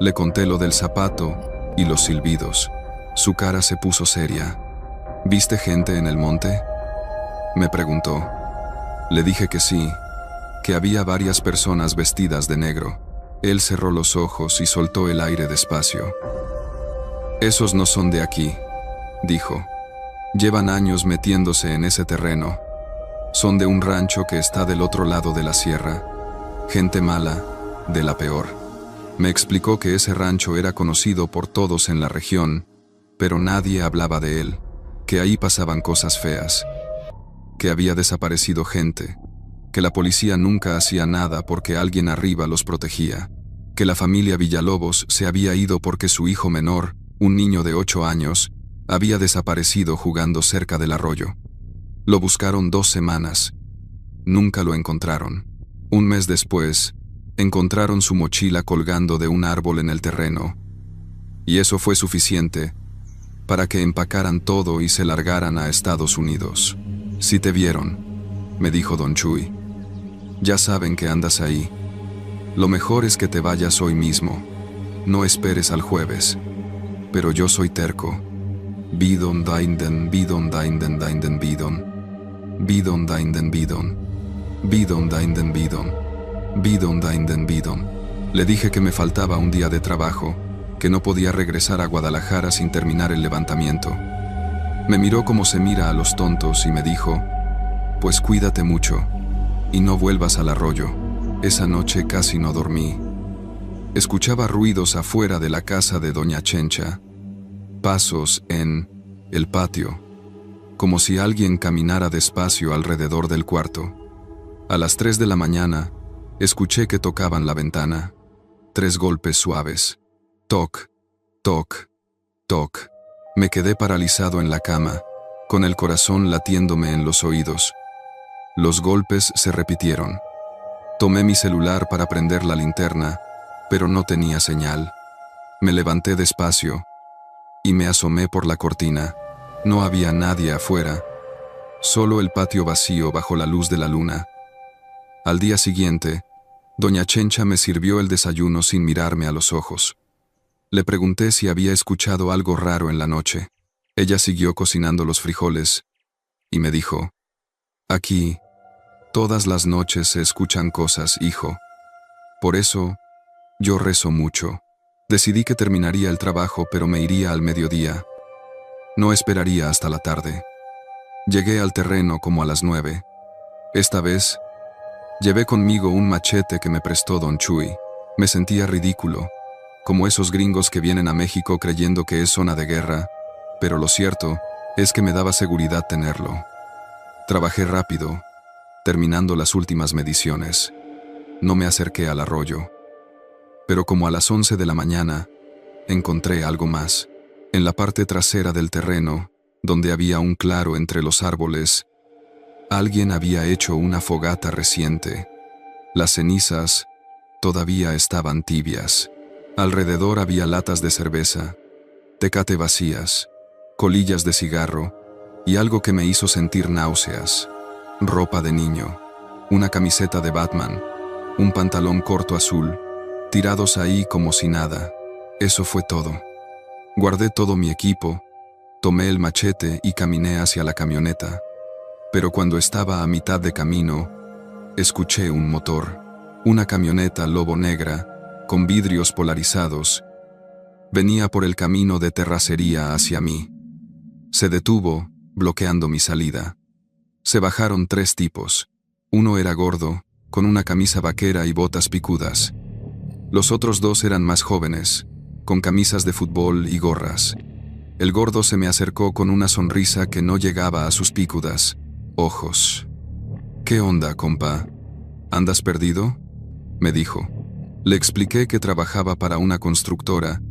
Le conté lo del zapato y los silbidos. Su cara se puso seria. ¿Viste gente en el monte?, me preguntó. Le dije que sí, que había varias personas vestidas de negro. Él cerró los ojos y soltó el aire despacio. Esos no son de aquí, dijo. Llevan años metiéndose en ese terreno. Son de un rancho que está del otro lado de la sierra. Gente mala, de la peor. Me explicó que ese rancho era conocido por todos en la región, pero nadie hablaba de él, que ahí pasaban cosas feas, que había desaparecido gente, que la policía nunca hacía nada porque alguien arriba los protegía, que la familia Villalobos se había ido porque su hijo menor, un niño de 8 años, había desaparecido jugando cerca del arroyo. Lo buscaron 2 semanas. Nunca lo encontraron. Un mes después, encontraron su mochila colgando de un árbol en el terreno. Y eso fue suficiente para que empacaran todo y se largaran a Estados Unidos. Si te vieron, me dijo Don Chuy, ya saben que andas ahí. Lo mejor es que te vayas hoy mismo. No esperes al jueves. Pero yo soy terco. Bidon dainden, bidon dainden dainden bidon. Bidon dainden bidon. Bidon dainden bidon. Bidon dainden bidon. Le dije que me faltaba un día de trabajo, que no podía regresar a Guadalajara sin terminar el levantamiento. Me miró como se mira a los tontos y me dijo, pues cuídate mucho y no vuelvas al arroyo. Esa noche casi no dormí. Escuchaba ruidos afuera de la casa de Doña Chencha, pasos en el patio, como si alguien caminara despacio alrededor del cuarto. A las 3 de la mañana, escuché que tocaban la ventana. 3 golpes suaves. Toc, toc, toc. Me quedé paralizado en la cama, con el corazón latiéndome en los oídos. Los golpes se repitieron. Tomé mi celular para prender la linterna, pero no tenía señal. Me levanté despacio y me asomé por la cortina. No había nadie afuera, solo el patio vacío bajo la luz de la luna. Al día siguiente, Doña Chencha me sirvió el desayuno sin mirarme a los ojos. Le pregunté si había escuchado algo raro en la noche. Ella siguió cocinando los frijoles y me dijo, aquí, todas las noches se escuchan cosas, hijo. Por eso, yo rezo mucho. Decidí que terminaría el trabajo, pero me iría al mediodía. No esperaría hasta la tarde. Llegué al terreno como a las 9. Esta vez, llevé conmigo un machete que me prestó Don Chuy. Me sentía ridículo, como esos gringos que vienen a México creyendo que es zona de guerra, pero lo cierto es que me daba seguridad tenerlo. Trabajé rápido, terminando las últimas mediciones. No me acerqué al arroyo. Pero como a las 11 de la mañana, encontré algo más. En la parte trasera del terreno, donde había un claro entre los árboles, alguien había hecho una fogata reciente. Las cenizas todavía estaban tibias. Alrededor había latas de cerveza, Tecate vacías, colillas de cigarro y algo que me hizo sentir náuseas. Ropa de niño, una camiseta de Batman, un pantalón corto azul, tirados ahí como si nada. Eso fue todo. Guardé todo mi equipo, tomé el machete y caminé hacia la camioneta. Pero cuando estaba a mitad de camino, escuché un motor. Una camioneta lobo negra, con vidrios polarizados, venía por el camino de terracería hacia mí. Se detuvo, bloqueando mi salida. Se bajaron 3 tipos. Uno era gordo, con una camisa vaquera y botas picudas. Los otros 2 eran más jóvenes, con camisas de fútbol y gorras. El gordo se me acercó con una sonrisa que no llegaba a sus picudas ojos. ¿Qué onda, compa? ¿Andas perdido?, me dijo. Le expliqué que trabajaba para una constructora,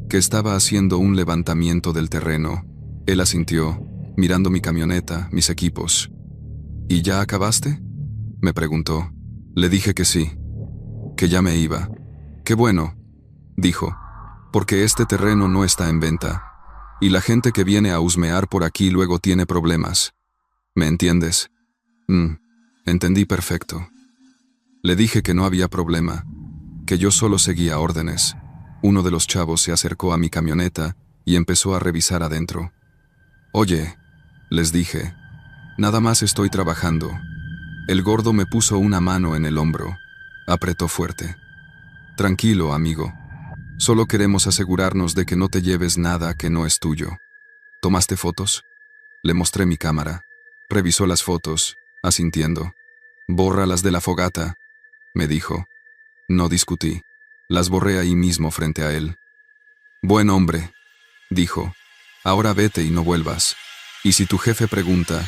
que estaba haciendo un levantamiento del terreno. Él asintió, mirando mi camioneta, mis equipos. ¿Y ya acabaste?, me preguntó. Le dije que sí, que ya me iba. Qué bueno, dijo, porque este terreno no está en venta, y la gente que viene a husmear por aquí luego tiene problemas. ¿Me entiendes? Entendí perfecto. Le dije que no había problema, que yo solo seguía órdenes. Uno de los chavos se acercó a mi camioneta y empezó a revisar adentro. Oye, les dije, nada más estoy trabajando. El gordo me puso una mano en el hombro. Apretó fuerte. Tranquilo, amigo. Solo queremos asegurarnos de que no te lleves nada que no es tuyo. ¿Tomaste fotos? Le mostré mi cámara. Revisó las fotos, asintiendo. Bórralas de la fogata, me dijo. No discutí. Las borré ahí mismo frente a él. Buen hombre, dijo. Ahora vete y no vuelvas. Y si tu jefe pregunta,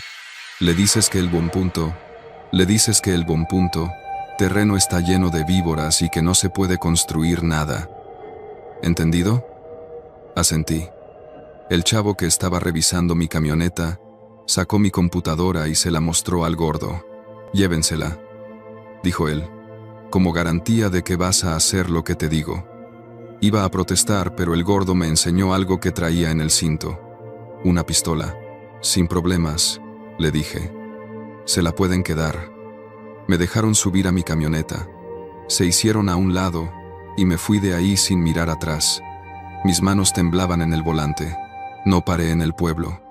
le dices que el buen punto terreno está lleno de víboras y que no se puede construir nada. ¿Entendido? Asentí. El chavo que estaba revisando mi camioneta sacó mi computadora y se la mostró al gordo. Llévensela, dijo él, como garantía de que vas a hacer lo que te digo. Iba a protestar, pero el gordo me enseñó algo que traía en el cinto. Una pistola. Sin problemas, le dije. Se la pueden quedar. Me dejaron subir a mi camioneta. Se hicieron a un lado y me fui de ahí sin mirar atrás. Mis manos temblaban en el volante. No paré en el pueblo.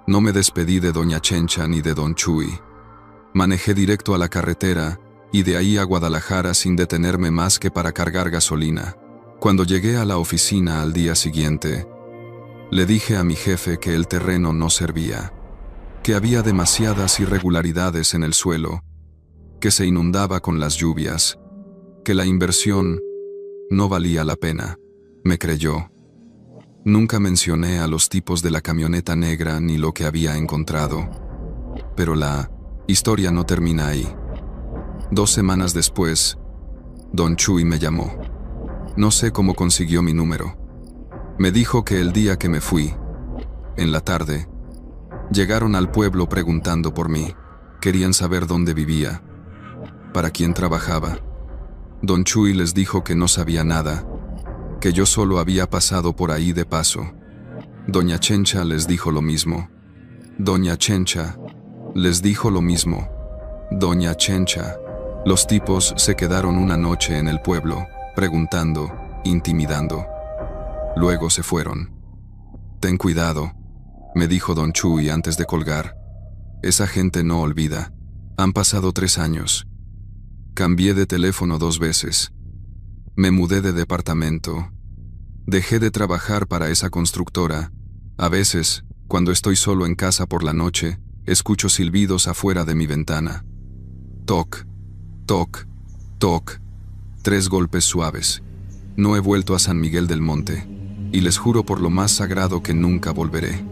No me despedí de doña Chencha ni de don Chuy. Manejé directo a la carretera y de ahí a Guadalajara sin detenerme más que para cargar gasolina. Cuando llegué a la oficina al día siguiente, le dije a mi jefe que el terreno no servía, que había demasiadas irregularidades en el suelo, que se inundaba con las lluvias, que la inversión no valía la pena. Me creyó. Nunca mencioné a los tipos de la camioneta negra ni lo que había encontrado. Pero la historia no termina ahí. 2 semanas después, don Chuy me llamó. No sé cómo consiguió mi número. Me dijo que el día que me fui, en la tarde, llegaron al pueblo preguntando por mí. Querían saber dónde vivía, para quién trabajaba. Don Chuy les dijo que no sabía nada, que yo solo había pasado por ahí de paso. Doña Chencha les dijo lo mismo. Doña Chencha les dijo lo mismo. Doña Chencha. Los tipos se quedaron una noche en el pueblo, preguntando, intimidando. Luego se fueron. Ten cuidado, me dijo don Chuy antes de colgar. Esa gente no olvida. Han pasado 3 años. Cambié de teléfono 2 veces. Me mudé de departamento. Dejé de trabajar para esa constructora. A veces, cuando estoy solo en casa por la noche, escucho silbidos afuera de mi ventana. Toc, toc, toc. 3 golpes suaves. No he vuelto a San Miguel del Monte, y les juro por lo más sagrado que nunca volveré.